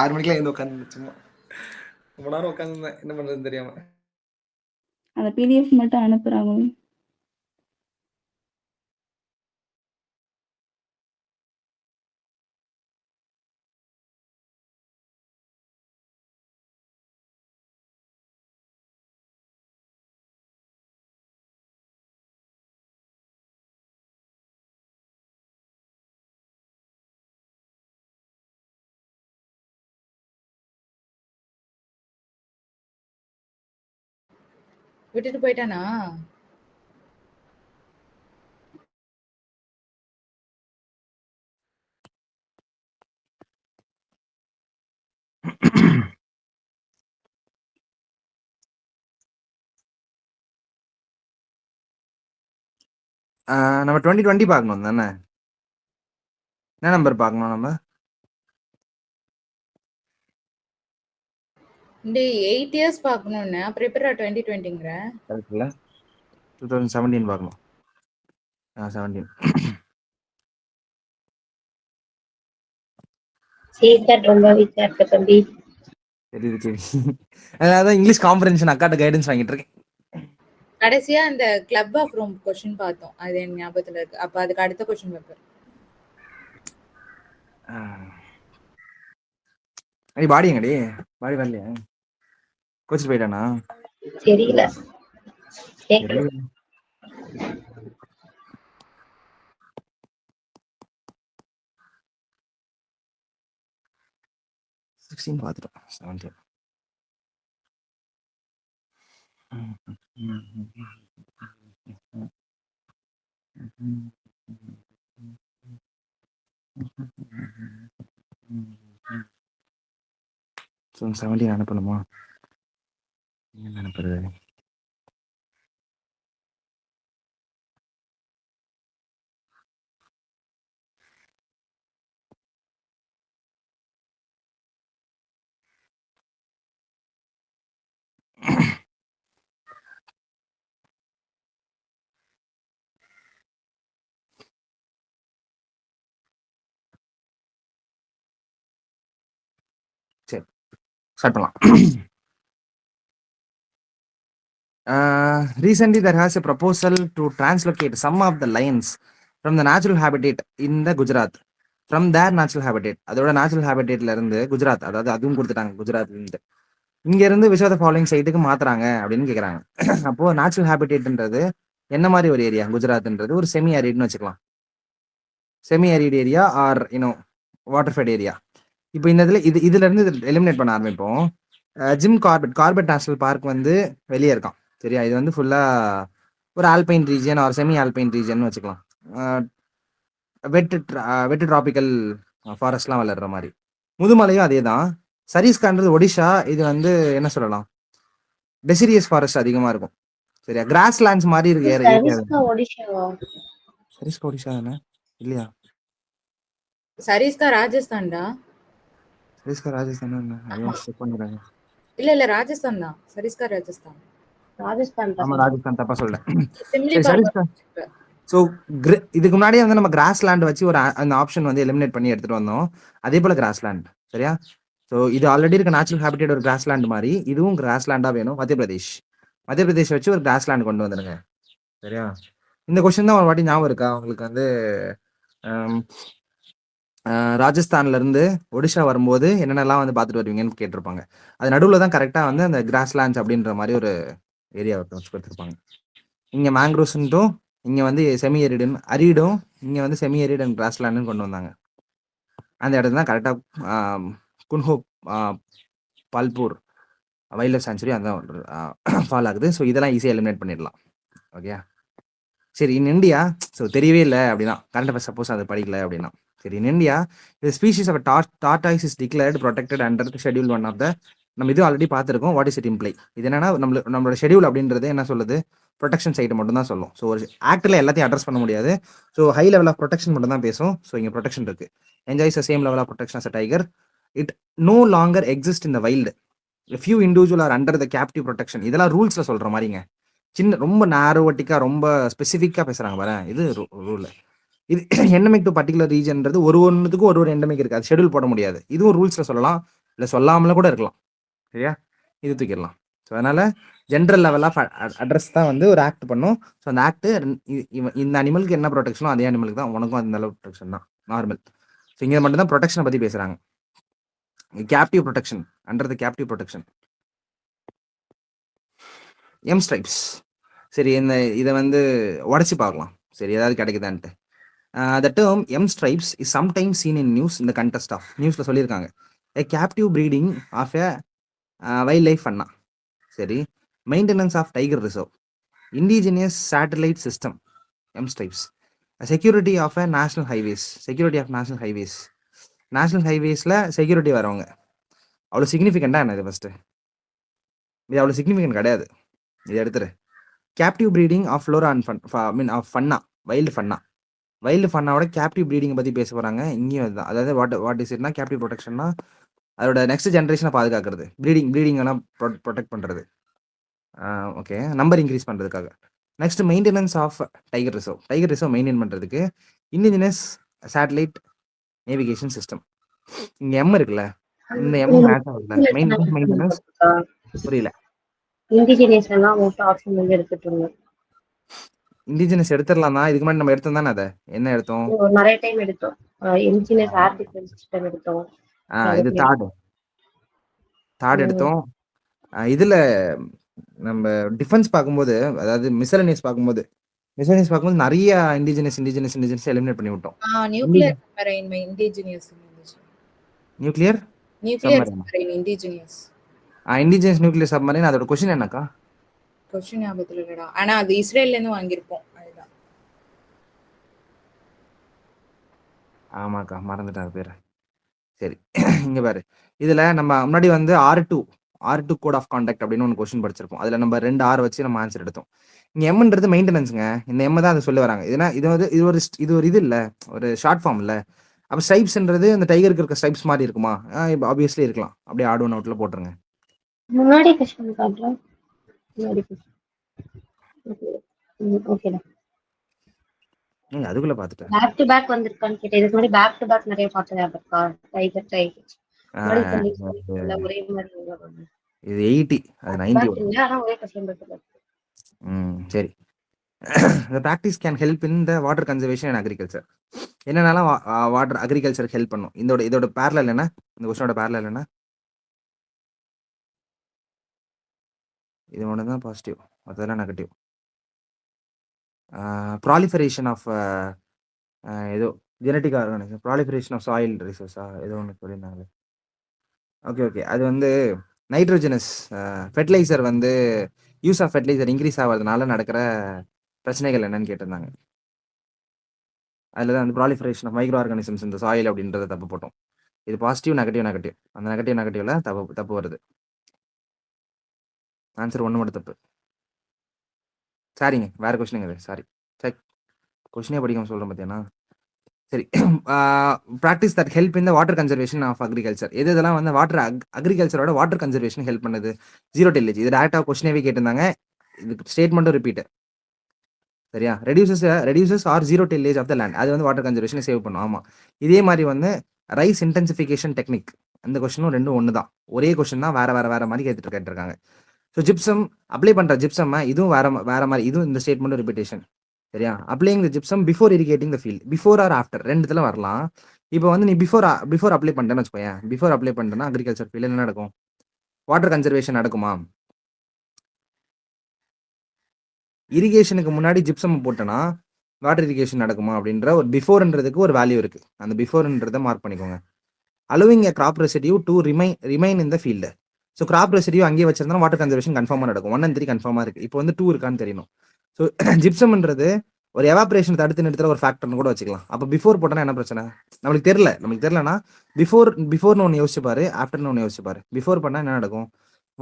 6 மணிக்கெல்லாம் எழுந்து உட்காந்து சும்மா ரொம்ப நேரம் உட்காந்துருந்தேன். என்ன பண்றதுன்னு தெரியாம. அந்த பிடிஎஃப் மட்டும் அனுப்புறாங்க. விட்டுட்டு போயிட்டானா? நம்ம 2020 பார்க்கணும் தானே? என்ன நம்பர் பார்க்கணும் நம்ம? டேய் 8 இயர்ஸ் பார்க்கணும்னு அப்புறம் எப்படிடா 2020ங்கிற? கரெக்ட்ல 2017 பார்க்கணும். 17 சீக்கிரம் ரொம்ப வீக்கா இருக்க தம்பி. தெரியுது சரி. அதான் இங்கிலீஷ் காம்பரன்ஷன் அக்காட்ட கைடன்ஸ் வாங்கிட்டு இருக்கேன். கடைசியா அந்த கிளப் ஆஃப் ரோம் கொஸ்டின் பார்த்தோம். அது என் ஞாபகத்துல இருக்கு. அப்ப அதுக்கு அடுத்த கொஸ்டின் பேப்பர். அடி பாடி எங்கடி? பாடி வரலையா? கோச்சிட்டு போயிட்டானா? தெரியல. கேட்கல. தெரியல. 16 பார்த்துட்டோம். 17 17 அனுப்பணுமா? என்ன அனுப்புறது? சரி ஸ்டார்ட் பண்ணலாம். Recently there has a proposal to translocate some of the lions from the natural habitat in the Gujarat from their natural habitat. அதோட natural habitatல இருந்து குஜராத், அதாவது அதுவும் கொடுத்துட்டாங்க குஜராத்ல இருந்து இங்க இருந்து விச் ஆர் த ஃபாலோயிங் சைட்டுக்கு மாத்துறாங்க அப்படின்னு கேக்குறாங்க. அப்போ நேச்சுரல் ஹேபிடேட்ன்றது என்ன மாதிரி ஒரு ஏரியா? குஜராத்ன்றது ஒரு செமி அரிட்னு வச்சுக்கலாம். Semi arid area or water fed area. இப்போ இந்த இதுல இருந்து எலிமினேட் பண்ண ஆரம்பிப்போம். ஜிம் கார்பெட் நேஷனல் பார்க் வந்து வெளியே இருக்கான். சரியா? இது வந்து ஃபுல்லா ஒரு alpine region or semi alpine region வச்சுக்கலாம். வெட்டு டிராபிக்கல் ஃபாரஸ்ட்லாம் வளர்ற மாதிரி. முதுமலையும் அதே தான். சரிஸ்கான்றது ஒடிஷா. இது வந்து என்ன சொல்லலாம், டெசிரியஸ் ஃபாரஸ்ட் அதிகமா இருக்கும். சரியா? கிராஸ் லேண்ட்ஸ் மாதிரி இருக்கு ஏரியா. சரிஸ்கா ஒடிஷாவா? சரிஸ்கா ஒடிஷா தானே இல்லையா? சரிஸ்கா ராஜஸ்தான்டா. சரிஸ்கா ராஜஸ்தான் தானே? அதையும் செக் பண்ணிடுறாங்க. இல்ல ராஜஸ்தான் தான். சரிஸ்கா ராஜஸ்தான். ராஜஸ்தான் ஆமா தான். ராஜஸ்தான் தப்பா சொல்றேன். சிம்லி சரி சரிஸ்கா. ஸோ இதுக்கு முன்னாடியே வந்து நம்ம கிராஸ் லேண்ட் வச்சு ஒரு அந்த ஆப்ஷன் வந்து எலிமினேட் பண்ணி எடுத்துட்டு வந்தோம். அதே போல கிராஸ் லேண்ட். சரியா? ஸோ இது ஆல்ரெடி இருக்க நேச்சுரல் ஹேபிடேட் ஒரு கிராஸ் லேண்ட் மாதிரி இதுவும் கிராஸ் லேண்டா வேணும். மத்திய பிரதேஷ் வச்சு ஒரு கிராஸ் லேண்ட் கொண்டு வந்துருங்க. சரியா? இந்த கொஸ்டின் தான் ஒரு வாட்டி ஞாபகம் இருக்கா உங்களுக்கு? வந்து ராஜஸ்தான்ல இருந்து ஒடிஷா வரும்போது என்னென்னலாம் வந்து பார்த்துட்டு வருவீங்கன்னு கேட்டிருப்பாங்க. அது நடுவில் தான் கரெக்டாக வந்து அந்த கிராஸ் லேண்ட்ஸ் அப்படின்ற மாதிரி ஒரு ஏரியா வச்சு கொடுத்துருப்பாங்க. இங்கே மேங்க்ரோவ்ஸ்ன்ட்டும் இங்கே வந்து செமி அரிடும் இங்கே வந்து செமி அரிட் அண்ட் கிராஸ் லேண்டுன்னு கொண்டு வந்தாங்க. அந்த இடத்துல தான் கரெக்டாக குன்ஹோ பால்பூர் வைல்ட் லைஃப் சான்ச்சுரி அதான் ஃபால் ஆகுது. ஸோ இதெல்லாம் ஈஸியாக எலிமினேட் பண்ணிடலாம். ஓகே சரி. இன் இந்தியா ஸோ தெரியவே இல்லை அப்படின்னா, கரண்ட் அஃபேர்ஸ் சப்போஸ் அது படிக்கல அப்படின்னா, சரி in India the species of a tortoise is declared protected under the schedule 1 of the நம்ம இது ஆல்ரெடி பார்த்துருக்கோம். What is it imply? இது என்னன்னா நம்மளோட ஷெடியூல் அப்படின்றது என்ன சொல்லுது? ப்ரொடெக்ஷன் சைட்டு மட்டும் தான் சொல்லும். ஸோ ஒரு ஆக்டில் எல்லாத்தையும் அட்ரஸ் பண்ண முடியாது. So high level of protection மட்டும் தான் பேசும். ஸோ இங்கே ப்ரொடெக்ஷன் இருக்கு. Enjoys the same level of protection as a tiger. It no longer exist in the wild. Few individual are under the captive protection. இதெல்லாம் ரூல்ஸ்ல சொல்ற மாதிரிங்க. சின்ன ரொம்ப நேரோவட்டிக்கா ரொம்ப ஸ்பெசிஃபிக்கா பேசுறாங்க பாரு. இது ரூல். இது எண்டமிக் டு பர்டிகுலர் ரீஜன்ன்றது ஒரு ஒன்றுத்துக்கும் ஒரு எண்டமிக் இருக்கு. அது ஷெட்யூல் போட முடியாது. இதுவும் ரூல்ஸ்ல சொல்லலாம், இல்லை சொல்லாமல கூட இருக்கலாம். சரியா? இது தூக்கிடலாம். ஸோ அதனால ஜென்ரல் லெவல் ஆஃப் அட்ரஸ் தான் வந்து ஒரு ஆக்ட் பண்ணும். ஸோ அந்த ஆக்ட் இந்த அனிமலுக்கு என்ன ப்ரொடெக்ஷனோ அதே அனிமலுக்கு தான் உனக்கும் அந்த அளவு ப்ரொடெக்ஷன் தான் நார்மல். ஸோ இங்கே மட்டும் தான் ப்ரொடெக்ஷனை பற்றி பேசுகிறாங்க. Captive protection under the captive protection. M stripes. சரி, இதை வந்து உடச்சி பார்க்கலாம். சரி, ஏதாவது கிடைக்குதான்ட்டு. The term M stripes is sometimes seen in news இந்த கண்டெஸ்ட் ஆஃப் நியூஸில் சொல்லியிருக்காங்க. A captive breeding of a wildlife பண்ணா. சரி, maintenance of tiger reserve, indigenous satellite system, M stripes, security of a national highways, security of national highways. நேஷனல் ஹைவேஸில் security வரவங்க அவ்வளோ சிக்னிஃபிகண்ட்டாக என்ன இது ஃபஸ்ட்டு? இது அவ்வளோ சிக்னிஃபிகண்ட் கிடையாது. இது எடுத்துரு. Captive breeding of flora and of fauna, wild fauna. Wild ஃபன்னாவோட கேப்டிவ் ப்ரீடிங்கை பற்றி பேச போகிறாங்க. இங்கேயும் அதுதான். அதாவது வாட் இஸ் இட்னா கேப்டிவ் ப்ரொடெக்ஷன்னா அதோட நெக்ஸ்ட் ஜென்ரேஷனை பாதுகாக்கிறது, ப்ரீடிங் எல்லாம் ப்ரொடெக்ட் பண்ணுறது. ஓகே, நம்பர் இன்க்ரீஸ் பண்ணுறதுக்காக. Next maintenance of tiger reserve maintain பண்ணுறதுக்கு இண்டிஜினஸ் சேட்டலைட் நேவிகேஷன் சிஸ்டம். இங்கே எம் இருக்குல்ல, இந்த எம் மேட்ச் ஆகுதுல. மெயின்டெனன்ஸ் புரியல. இண்டிஜினியஸ் எல்லாம் மோஸ்ட் ஆப்ஷன் வந்து எடுத்துட்டு இருந்தோம். இண்டிஜினஸ் எடுத்துடலாம் தான். இதுக்கு முன்னாடி நம்ம எடுத்தோம் தானே. அதை என்ன எடுத்தோம்? நிறைய டைம் எடுத்தோம். இண்டிஜினியஸ் ஏர் டிஃபென்ஸ் சிஸ்டம் எடுத்தோம். இது தாட் எடுத்தோம். இதுல நம்ம டிஃபென்ஸ் பார்க்கும்போது, அதாவது மிசலனியஸ் பார்க்கும்போது நிறைய இண்டிஜினியஸ் எலிமினேட் பண்ணி விட்டோம். நியூக்ளியர் சப்மரைன் இண்டிஜினியஸ் இருந்துச்சு. Nuclear submarine indigenous nuclear submarine. அதோட கொஸ்டின் என்னக்கா? கொஸ்டின் ஞாபகத்துல இல்லடா. ஆனா அது இஸ்ரேல்ல இருந்து வாங்கியிருப்போம். அதுதான். ஆமாக்கா, மறந்துட்டேன் பேரு. சரி, இங்க பாரு. இதுல நம்ம முன்னாடி வந்து R2 கோட் ஆஃப் கான்டாக்ட் அப்படின்னு ஒன்று கொஸ்டின் படிச்சிருப்போம். அதுல நம்ம 2 R வச்சு நம்ம ஆன்சர் எடுத்தோம். இங்க எம்ன்றது மெயின்டெனன்ஸுங்க. இந்த எம் தான் அதை சொல்ல வராங்க. ஏன்னா இது ஒரு இது இல்ல, ஒரு ஷார்ட் ஃபார்ம் இல்ல. அப்ப ஸ்ட்ரைப்ஸ்ன்றது இந்த டைகருக்கு இருக்க ஸ்ட்ரைப்ஸ் மாதிரி இருக்குமா? ஆப்வியஸ்லி இருக்கலாம். அப்படியே ஆட் ஒன் அவுட்ல போட்டுருங்க. முன்னாடி கொஸ்டின் காட்டுறேன். முன்னாடி ஓகேடா. அதுக்குள்ள பாத்துட்டேன். பேக் டு பேக் வந்திருக்கான்னு கேட்டேன். இதுக்கு முன்னாடி பேக் டு பேக் நிறைய பார்த்தேன். டைகர் ஒரே மாதிரி. இது 80, அது 90. ஆனா ஒரே கொஸ்டின் இருக்கு. சரி. The practice can help in the water conservation and agriculture. என்னன்னாலும் வாட்டர் அக்ரிகல்ச்சர் ஹெல்ப் பண்ணும். இதோட பேரலல் என்ன? இந்த கொஸ்டினோட பேரலல் என்ன? இது ஒன்று தான் பாசிட்டிவ், அதெல்லாம் நெகட்டிவ். ப்ராலிஃபரேஷன் ஆஃப் ஏதோ genetic organism, proliferation of soil ரிசோர்ஸா ஏதோ ஒன்று சொல்லியிருந்தாங்களே. ஓகே, அது வந்து நைட்ரோஜனஸ் ஃபெர்டிலைசர் வந்து யூஸ் ஆஃப் ஃபெர்டிலைசர் இன்க்ரீஸ் ஆகிறதுனால நடக்கிற பிரச்சனைகள் என்னன்னு கேட்டிருந்தாங்க. அதில் தான் வந்து ப்ராலிஃபரேஷன் ஆஃப் மைக்ரோ ஆர்கானிசம்ஸ் இந்த சாயில் அப்படின்றத தப்பு போட்டோம். இது பாசிட்டிவ் நெகட்டிவ். அந்த நெகட்டிவ்ல தப்பு வருது. ஆன்சர் 1 மட்டும் தப்பு. சாரிங்க, வேற கொஸ்டினுங்க இது. சாரி, கொஸ்டினே படிக்காம சொல்கிறேன் பார்த்தியாண்ணா. சரி, practice that help in the water conservation of agriculture. இதெல்லாம் வந்து அக்ரிகல்ச்சரோட வாட்டர் கன்சர்வேஷன் ஹெல்ப் பண்ணுது. Zero tillage. இது டேரக்டாக கொஸ்டினேவே கேட்டிருந்தாங்க. இதுக்கு ஸ்டேட்மெண்ட்டும் ரிப்பீட். சரியா? Reduces or zero tillage of the land. அது வந்து வாட்டர் கன்சர்வேஷனை சேவ் பண்ணும். ஆமாம், இதே மாதிரி வந்து ரைஸ் இன்டென்சிஃபிகேஷன் டெக்னிக். அந்த கொஸ்டினும் ரெண்டும் ஒன்று தான். ஒரே கொஸ்டின் தான், வேற மாதிரி கேட்டிருக்காங்க. ஸோ ஜிப்சம் அப்ளை பண்ணுற ஜிப்சம் இதுவும் வேற மாதிரி. இதுவும் இந்த ஸ்டேட்மெண்ட்டும் ரிப்பீட்டேஷன். சரியா? Applying the gypsum before irrigating the field. Before or after ரெண்டுத்துல வரலாம். இப்போ வந்து நீ பிஃபோர் அப்ளை பண்ணிட்டேன்னு வச்சுக்கோயேன். பிஃபோர் அப்ளை பண்ணிட்டேன்னா அக்ரிகல்ச்சர் ஃபீல்டு என்ன நடக்கும்? வாட்டர் கன்சர்வேஷன் நடக்குமா? இரிகேஷனுக்கு முன்னாடி ஜிப்சம் போட்டோன்னா வாட்டர் இரிகேஷன் நடக்குமா அப்படின்ற ஒரு பிஃபோர்ன்றதுக்கு ஒரு வேல்யூ இருக்கு. அந்த பிஃபோர்ன்றதை மார்க் பண்ணிக்கோங்க. Allowing a crop residue to remain in the field. So crop residue அங்கேயே வச்சிருந்தா வாட்டர் கன்சர்வேஷன் கன்ஃபார்மாக நடக்கும். 1 and 3 கன்ஃபார்மாக இருக்கு. இப்போ வந்து 2 இருக்கான்னு தெரியணும். ஸோ ஜிப்சம்ன்றது ஒரு எவாப்ரேஷன் தடுத்து நிறுத்துற ஒரு ஃபேக்டர்னு கூட வச்சுக்கலாம். அப்போ பிஃபோர் போட்டோன்னா என்ன பிரச்சனை? நம்மளுக்கு தெரியலனா பிஃபோர்னு ஒன்று யோசிச்சுப்பாரு, ஆஃப்டர்னு ஒன்று யோசிச்சுப்பாரு. பிஃபோர் பண்ணால் என்ன நடக்கும்?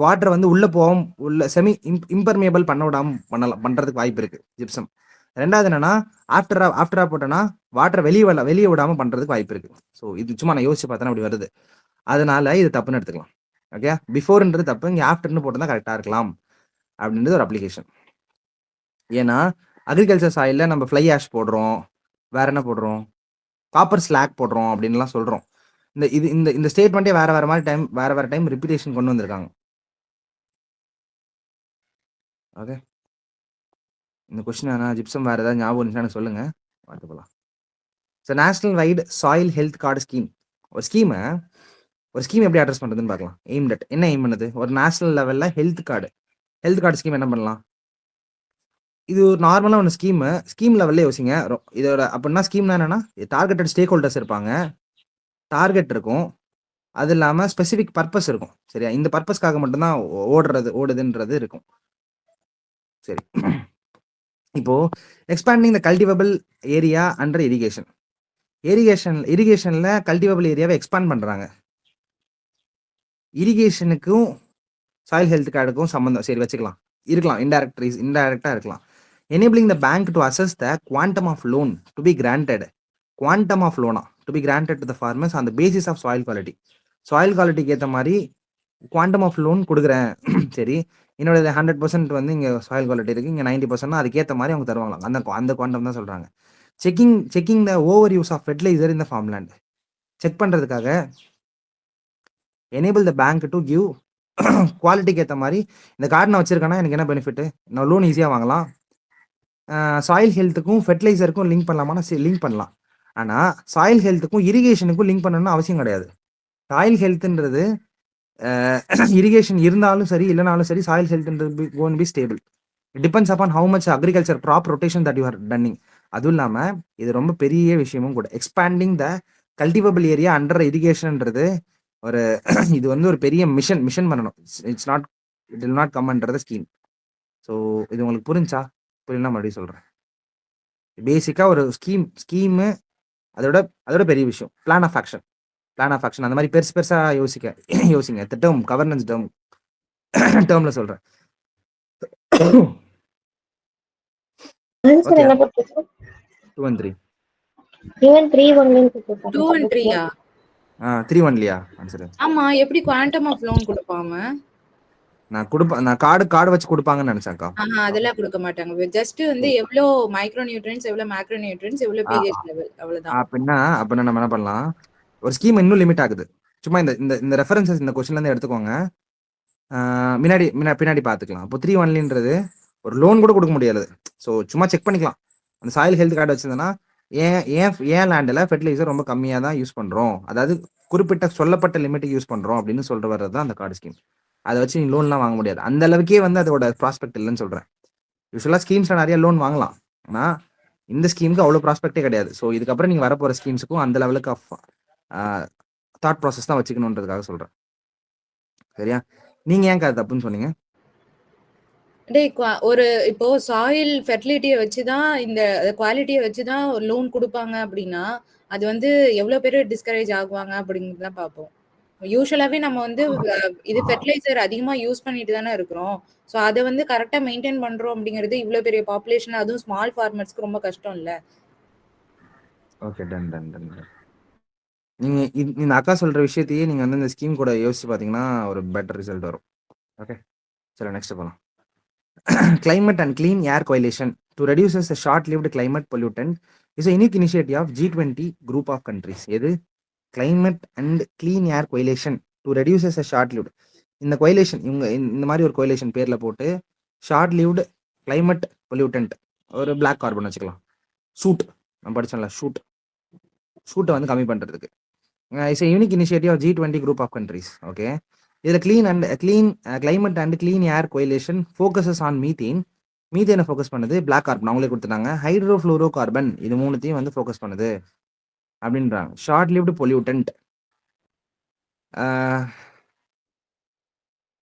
வாட்டர் வந்து உள்ள செமி இம்பர்மியபிள் பண்றதுக்கு வாய்ப்பு இருக்கு ஜிப்சம். ரெண்டாவது என்னன்னா, ஆஃப்டரா போட்டோன்னா வாட்டர் வெளியே விடாம பண்றதுக்கு வாய்ப்பு இருக்கு. ஸோ இது சும்மா நான் யோசிச்சு பார்த்தேன்னா அப்படி வருது. அதனால இது தப்புன்னு எடுத்துக்கலாம். ஓகே, பிஃபோர்ன்றது தப்பு, இங்கே ஆஃப்டர்னு போட்டோம்னா கரெக்டாக இருக்கலாம் அப்படின்றது ஒரு அப்ளிகேஷன். ஏன்னா அக்ரிகல்ச்சர் சாயிலில் நம்ம ஃப்ளை ஆஷ் போடுறோம், வேற என்ன போடுறோம்? காப்பர் ஸ்லாக் போடுறோம் அப்படின்லாம் சொல்றோம். இந்த ஸ்டேட்மெண்ட்டே வேற வேற டைம் ரிப்பீட்டேஷன் கொண்டு வந்திருக்காங்க. ஓகே. இந்த கொஸ்டின் ஜிப்சம் வேற ஏதாவது ஞாபகம் இருந்துச்சுன்னா எனக்கு சொல்லுங்க. பார்த்து போலாம். National white soil health card scheme. ஒரு ஸ்கீம் எப்படி அட்ரஸ் பண்றதுன்னு பார்க்கலாம். என்ன எய்ம் பண்ணுது? ஒரு நேஷனல் லெவல்ல ஹெல்த் கார்டு ஸ்கீம் என்ன பண்ணலாம்? இது ஒரு நார்மலா ஒன்று ஸ்கீம் லெவல்ல யோசிங்க. இதோட அப்படின்னா ஸ்கீம்னா என்னன்னா, டார்கெட்டட் ஸ்டேக் ஹோல்டர்ஸ் இருப்பாங்க, டார்கெட் இருக்கும், அது இல்லாம ஸ்பெசிஃபிக் பர்பஸ் இருக்கும். சரியா? இந்த பர்பஸ்க்காக மட்டும்தான் ஓடுதுன்றது இருக்கும். சரி. இப்போ expanding the cultivable area under இரிகேஷன்ல cultivable ஏரியாவை எக்ஸ்பேண்ட் பண்றாங்க. இரிகேஷனுக்கும் சாயில் ஹெல்த் கார்டுக்கும் சம்பந்தம் சரி வச்சுக்கலாம். இருக்கலாம், இன்டைரக்டா இருக்கலாம். Enabling the bank to assess the quantum of loan to be granted. Quantum of லோனா to be granted to the farmers on the basis of soil குவாலிட்டிக்கு ஏற்ற மாதிரி குவாண்டம் ஆஃப் லோன் கொடுக்குறேன். சரி, என்னோட 100% வந்து இங்கே சாயில் குவாலிட்டி இருக்கு, இங்கே 90% அதுக்கேற்ற மாதிரி அவங்க தருவாங்களாம். அந்த குவாண்டம் தான் சொல்றாங்க. Checking the over use of fertiliser இந்த ஃபார்ம் லேண்ட் செக் பண்றதுக்காக enable the bank to give குவாலிட்டிக்கு ஏற்ற மாதிரி இந்த கார்டு நான் வச்சிருக்கேன்னா எனக்கு என்ன பெனிஃபிட்? நான் லோன் ஈஸியாக வாங்கலாம். சாயில் ஹெல்த்துக்கும் ஃபெர்டிலைசருக்கும் லிங்க் பண்ணலாமா? லிங்க் பண்ணலாம். ஆனால் சாயில் ஹெல்த்துக்கும் இரிகேஷனுக்கும் லிங்க் பண்ணணும்னு அவசியம் கிடையாது. சாயில் ஹெல்த்ன்றது இரிகேஷன் இருந்தாலும் சரி இல்லைனாலும் சரி, சாயில் ஹெல்த்ன்றது gone be stable. It depends upon how much agriculture crop rotation that you are doing. அதுவும் இல்லாமல் இது ரொம்ப பெரிய விஷயமும் கூட. Expanding the cultivable area under இரிகேஷன்ன்றது ஒரு இது வந்து ஒரு பெரிய மிஷன் பண்ணணும். It will not come under the scheme. So இது உங்களுக்கு புரிஞ்சா? புரியல மறுபடியும் சொல்கிறேன். பேசிக்காக ஒரு ஸ்கீமு அதோட பெரிய விஷயம் பிளான் ஆஃப் ஆக்ஷன் அந்த மாதிரி பெருசா யோசிங்க. டேர்ம் கவர்னன்ஸ் டேர்ம்ல சொல்கிறேன். ஆன்சர் என்ன போட்டுருக்கு? 2 and 3. ஈவன் 3 1 போட்டுருக்கு. 2 and 3யா? 3 1லையா ஆன்சர்? ஆமா, எப்படி குவாண்டம் ஆஃப் லோன் கொடுப்பாம? நான் கார்டு வச்சு கொடுப்பாங்கன்னு நினைச்சேன்க்கா. அதெல்லாம் கொடுக்க மாட்டாங்க. ஜஸ்ட் வந்து எவ்வளோ மைக்ரோ நியூட்ரியன்ஸ், எவ்வளோ மேக்ரோ நியூட்ரியன்ஸ், எவ்வளோ pH லெவல், அவ்வளவுதான். அப்படின்னா நம்ம என்ன பண்ணலாம்? ஒரு ஸ்கீம் இன்னும் லிமிட் ஆகுது. சும்மா இந்த ரெஃபரன்சஸ் இந்த கொஸ்டின்ல இருந்து எடுத்துக்கோங்க. பின்னாடி பார்த்துக்கலாம். இப்போ 3 1ன்றது ஒரு லோன் கூட கொடுக்க முடியாது. ஸோ சும்மா செக் பண்ணிக்கலாம். அந்த சாயில் ஹெல்த் கார்டு வச்சிருந்தேன்னா ஏன் லேண்டில் ஃபெர்டிலைசர் ரொம்ப கம்மியாக தான் யூஸ் பண்ணுறோம், அதாவது குறிப்பிட்ட சொல்லப்பட்ட லிமிட்டுக்கு யூஸ் பண்ணுறோம் அப்படின்னு சொல்ற வர்றது தான் அந்த கார்டு ஸ்கீம். அதை வச்சு நீ லோன்லாம் வாங்க முடியாது. அந்த அளவுக்கே வந்து அதோட ப்ராஸ்பெக்ட் இல்லைன்னு சொல்கிறேன். யூஸ்வலாக ஸ்கீம்ஸில் நிறைய லோன் வாங்கலாம், ஆனால் இந்த ஸ்கீமுக்கு அவ்வளோ ப்ராஸ்பெக்டே கிடையாது. ஸோ இதுக்கப்புறம் நீங்கள் வரப்போகிற ஸ்கீம்ஸுக்கும் அந்த லெவலுக்கு ஆஃப் தாட் ப்ராசஸ் தான் வச்சுக்கணுன்றதுக்காக சொல்கிறேன். சரியா? நீங்கள் ஏன் அது தப்புன்னு சொன்னீங்க? ஒரு இப்போ சாயில் ஃபெர்டிலிட்டியை வச்சுதான், இந்த குவாலிட்டியை வச்சுதான் லோன் கொடுப்பாங்க அப்படின்னா, அது வந்து எவ்வளவு பேர் டிஸ்கரேஜ் ஆகுவாங்க அப்படிங்கிறது தான் பார்ப்போம். யூஸ்வலாவே நம்ம வந்து இது ஃபெர்டிலைசர் அதிகமா யூஸ் பண்ணிட்டு தானே இருக்கிறோம். ஸோ அதை வந்து கரெக்டா மெயின்டைன் பண்றோம் அப்படிங்கிறது இவ்வளவு பெரிய பாப்புலேஷன், அதுவும் ஸ்மால் ஃபார்மர்ஸ்க்கு ரொம்ப கஷ்டம் இல்ல. Okay, done. நீங்க இந்த அக்கா சொல்ற விஷயத்தையே நீங்க வந்து இந்த ஸ்கீம் கூட யோசிச்சு பாத்தீங்கன்னா ஒரு பெட்டர் ரிசல்ட் வரும். ஓகே, சரி நெக்ஸ்ட் போலாம். Climate and Clean Air Coalition to reduce the short-lived climate pollutant is a unique initiative of G20 group of countries. எது? Climate and Clean Air Coalition to reduce the short-lived. இந்த coalition இவங்க இந்த மாதிரி ஒரு coalition பேர்ல போட்டு short-lived climate pollutant ஒரு black carbon வச்சுக்கலாம். நம்ம படிச்சோம்ல ஷூட்டை வந்து கம்மி பண்றதுக்கு. It's a unique initiative of G20 group of countries. Okay, இதில் climate and clean air coalition focuses on மீத்தேனை ஃபோக்கஸ் பண்ணுது, பிளாக் கார்பன் அவங்களே கொடுத்துட்டாங்க, ஹைட்ரோஃப்ளூரோ கார்பன் இது மூணுத்தையும் வந்து ஃபோக்கஸ் பண்ணுது அப்படின்றாங்க. Short lived pollutant.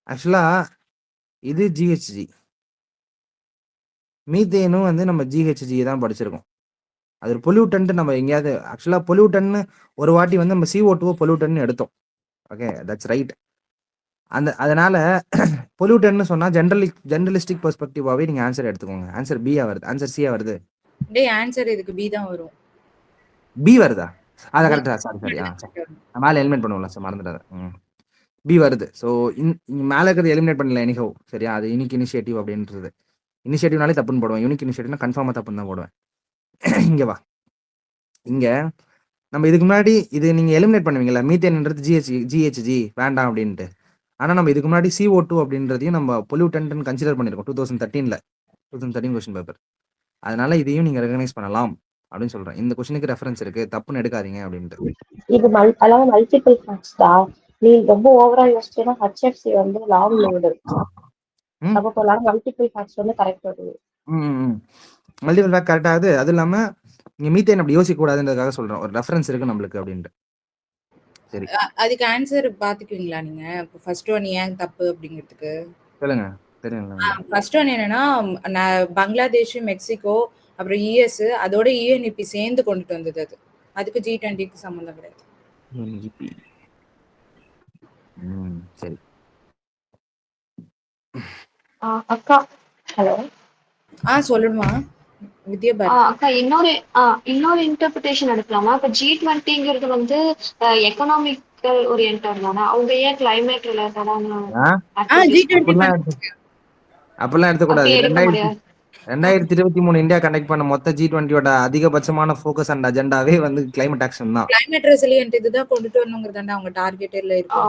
ஆக்சுவலாக இது ஜிஹெச்ஜி, மீத்தேனும் வந்து நம்ம ஜிஹெச்ஜி தான் படிச்சிருக்கோம். அது ஒரு பொல்யூட்டன்ட். நம்ம எங்கேயாவது ஆக்சுவலாக பொல்யூட்டன்னு ஒரு வாட்டி வந்து நம்ம CO2 பொல்யூட்டன்னு எடுத்தோம். Okay, that's right. அதனால பொல்யூட்டன்னு சொன்னா ஜெனரலிஸ்டிக் பெர்ஸ்பெக்டிவாவே நீங்க ஆன்சர் எடுத்துக்கோங்க. ஆன்சர் B-ஆ வருது, ஆன்சர் C-ஆ வருது. ஆன்சர் இதுக்கு B தான் வரும். B வருதா? அத கரெக்ட்டா? சாரி. மேல எலிமினேட் பண்ணுவோம்ல, சார் மறந்துட்டாரு. B வருது. ஸோ மேல இருக்கிறது எலிமினேட் பண்ணல எனிஹோ. சரியா? அது யூனிக் இனிஷியேட்டிவ் அப்படின்றது. இனிஷியேட்டிவ்னாலே தப்புன்னு போடுவேன், யூனிக் இனிஷியேட்டிவ்னா கன்ஃபார்மா தப்புன்னு தான் போடுவேன். இங்க வா. இங்க நம்ம இதுக்கு முன்னாடி இது நீங்க எலிமினேட் பண்ணுவீங்கல்ல, மீத்தேன்ன்றது ஜிஹெச்ஜி வேண்டாம் அப்படின்ட்டு. ஆனா நம்ம இதுக்கு முன்னாடி CO2 அப்படின்றதையும் நம்ம பொல்யூட்டன்ட்னு கன்சிடர் பண்ணியிருக்கோம் 2013 கொஸ்டின் பேப்பர். அதனால இதையும் நீங்க ரெகனைஸ் பண்ணலாம் அப்படின்னு சொல்றேன். இந்த கொஸ்டினுக்கு ரெஃபரன்ஸ் இருக்கு, தப்புன்னு எடுக்காதீங்க அப்படின்ட்டு. இது அதாவது மல்டிபிள் ஃபேக்ட்ஸ் தான். நீ ரொம்ப ஓவரா யோசிச்சேன்னா HFC வந்து லாங் லோடு. ம் அப்போ போலாம் மல்டிபிள் ஃபேக்ட்ஸ் வந்து கரெக்ட் வருது. மல்டிபிள் ஃபேக்ட் கரெக்ட் ஆகுது. அது இல்லாம நீங்க மீத்தேன் அப்படி யோசிக்க கூடாதுன்றதுக்காக சொல்றேன். ஒரு ரெஃபரன்ஸ் இருக்கு நம்மளுக்கு அப்படின்ட்டு. சரி அதுக்கு ஆன்சர் பாத்துக்குவீங்களா நீங்க? ஃபர்ஸ்ட் ஒன் ஏன் தப்பு அப்படிங்கிறதுக்கு. சொல்லுங்க. தெரியுங்களா? ஃபர்ஸ்ட் ஒன் என்னன்னா, பங்களாதேஷ், மெக்சிகோ, அப்புறம் யுஎஸ், அதோட UNEP சேர்ந்து கொண்டுட்டு வந்தது அது. அதுக்கு G20க்கு சம்மந்தம் கிடையாது. சரி. அக்கா ஹலோ. சொல்லுமா வித்யா பாரதி. அக்கா இன்னொரு இன்டர்பிரிட்டேஷன் எடுக்கலாமா? இப்ப G20ங்கிறது வந்து எக்கனாமிக்கல் ஓரியன்டட் தானே, அவங்க ஏன் கிளைமேட் ரிலேட்டடான G20 அப்படிலாம் எடுக்கக்கூடாது. அப்படியே எடுக்க முடியாது? 2023 இந்தியா கண்டக்ட் பண்ண மொத்த G20யோட அதிகபட்சமான ஃபோக்கஸ் அண்ட் அஜெண்டாவே வந்து கிளைமேட் ஆக்ஷன் தான். கிளைமேட் ரெசிலியன்ட் இதுதான் கொண்டுட்டு வரணுங்கிறதாண்டா அவங்க டார்கெட்ல இருக்கு.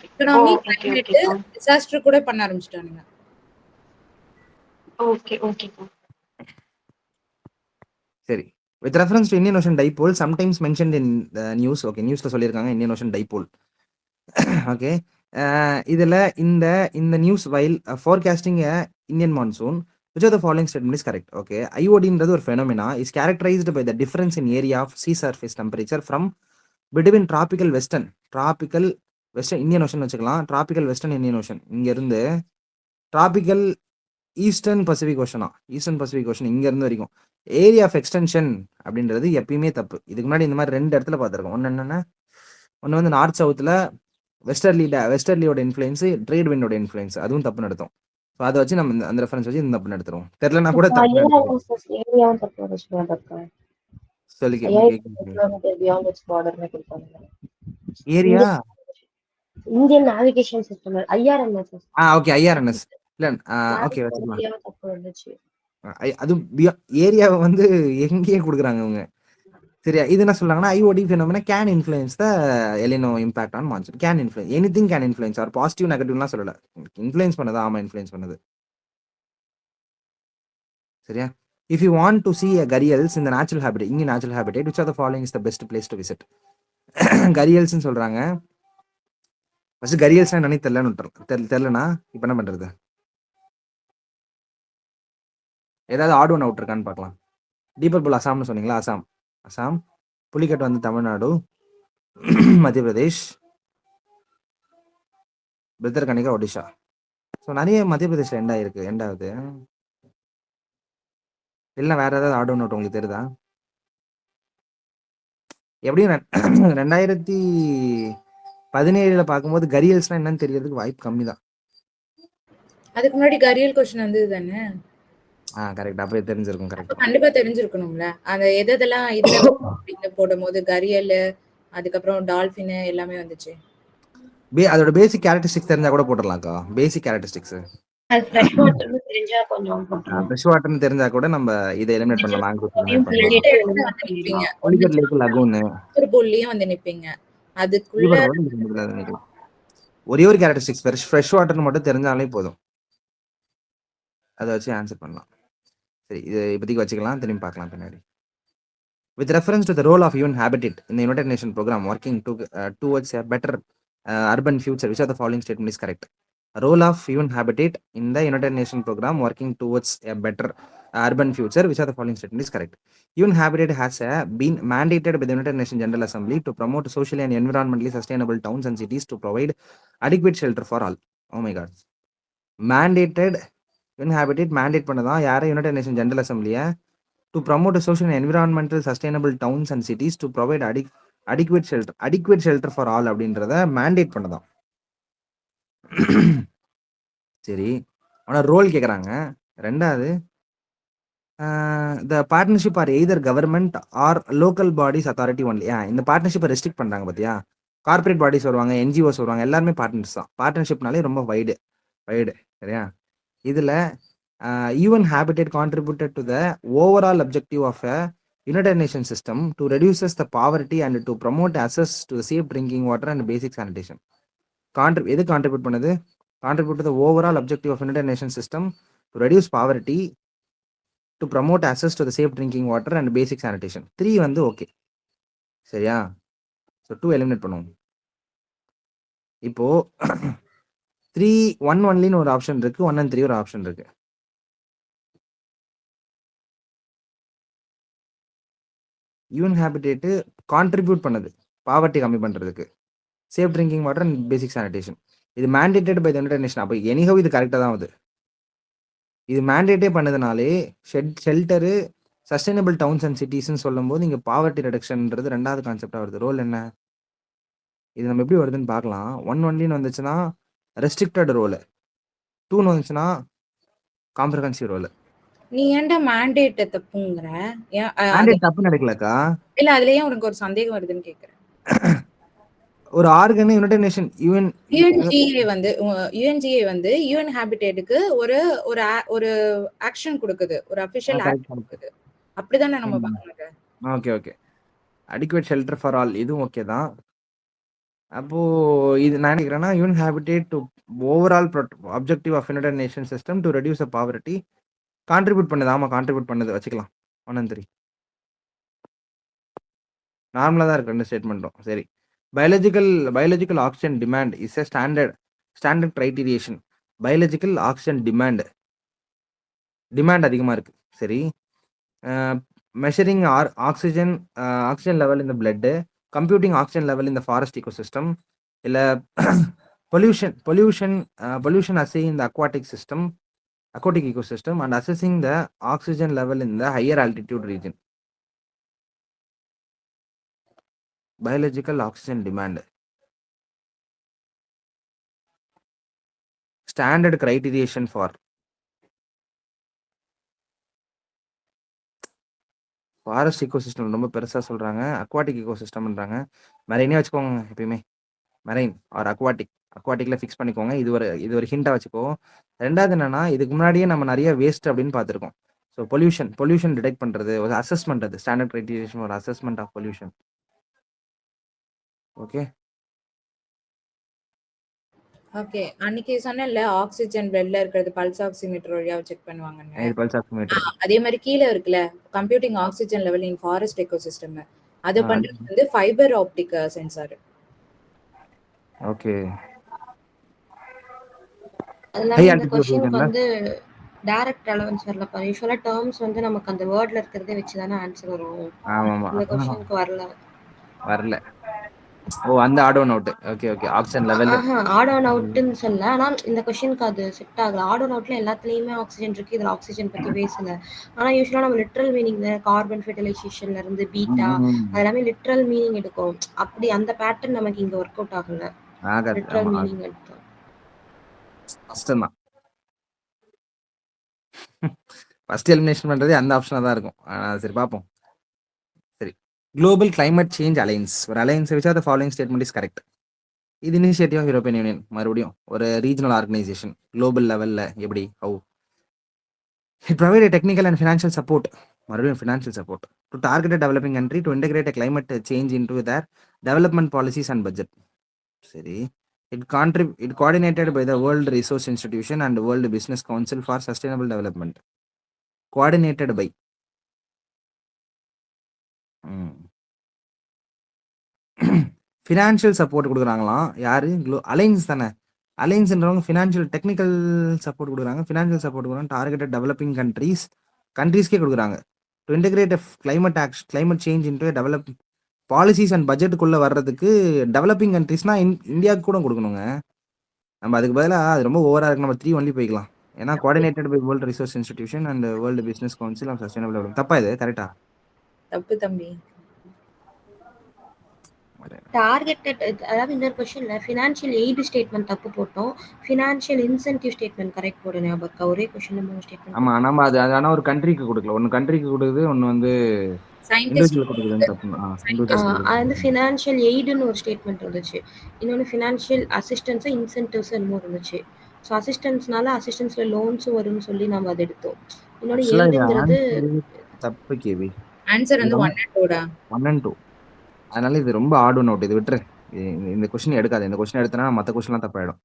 எக்கனாமி, கிளைமேட், டிசாஸ்டர் கூட பண்ண ஆரம்பிச்சிட்டானுங்க. சரி. With reference to Indian Ocean Dipole, sometimes mentioned in the news. Okay, newsல சொல்லியிருக்காங்க Indian Ocean Dipole. Okay. இதுல இந்த news while forecasting a Indian monsoon, which of the following statement is correct? Okay, IOD-ன்றது ஒரு phenomena is characterized by the difference in area of sea surface temperature from between tropical western Indian Ocean வச்சுக்கலாம், tropical western Indian Ocean இங்க இருந்து tropical eastern Pacific ocean இங்க இருந்து வரைக்கும் area of extension அப்படின்றது எப்பயுமே தப்பு. இதுக்கு முன்னாடி இந்த மாதிரி 2 இடத்துல பார்த்துருக்கோம். ஒன்று வந்து நார்த் சவுத்தில் வெஸ்டர்லியோட இன்ஃப்ளூயன்ஸ், ட்ரேட் விண்டோட இன்ஃப்ளூயன்ஸ், அதுவும் தப்பு நடத்தும். ஸோ அதை வச்சு நம்ம அந்த ரெஃபரன்ஸ் வச்சு இந்த தப்பு நடத்துறோம். தெரியலனா கூட area Indian navigation system IRNS. Okay IRNS இல்ல ஓகே வச்சுக்கலாம். அது ஏரியாவை வந்து எங்கேயே கொடுக்குறாங்க அவங்க. சரியா? இது என்ன சொல்றாங்கன்னா IoT phenomenon can influence the El Niño impact on monsoon. Can influence anything, can influence or positive நெகட்டிவ்லாம் சொல்லல. இன்ஃப்ளூயன்ஸ் பண்ணது. ஆமா, இன்ஃப்ளூயன்ஸ் பண்ணது. சரியா? If you want to see a gharials in the natural habitat, which of the following is the best place to visit? gharials னு சொல்றாங்க. First gharials என்னன்னு தெரியலனா இப்போ என்ன பண்றது? ஏதாவது ஆட் ஒன் அவுட் இருக்கான்னு பார்க்கலாம். டீபர் புல் அசாம்னு சொன்னீங்களா? அசாம். புலிக்கட்டு வந்து தமிழ்நாடு, மத்திய பிரதேஷ், பித்தர்கனிகா ஒடிஷா. ஸோ நிறைய மத்திய பிரதேஷ்ல எண்டாவது இல்லை வேற ஏதாவது ஆட் ஒன் அவுட் உங்களுக்கு தெரியுதா? எப்படியும் 2017 பார்க்கும்போது கரியல்ஸ்னா என்னன்னு தெரியறதுக்கு வாய்ப்பு கம்மி தான். அதுக்கு முன்னாடி கரியல் கொஸ்டின் வந்தது தானே? கரெக்ட். அப்பவே தெரிஞ்சிருக்கும். கரெக்ட், கண்டிப்பா தெரிஞ்சிருக்கணும்ல. அந்த எதெல்லாம் இதுல அப்படின்னு போடும்போது கரியல், அதுக்கப்புறம் டால்பின் எல்லாமே வந்துச்சு. அதோட பேசிக் கேரக்டரிஸ்டிக்ஸ் தெரிஞ்சா கூட போட்டுடலாம்க்கா. பேசிக் கேரக்டரிஸ்டிக்ஸ் ஃப்ரெஷ் வாட்டர்னு தெரிஞ்சா கூட நம்ம இதை எலிமினேட் பண்ணலாம். புலிக்கட் லேக் லகூன் புல்லியும் வந்து நிப்பீங்க. அதுக்குள்ள ஒரே ஒரு கேரக்டரிஸ்டிக்ஸ் ஃப்ரெஷ் வாட்டர்னு மட்டும் தெரிஞ்சாலே போதும். அதை வச்சு ஆன்சர் பண்ணலாம். சரி, இது இப்போதைக்கு வச்சுக்கலாம். திரும்பி பார்க்கலாம் பின்னாடி. With reference to the role of UN habitat in the United Nations program working towards a better urban future, which of the following statement is correct? Role of UN habitat in the United Nations program working towards a better urban future, which of the following statement is correct? UN habitat has been mandated by the United Nations General Assembly to promote socially and environmentally sustainable towns and cities to provide adequate shelter for all. Oh my god. Mandated UN habitat mandate பண்ணதான் யாரை? United Nations General Assembly to promote a social and environmental sustainable towns and cities to provide adequate shelter for all அப்படின்றத mandate பண்ணதான். சரி, ஆனால் role கேட்குறாங்க. ரெண்டாவது, the partnership are either government or local bodies authority only. இந்த பார்ட்னர்ஷிப்பை restrict பண்ணுறாங்க பார்த்தியா? Corporate bodies வருவாங்க, NGOs வருவாங்க, எல்லாருமே பார்ட்னர்ஸ் தான். பார்ட்னர்ஷிப்னாலே ரொம்ப வைடு. சரியா? இதில் UN habitat contributed to the overall objective of a United Nations system to reduces the poverty and to promote access to the safe drinking water and basic sanitation. எது contribute பண்ணுது? Contribute to the overall objective of United Nations system to reduce poverty, to promote access to the safe drinking water and basic sanitation. 3 வந்து okay. சரியா? So 2 eliminate பண்ணுவோம். இப்போ 3 1 ஒன்லின்னு ஒரு option இருக்கு, 1 and 3 ஒரு option இருக்கு. யூஎன் ஹேபிடேட் கான்ட்ரிபியூட் பண்ணுது poverty கம்மி பண்றதுக்கு, safe drinking water and basic sanitation. இது mandated by the United Nation. அப்போ எனிஹவ் இது கரெக்டாக தான் ஆகுது. இது மேண்டேட்டே பண்ணதுனாலே ஷெல்டரு, சஸ்டைனபிள் டவுன்ஸ் அண்ட் சிட்டிஸ்ன்னு சொல்லும்போது இங்கே பாவர்ட்டி ரெடக்ஷன்ன்றது ரெண்டாவது கான்செப்டாக வருது. ரோல் என்ன? இது நம்ம எப்படி வருதுன்னு பார்க்கலாம். 1 ஒன்லின்னு வந்துச்சுன்னா ரெஸ்ட்ரிக்டட் ரோல், 2ன்னு வந்துச்சுன்னா காம்ப்ரஹென்சிவ் ரோல். நீ ஏன்டா மேண்டேட் தப்புங்கிற? மேண்டேட் தப்பு நடக்கலக்கா. இல்ல அதுல ஏன் உனக்கு ஒரு சந்தேகம் வருதுன்னு கேக்குறேன். ஒரு ஆர்கன் யுனைடெட் நேஷன் யுஎன்ஜிஏ வந்து யுஎன் ஹேபிடேட்டுக்கு ஒரு ஒரு ஒரு ஆக்ஷன் கொடுக்குது, ஒரு அபிஷியல் ஆக்ஷன் கொடுக்குது. அப்படிதானே நம்ம பார்க்கணும். Okay okay. Adequate shelter for all இதுவும் ஓகே தான். அப்போ இது நான் நினைக்கிறேன்னா UN habitat to overall objective of United Nation system to reduce a poverty contribute பண்ணுது. ஆமா கான்ட்ரிபியூட் பண்ணுது, வச்சுக்கலாம். 1 and 3 நார்மலா தான் இருக்கு ரெண்டு ஸ்டேட்மெண்ட்டும். சரி. Biological oxygen demand is a standard criterion. Biological oxygen demand அதிகமாக இருக்கு. சரி. Measuring oxygen level in the blood, computing oxygen level in the forest ecosystem, இல்லை pollution assay in the aquatic ecosystem and assessing the oxygen level in the higher altitude region. Biological oxygen demand, standard criterion for forest ecosystem ரொம்ப பெருசாக சொல்கிறாங்க. Aquatic ஈகோசிஸ்டம்ன்றாங்க. மெரைனே வச்சுக்கோங்க, எப்பயுமே marine R அக்வாட்டிக்கில் fix பண்ணிக்கோங்க. இது ஒரு ஹிண்டாக வச்சுக்கோ. ரெண்டாவது என்னன்னா, இதுக்கு முன்னாடியே நம்ம நிறைய வேஸ்ட் அப்படின்னு பார்த்துருக்கோம். ஸோ பொல்யூஷன் டிடெக்ட் பண்ணுறது, ஒரு அசஸ்மெண்ட், அது ஸ்டாண்டர்ட் கிரைட்டீரியேஷன் ஒரு assessment of pollution. Okay okay. அன்னைக்கு சொன்னேன்ல ஆக்சிஜன் பிளட்ல இருக்கிறது பல்ஸ் ஆக்சிமீட்டர் வழியா செக் பண்ணுவாங்கன்னு. Pulse oximeter. அதே மாதிரி கீழே இருக்குல்ல computing oxygen level in forest ecosystem, அது பண்றது வந்து ஃபைபர் ஆப்டிக் சென்சார். ஓகே. அதனால இந்த क्वेश्चनக்கு வந்து டைரக்ட் ரெலவன்ஸ் வரல. யூசுவலா டர்ம்ஸ் வந்து நமக்கு அந்த வேர்ட்ல இருக்கிறதே வச்சு தானே ஆன்சர் வரும். ஆமாமா. இந்த क्वेश्चनக்கு வரல. ஓ, அந்த add on out. Okay oxygen level add on அவுட்னு சொல்ல. ஆனா இந்த क्वेश्चनக்கு அது செட் ஆகல. ஆட் ஆன் அவுட்ல எல்லாத்துலயுமே ஆக்சிஜன் இருக்கு, இதுல ஆக்சிஜன் பத்தி பேசல. ஆனா யூசுவலா நம்ம லிட்டரல் மீனிங்ல கார்பன் ஃபெர்டிலைசேஷன்ல இருந்து பீட்டா அதெல்லாமே லிட்டரல் மீனிங் எடுக்கும். அப்படி அந்த பேட்டர்ன் நமக்கு இங்க ஒர்க் அவுட் ஆகல. லிட்டரல் மீனிங் எடுத்தோம். கஷ்டம்தான். ஃபர்ஸ்ட் எலிமினேஷன் பண்றதே அந்த ஆப்ஷனா தான் இருக்கும். சரி பார்ப்போம். சரி. குளோபல் கிளைமேட் சேஞ்ச் அலையன்ஸ் ஒரு அலையன்ஸ் வச்சா the following statement is correct. இது இனிஷியேட்டிவ் ஆஃப் யூரோப்பியன் யூனியன், மறுபடியும் ஒரு ரீஜனல் ஆர்கனைசேஷன். குளோபல் லெவல்ல எப்படி how it provide technical and financial support, மறுபடியும் financial support to target developing country to integrate climate change into their development policies and budget. சரி. It coordinated by the World Resource Institution and World Business Council for Sustainable Development. Coordinated by. Financial support கொடுக்குறாங்களாம். யாரு? Alliance தானே. அலைன்ஸ்ன்றவங்க financial technical support கொடுக்குறாங்க. Financial support கொடுக்குறாங்க targeted developing கண்ட்ரீஸ்க்கே கொடுக்குறாங்க. To integrate climate change into develop policies and பட்ஜெட்டுக்குள்ளே வர்றதுக்கு டெவலப்பிங் கண்ட்ரீஸ்னா இந்தியாவுக்கு கூட கொடுக்கணுங்க. நம்ம அதுக்கு பதிலாக அது ரொம்ப ஓவராக இருக்கு. நம்ம 3 ஒன்லி போய்க்கலாம். ஏன்னா coordinated by world resource institution and world business council of sustainable development. தப்பா இது? கரெக்டா? தப்பு தம்பி. டார்கெட்டட், அதாவது இந்த क्वेश्चनல ஃபினான்ஷியல் எய்ட் ஸ்டேட்மென்ட் தப்பு போட்டோம். ஃபினான்ஷியல் இன்சென்டிவ் ஸ்டேட்மென்ட் கரெக்ட் போட ஞாபகம். ஒரே क्वेश्चनல 3 ஸ்டேட்மென்ட். ஆமா, நம்ம அது ஆனா ஒரு கண்ட்ரிக்கு கொடுக்கல. ஒன்னு கண்ட்ரிக்கு கொடுக்குது, ஒன்னு வந்து இண்டிவிஜுவல் கொடுக்குதுன்னு தப்பு. அந்த ஃபினான்ஷியல் எய்டுன்னு ஒரு ஸ்டேட்மென்ட் இருந்துச்சு. இன்னொன்னு ஃபினான்ஷியல் அசிஸ்டன்ஸ் இன்சென்டிவ்ஸ் என்னமோ இருந்துச்சு. ஸோ அசிஸ்டன்ஸ்ல லோன்ஸும் வரும்னு சொல்லி நம்ம அதை எடுத்தோம். இன்னொன்னு எய்டுங்கிறது தப்பு கேவி. ஆன்சர் வந்து 1 and 2டா? 1 and 2. அதனால இது ரொம்ப ஆட் ஒன் அவுட். இது விட்டுரு. இந்த கொஸ்டின் எடுக்காத. இந்த கொஸ்டின் எடுத்தனா மத்த கொஸ்டின்லாம் தப்பாயிடும்.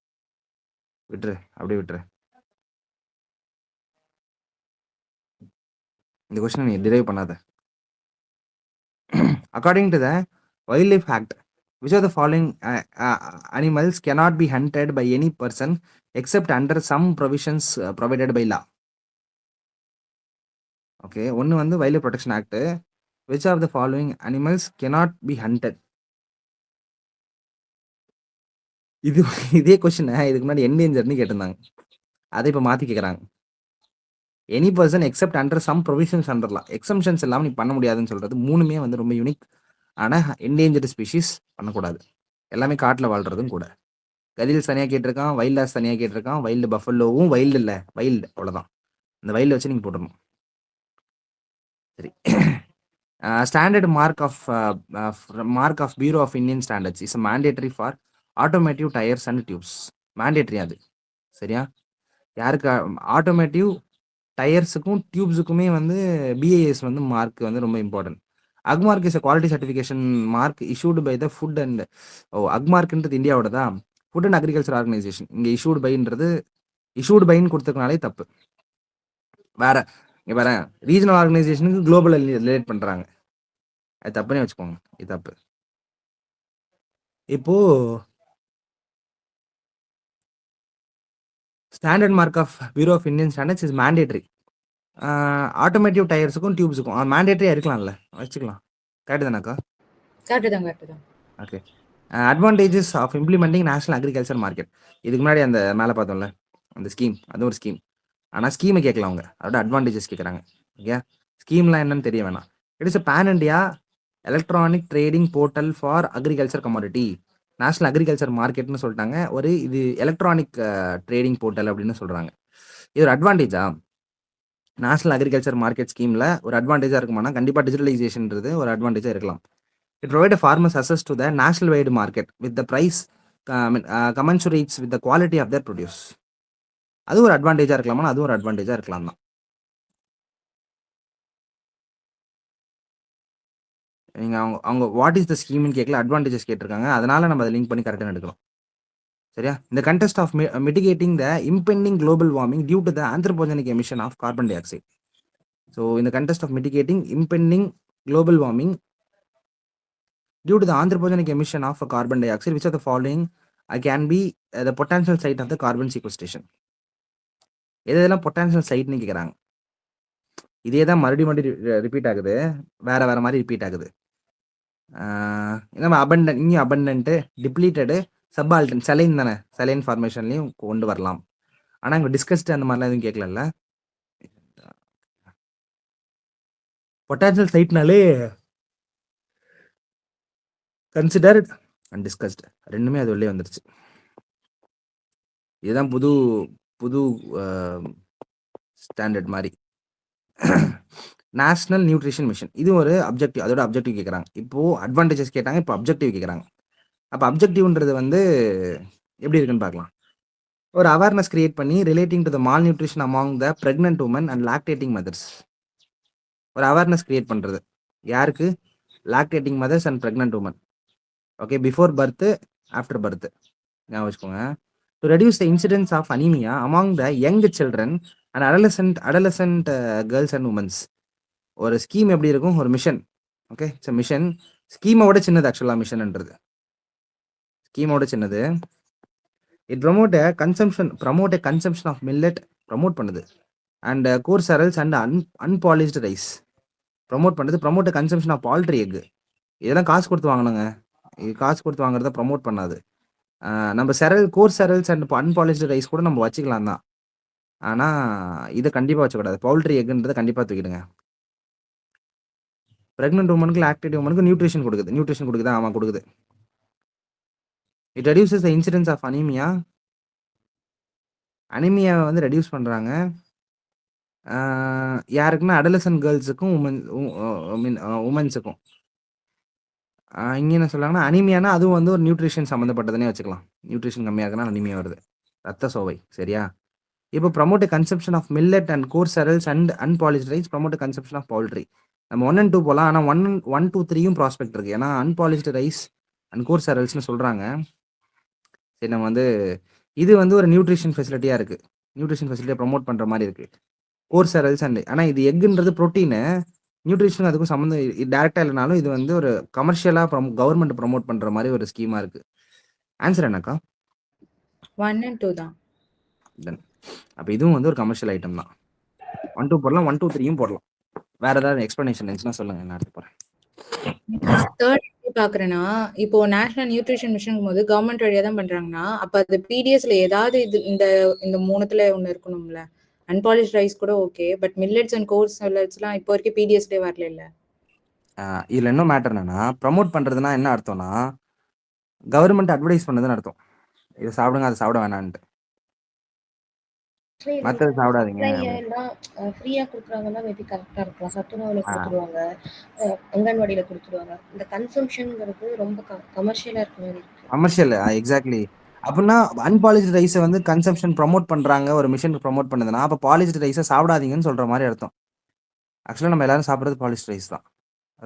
விட்டுரு. அப்படியே விட்டுரு. இந்த கொஸ்டின் நீ டிரைவ் பண்ணாத. According to the Wildlife Act, which of the following animals cannot be hunted by any person except under some provisions provided by law? Okay, ஒன்னு வந்து Wildlife Protection Act. Which of the following animals cannot be hunted? இதே question இதுக்கு முன்னாடி என்டேஞ்சர்னு கேட்டிருந்தாங்க. அதை இப்ப மாத்தி கேக்குறாங்க. Any person except under some provisions அண்டர்லாம். எக்ஸம்ஷன்ஸ் இல்லாமல் நீ பண்ண முடியாதுன்னு சொல்றது மூணுமே வந்து ரொம்ப யூனிக். ஆனால் என்டேஞ்சர்டு ஸ்பீஷீஸ் பண்ணக்கூடாது. எல்லாமே காட்டில் வாழ்றதும் கூட. கரில்ஸ் தனியாக கேட்டிருக்கான், வைல்ட் டாஸ் தனியாக கேட்டிருக்கான், வைல்டு பஃபல்லோவும் வைல்டு இல்லை, வைல்டு அவ்வளோதான். இந்த வைல்டு வச்சு நீங்கள் போட்டுடணும். சரி. Standard mark of bureau of Indian standards is mandatory for automotive tyres and tubes. Mandatory அது. சரியா? யாருக்கு ஆட்டோமேட்டிவ் டயர்ஸுக்கும் டியூப்ஸுக்குமே வந்து பிஏஎஸ் வந்து மார்க் வந்து ரொம்ப important. Agmark is quality certification mark issued by the food and அக்மார்க்ன்றது இந்தியாவோட தான் ஃபுட் அண்ட் அக்ரிகல்ச்சர் ஆர்கனைசேஷன். இங்கே இஷ்யூடு பைன்றது இஷ்யூடு பைன்னு கொடுத்துருக்கனாலே தப்பு. வேற இங்கே வேற ரீஜனல் ஆர்கனைசேஷனுக்கு குளோபல் ரிலேட் பண்ணுறாங்க. அது தப்புனே வச்சுக்கோங்க. இது தப்பு. இப்போ standard mark of bureau of Indian standards is mandatory. Automotive டயர்ஸுக்கும் டியூப்ஸுக்கும் மேண்டேட்டரியாக இருக்கலாம்ல, வச்சுக்கலாம். கரெக்டு தானாக்கா? கரெக்ட் தான். Okay. Advantages of implementing national agriculture market. இதுக்கு முன்னாடி அந்த மேலே பார்த்தோம்ல அந்த ஸ்கீம், அது ஒரு ஸ்கீம். ஆனால் ஸ்கீமை கேட்கல அவங்க, அதோட அட்வான்டேஜஸ் கேட்குறாங்க. ஓகே, ஸ்கீம்லாம் என்னன்னு தெரிய வேணாம். It is pan India electronic trading portal for agriculture commodity. National agriculture மார்க்கெட்னு சொல்லிட்டாங்க. ஒரு இது எலக்ட்ரானிக் ட்ரேடிங் போர்ட்டல் அப்படின்னு சொல்கிறாங்க. இது ஒரு அட்வான்டேஜா? நேஷனல் அக்ரிகல்ச்சர் மார்க்கெட் ஸ்கீமில் ஒரு அட்வான்டேஜாக இருக்குமானா கண்டிப்பாக டிஜிட்டலைசேஷன்றது ஒரு அட்வான்டேஜாக இருக்கலாம். It provide a farmer's access to the national wide market with the price commensurates with the quality of their produce. அது ஒரு அட்வான்டேஜாக இருக்கலாமா? அது ஒரு அட்வான்டேஜாக இருக்கலாம் தான். நீங்கள் அவங்க வாட் இஸ் த ஸ்கீம்னு கேட்கல, அட்வான்டேஜஸ் கேட்டிருக்காங்க. அதனால நம்ம அதை லிங்க் பண்ணி கரெக்டாக எடுக்கிறோம். சரியா? இந்த contest of mitigating the impending global warming due to the anthropogenic emission of carbon dioxide. So இந்த contest of mitigating impending global warming due to the anthropogenic emission of carbon dioxide, which of the following can be the potential site of the carbon sequestration? இதெல்லாம் potential சைட்னு கேட்குறாங்க. இதே தான் மறுபடியும் repeat ஆகுது, வேற மாதிரி repeat ஆகுது. நம்ம இங்கே அபண்டன்ட்டு டிப்ளீட்டடு சப்பால்டன் செலைன் தானே, செலைன் ஃபார்மேஷன்லையும் கொண்டு வரலாம். ஆனால் இங்கே டிஸ்கஸ்டு அந்த மாதிரிலாம் எதுவும் கேட்கல. பொட்டன்ஷியல் சைட்னாலே கன்சிடர்ட் அண்ட் டிஸ்கஸ்ட் ரெண்டுமே அது உள்ளே வந்துருச்சு. இதுதான் புது புது ஸ்டாண்டர்ட் மாதிரி. நேஷனல் நியூட்ரிஷன் மிஷன் இது ஒரு அப்ஜெக்டிவ். அதோட அப்ஜெக்டிவ் கேட்குறாங்க. இப்போது அட்வான்டேஜஸ் கேட்டாங்க, இப்போ அப்ஜெக்டிவ் கேட்குறாங்க. அப்போ அப்ஜெக்டிவ்ன்றது வந்து எப்படி இருக்குன்னு பார்க்கலாம். ஒரு அவேர்னஸ் கிரியேட் பண்ணி relating to the malnutrition among the pregnant women and lactating mothers. ஒரு அவேர்னஸ் கிரியேட் பண்ணுறது யாருக்கு? Lactating mothers and pregnant women. Okay, before birth, after birth ஞாபகம் வச்சுக்கோங்க. To reduce the incidence of anaemia among the young children and adolescent girls and womens. ஒரு scheme எப்படி இருக்கும்? ஒரு mission. Okay, it's mission. ஸ்கீமோட சின்னது ஆக்சுவலாக மிஷன்ன்றது. ஸ்கீமோட சின்னது. It promote a consumption of millet promote பண்ணுது. And coarse cereals and unpolished rice promote பண்ணுது. Promote a consumption of poultry egg. இதெல்லாம் காசு கொடுத்து வாங்கினாங்க. இது காசு கொடுத்து வாங்குறத ப்ரமோட் பண்ணாது. நம்ம course cereals and unpolished rice கூட நம்ம வச்சுக்கலாம் தான். ஆனால் இதை கண்டிப்பாக வச்சக்கூடாது. பவுல்ட்ரி எக்குன்றதை கண்டிப்பாக தூக்கிடுங்க. ப்ரெக்னென்ட் உமனுக்கு லாக்டேட்டிவ் உமனுக்கு நியூட்ரிஷன் கொடுக்குது. ஆமாம், கொடுக்குது. It reduces the incidence of anaemia. அனீமியாவை வந்து ரெடியூஸ் பண்ணுறாங்க. யாருக்குன்னா அடலசன்ட் கேர்ள்ஸுக்கும் உமன்ஸுக்கும். இங்கே என்ன சொல்கிறாங்கன்னா அனீமியானா அதுவும் வந்து ஒரு நியூட்ரிஷன் சம்மந்தப்பட்டதுனே வச்சுக்கலாம். நியூட்ரிஷன் கம்மியாக இருக்குன்னா அனீமியா வருது, ரத்த சோவை. சரியா? இப்போ promote consumption of millet and coarse cereals and unpolished rice promote consumption of poultry. நம்ம 1 and 2 போலாம். ஆனா 1, 2, 3யும் ப்ராஸ்பெக்ட் இருக்கு. ஏன்னா அன்பாலிஷ்டு ரைஸ் அண்ட் கோர்ஸ் அரல்ஸ்னு சொல்றாங்க. சரி நம்ம வந்து இது வந்து ஒரு நியூட்ரிஷன் ஃபெசிலிட்டியா இருக்கு. நியூட்ரிஷன் ஃபெசிலிட்டியா ப்ரமோட் பண்ற மாரி இருக்கு. கோர்ஸ் அரல்ஸ் அண்ட் ஆனா இது எக்குன்றது புரோட்டீனு. நியூட்ரிஷன் அதுக்கும் சம்மந்தம் டைரக்ட்டா இல்லனாலும் இது வந்து ஒரு கமர்ஷியலா கவர்ன்மெண்ட் ப்ரமோட் பண்ற மாரி ஒரு ஸ்கீமா இருக்கு. ஆன்சர் என்னக்கா? 1 and 2 தான். தென் அப்ப இதுவும் வந்து ஒரு கமர்ஷியல் ஐட்டம் தான். 1, 2 போடலாம். 1, 2, 3யும் போடலாம். வேற ஏதாவது எக்ஸ்பிளனேஷன் இருந்துச்சுன்னா சொல்லுங்க. நான் அடுத்து போறேன். நான் தேர்ட் எப்படி பார்க்குறேன்னா, இப்போ நேஷனல் நியூட்ரிஷன் மிஷனுங்கும் போது கவர்மெண்ட் வழியா தான் பண்றாங்கன்னா, அப்ப அது பிடிஎஸ்ல ஏதாவது இந்த 3த்துல ஒண்ணு இருக்கணும்ல. அன்பாலிஷ்ட் ரைஸ் கூட okay. But millets and coarse மில்லட்ஸ்லாம் இப்போ வரைக்கும் பிடிஎஸ்லயே வரல. இதுல இன்னும் மேட்டர் என்னன்னா, ப்ரமோட் பண்றதுன்னா என்ன அர்த்தம்னா, கவர்மெண்ட் அட்வர்டைஸ் பண்ணதுன்னு அர்த்தம். இத சாப்பிடுங்க, அத சாப்பிட வேணான்ட்டு. மத்தத சாப்பிடாதீங்க. ஃப்ரீயா குடுக்குறாங்கன்னா மேபி கரெக்டா இருக்கலாம். சத்துணவுல குடுத்துருவாங்க, அங்கன்வாடியில குடுத்துருவாங்க. இந்த கன்சம்ஷன்ங்கிறது ரொம்ப கமர்ஷியலா இருக்க மாதிரி இருக்கு. Commercial exactly. அப்படின்னா அன்பாலிஷ்டு ரைஸை வந்து கன்சம்ஷன் ப்ரமோட் பண்றாங்க ஒரு மிஷன் ப்ரமோட் பண்ணுதுன்னா, அப்போ பாலிஷ்டு ரைஸை சாப்பிடாதீங்கன்னு சொல்ற மாதிரி அர்த்தம். ஆக்சுவலா நம்ம எல்லாரும் சாப்பிடுறது பாலிஷ்டு ரைஸ் தான்.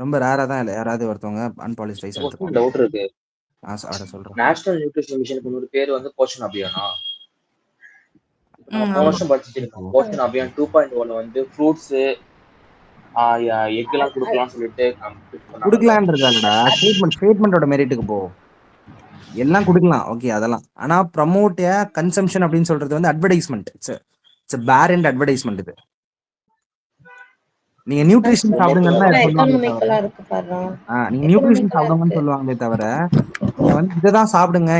ரொம்ப ரேரா தான் இல்ல யாராவது ஒருத்தவங்க அன்பாலிஷ்டு ரைஸ் எடுத்துப்பாங்க. டவுட் இருக்கு. அட சொல்றேன். நேஷனல் நியூட்ரிஷன் மிஷனுக்கு இன்னொரு பேர் வந்து போஷன் அபியானா? நம்ம போன ஆமா. வருஷம் படிச்சுட்டு இருக்கோம். போஷன் அபியான் 2.1 வந்து ஃப்ரூட்ஸ் எக் எல்லாம் கொடுக்கலாம்னு சொல்லிட்டு குடுக்கலான்றதா இல்லடா, ஸ்டேட்மெண்டோட மெரிட்டுக்கு போ. எல்லாம் குடுக்கலாம், ஓகே அதெல்லாம். ஆனா ப்ரமோட் கன்சம்ஷன் அப்படின்னு சொல்றது வந்து அட்வர்டைஸ்மெண்ட். இட்ஸ் பேர் அண்ட் அட்வர்டைஸ்மெண்ட் இது. நீங்க நியூட்ரிஷன் சாப்பிடுங்கன்னா நீங்க நியூட்ரிஷன் சாப்பிடுங்கன்னு சொல்லுவாங்களே தவிர நீங்க வந்து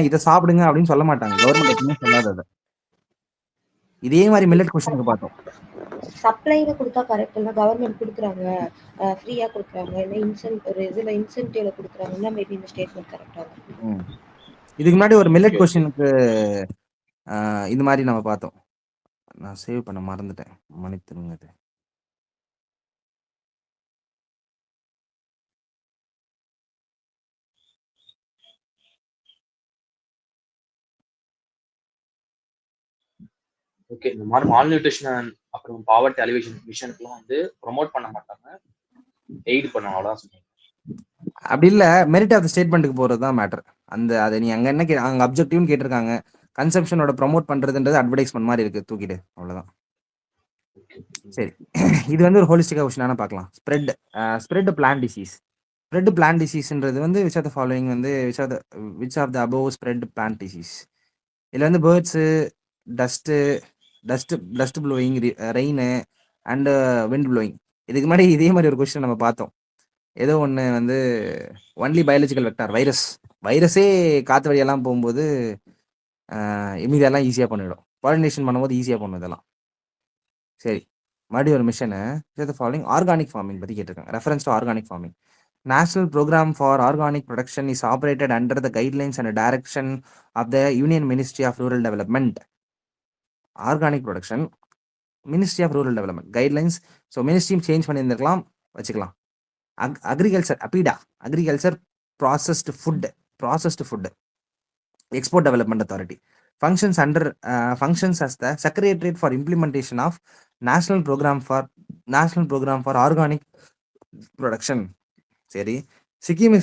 இதை சாப்பிடுங்க அப்படின்னு சொல்ல மாட்டாங்க. கவர்மெண்ட் எப்பவுமே சொல்லாத அதை. இதே மாதிரி மில்லட் கொஸ்டினுக்கு பார்த்தோம். சப்ளைல கொடுத்தா கரெக்ட் இல்ல, கவர்மெண்ட் கொடுக்குறாங்க, ஃப்ரீயா கொடுக்குறாங்க, இல்ல ஒரு இதுல இன்சென்டிவ்ல கொடுக்குறாங்கன்னா மேபி இந்த ஸ்டேட்மெண்ட் கரெக்டா இருக்கும். இதுக்கு முன்னாடி ஒரு மில்லட் கொஸ்டினுக்கு இது மாதிரி நம்ம பார்த்தோம். நான் சேவ் பண்ண மறந்துட்டேன், மன்னித்துருங்க. இது ஓகே. இந்த மாதிரி மால் நியூட்ரிஷன் அப்புறம் பாவர்ட்டி அலிவேஷன் மிஷனுக்குலாம் வந்து ப்ரொமோட் பண்ண மாட்டாங்க, எய்ட் பண்ணுவாங்க, அவ்வளோதான் சொன்னீங்க. அப்படி இல்ல, மெரிட் ஆஃப் த ஸ்டேட்மெண்ட்டுக்கு போறது தான் மேட்டர். அந்த அதை நீ அங்க என்ன அங்க அப்ஜெக்டிவ்னு கேட்டிருக்காங்க. கன்சம்ஷனோட ப்ரமோட் பண்றதுன்றது அட்வர்டைஸ்மெண்ட் மாதிரி இருக்கு, தூக்கிடு, அவ்வளவுதான். சரி, இது வந்து ஒரு ஹோலிஸ்டிக்கா கொஸ்டினான பார்க்கலாம். Spread plant disease. Spread plant டிசீஸ்ன்றது வந்து விச் ஆஃப் த ஃபாலோயிங் வந்து which of the above spread plant disease. இதுல வந்து birds, dust blowing, rain and wind blowing. இதுக்கு முன்னாடி இதே மாதிரி ஒரு கொஸ்டின் நம்ம பார்த்தோம். ஏதோ ஒன்று வந்து ஒன்லி பயாலஜிக்கல் வெக்டார் வைரஸே காற்று வழியெல்லாம் போகும்போது இதெல்லாம் ஈஸியாக பண்ணிவிடும். பாலினேஷன் பண்ணும்போது ஈஸியாக பண்ணும் இதெல்லாம். சரி, மறுபடியும் ஒரு மிஷனு ஃபாலோயிங் ஆர்கானிக் ஃபார்மிங் பற்றி கேட்டிருக்காங்க. Reference to organic farming. National Program for Organic Production is operated under the guidelines and direction of the Union Ministry of Rural Development. Organic Production, Ministry of Rural Development guidelines. So ministry change பண்ணியிருந்திருக்கலாம், வச்சுக்கலாம். Agriculture APEDA, agriculture processed food export development authority functions as the Secretariat for Implementation of National Program for Organic Production. சரி, Sikkim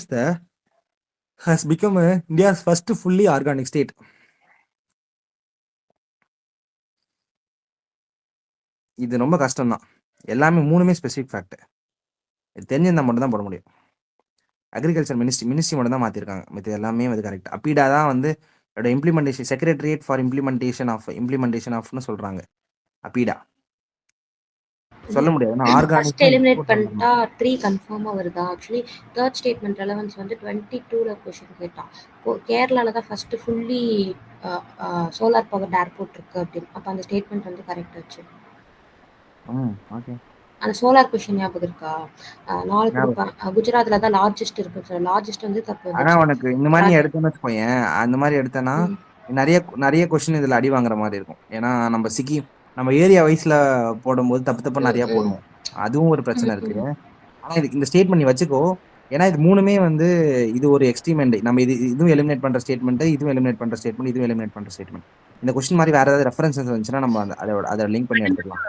has become India's first fully organic state. இது ரொம்ப கஷ்டம் தான். எல்லாமே மூணுமே specific fact. இது தெரிஞ்சிருந்தா மட்டும் தான் போட முடியும். அக்ரிகல்ச்சர் மினிஸ்ட்ரி மட்டும் தான் மாற்றிருக்காங்க, மற்ற எல்லாமே வந்து கரெக்ட். அப்பிடா தான் வந்து இம்ப்ளிமெண்டேஷன், செக்ரட்டரியேட் ஃபார் இம்ப்ளிமெண்டேஷன் ஆஃப்னு சொல்றாங்க. அப்பிடா சொல்ல முடியாது. ஃபர்ஸ்ட் எலிமினேட் பண்ணிட்டா 3 கன்ஃபார்மா வருதா? ஆக்சுவலி தேர்ட் ஸ்டேட்மெண்ட் ரெலவன்ஸ் வந்து 22ல क्वेश्चन கேட்டான். கேரளால தான் first fully solar power airport இருக்கு அப்படின்னு. அப்ப அந்த ஸ்டேட்மெண்ட் வந்து கரெக்ட் ஆச்சு. ஓகே, அந்த சோலார் கொஸ்டின் ஞாபகம் இருக்கா? 4 கொடுப்பாங்க. குஜராத்ல தான் லார்ஜஸ்ட் இருக்கு சார். லார்ஜஸ்ட் வந்து தப்பு. ஆனா உனக்கு இந்த மாதிரி எடுத்தேன்னு வச்சுக்கோயேன், அந்த மாதிரி எடுத்தேன்னா நிறைய கொஸ்டின் இதுல அடி வாங்குற மாதிரி இருக்கும். ஏன்னா நம்ம ஏரியா வைஸ்ல போடும்போது தப்பு நிறைய போடுவோம். அதுவும் ஒரு பிரச்சனை இருக்கு. ஆனா இந்த ஸ்டேட்மெண்ட் நீ வச்சுக்கோ. ஏன்னா இது மூணுமே வந்து இது ஒரு எக்ஸ்ட்ரீமெண்ட். நம்ம இதுவும் எலிமினேட் பண்ற ஸ்டேட்மெண்ட், இதுவும் எலிமினேட் பண்ற ஸ்டேட்மெண்ட், இதுவும் எலிமினேட் பண்ற ஸ்டேட்மெண்ட். இந்த கொஸ்டின் மாதிரி வேற ஏதாவது ரெஃபரன்ஸ் இருந்துச்சுன்னா நம்ம அதை லிங்க் பண்ணி எடுத்துக்கலாம்.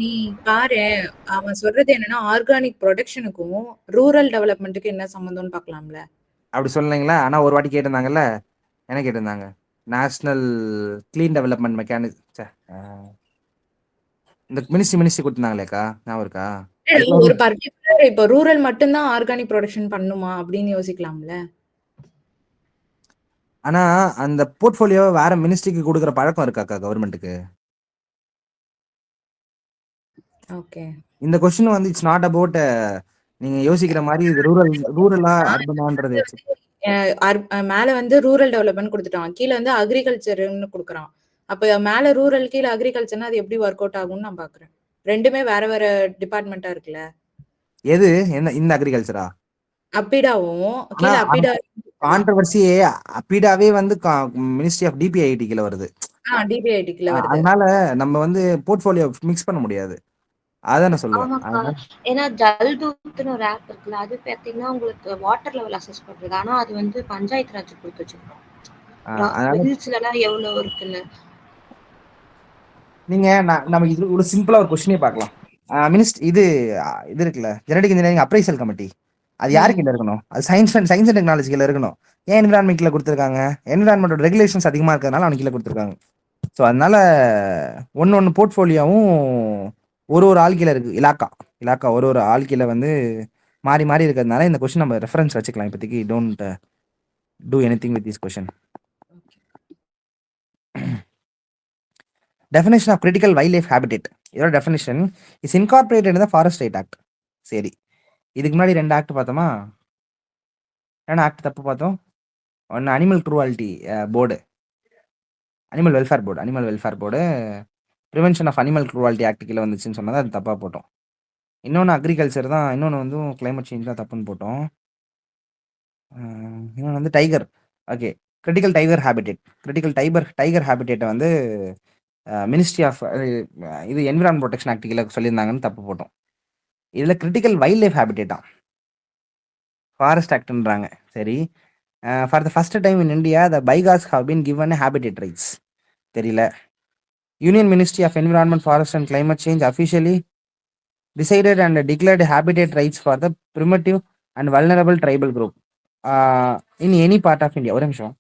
நீ பாரு, அவன் சொல்றது என்னன்னா, ஆர்கானிக் ப்ரொடக்ஷனுக்கும், ரூரல் டெவலப்மென்ட்க்கு என்ன சம்மந்தம்னு பார்க்கலாம்ல? அப்படி சொல்லலைங்களா? ஆனா ஒரு வாட்டி கேட்டிருந்தாங்கல்ல. என்ன கேட்டிருந்தாங்க? நேஷனல் கிளீன் டெவலப்மென்ட் ச்சே அ இந்த மினிஸ்ட்ரி குடுத்துருந்தாங்களேக்கா, ஞாபகம் இருக்கா? அதுக்கெல்லாம் ஒரு பர்ட்டிகுலர் இப்ப ரூரல் மட்டும் தான் ஆர்கானிக் ப்ரொடக்ஷன் பண்ணுமா? அப்படின்னு யோசிக்கலாம்ல? ஆனா அந்த போர்ட்ஃபோலியோவ வேற மினிஸ்ட்ரிக்கு குடுக்குற பழக்கம் இருக்காக்கா கவர்மெண்ட்டுக்கு? ஓகே. இந்த கொஸ்டின் வந்து இட்ஸ் நாட் அபௌட் நீங்க யோசிக்கிற மாரி இது ரூரலா, அர்பனான்றது வச்சு. மேல வந்து ரூரல் டெவலப்மென்ட் குடுத்துட்டான். கீழ வந்து அக்ரிகல்ச்சர்ன்னு குடுக்குறான். அப்ப மேல ரூரல், கீழ அக்ரிகல்ச்சர்னா அது எப்படி ஒர்க் அவுட் ஆகும்னு நான் பார்க்குறேன். 2மே வேற வேற டிபார்ட்மென்ட்டா இருக்குல்ல. எது? என்ன இந்த அக்ரிகல்ச்சரா? அப்பிடாவும், ஆனா கீழ அப்பிடா கான்ட்ரோவர்சியே அப்பிடாவே வந்து மினிஸ்ட்ரி ஆஃப் டிபிஐடி கீழ வருது. டிபிஐடி கீழ வருது. அதனால நம்ம வந்து போர்ட்ஃபோலியோ மிக்ஸ் பண்ண முடியாது. அதான் நான் சொல்லுவேன். ஆமாக்கா. அதனால ஏன்னா ஜல்தூத்ன்னு ஒரு ஆப் இருக்குல்ல. அது பார்த்தீங்கன்னா, உங்களுக்கு வாட்டர் லெவல் அசஸ் பண்றது. ஆனா அது வந்து பஞ்சாயத்து ராஜ் குடுத்து வச்சிருக்கோம். அதனால ஹில்ஸ்லலாம் எவ்வளோ இருக்குன்னு. நீங்க நம்ம இது ஒரு சிம்பிளா ஒரு கொஸ்டினே பார்க்கலாம். இது இது இருக்குல்ல, ஜெனடிக் இன்ஜினியரிங் அப்ரைசல் கமிட்டி. அது யாரு ம். கீழ இருக்கணும்? அது சயின்ஸ் அண்ட் டெக்னாலஜி கீழ இருக்கணும். ஏன் என்விரான்மென்ட் கீழ குடுத்துருக்காங்க? என்விரான்மென்ட்டோட ரெகுலேஷன்ஸ் அதிகமா இருக்கிறதுனால அவனுக்கு கீழ குடுத்துருக்காங்க. ஸோ அதனால ஒண்ணு போர்ட்ஃபோலியோவும் ஒரு ஆள் கீழ இருக்கு. இலாக்கா ஒரு ஆள் கீழ வந்து மாறி மாறி இருக்கிறதுனால இந்த கொஸ்டின் நம்ம ரெஃபரன்ஸ் வச்சுக்கலாம். இப்போதைக்கு don't do anything with this question. Definition of critical wildlife habitat. இதோட definition is incorporated in the forest right act. சரி, இதுக்கு முன்னாடி 2 ஆக்ட் பார்த்தோமா? 2 ஆக்ட் தப்பு பார்த்தோம். ஒன்னு animal cruelty board, animal welfare board prevention of animal cruelty act கீழ வந்துச்சுன்னு சொன்னது அது தப்பா போட்டோம். இன்னொன்னு அக்ரிகல்ச்சர் தான். இன்னொன்னு வந்து கிளைமேட் சேஞ்ச் தான் தப்புன்னு போட்டோம். இன்னொன்னு வந்து டைகர். ஓகே. கிரிட்டிக்கல் டைகர் ஹேபிடேட்ட வந்து மினிஸ்ட்ரி ஆஃப் இது என்விரான்மென்ட் புரொடெக்ஷன் ஆக்ட் கீழ சொல்லியிருந்தாங்கன்னு தப்பு போட்டோம். இதுல கிரிட்டிக்கல் வைல்ட் லைஃப் ஹேபிடேட்டா ஃபாரஸ்ட் ஆக்ட்ன்றாங்க. சரி, for the first time in India the Baigas have been given habitat rights. தெரியல. Union ministry of environment, forest and climate change officially decided and declared habitat rights for the primitive and vulnerable tribal group in any part of India. ஒரு நிமிஷம்.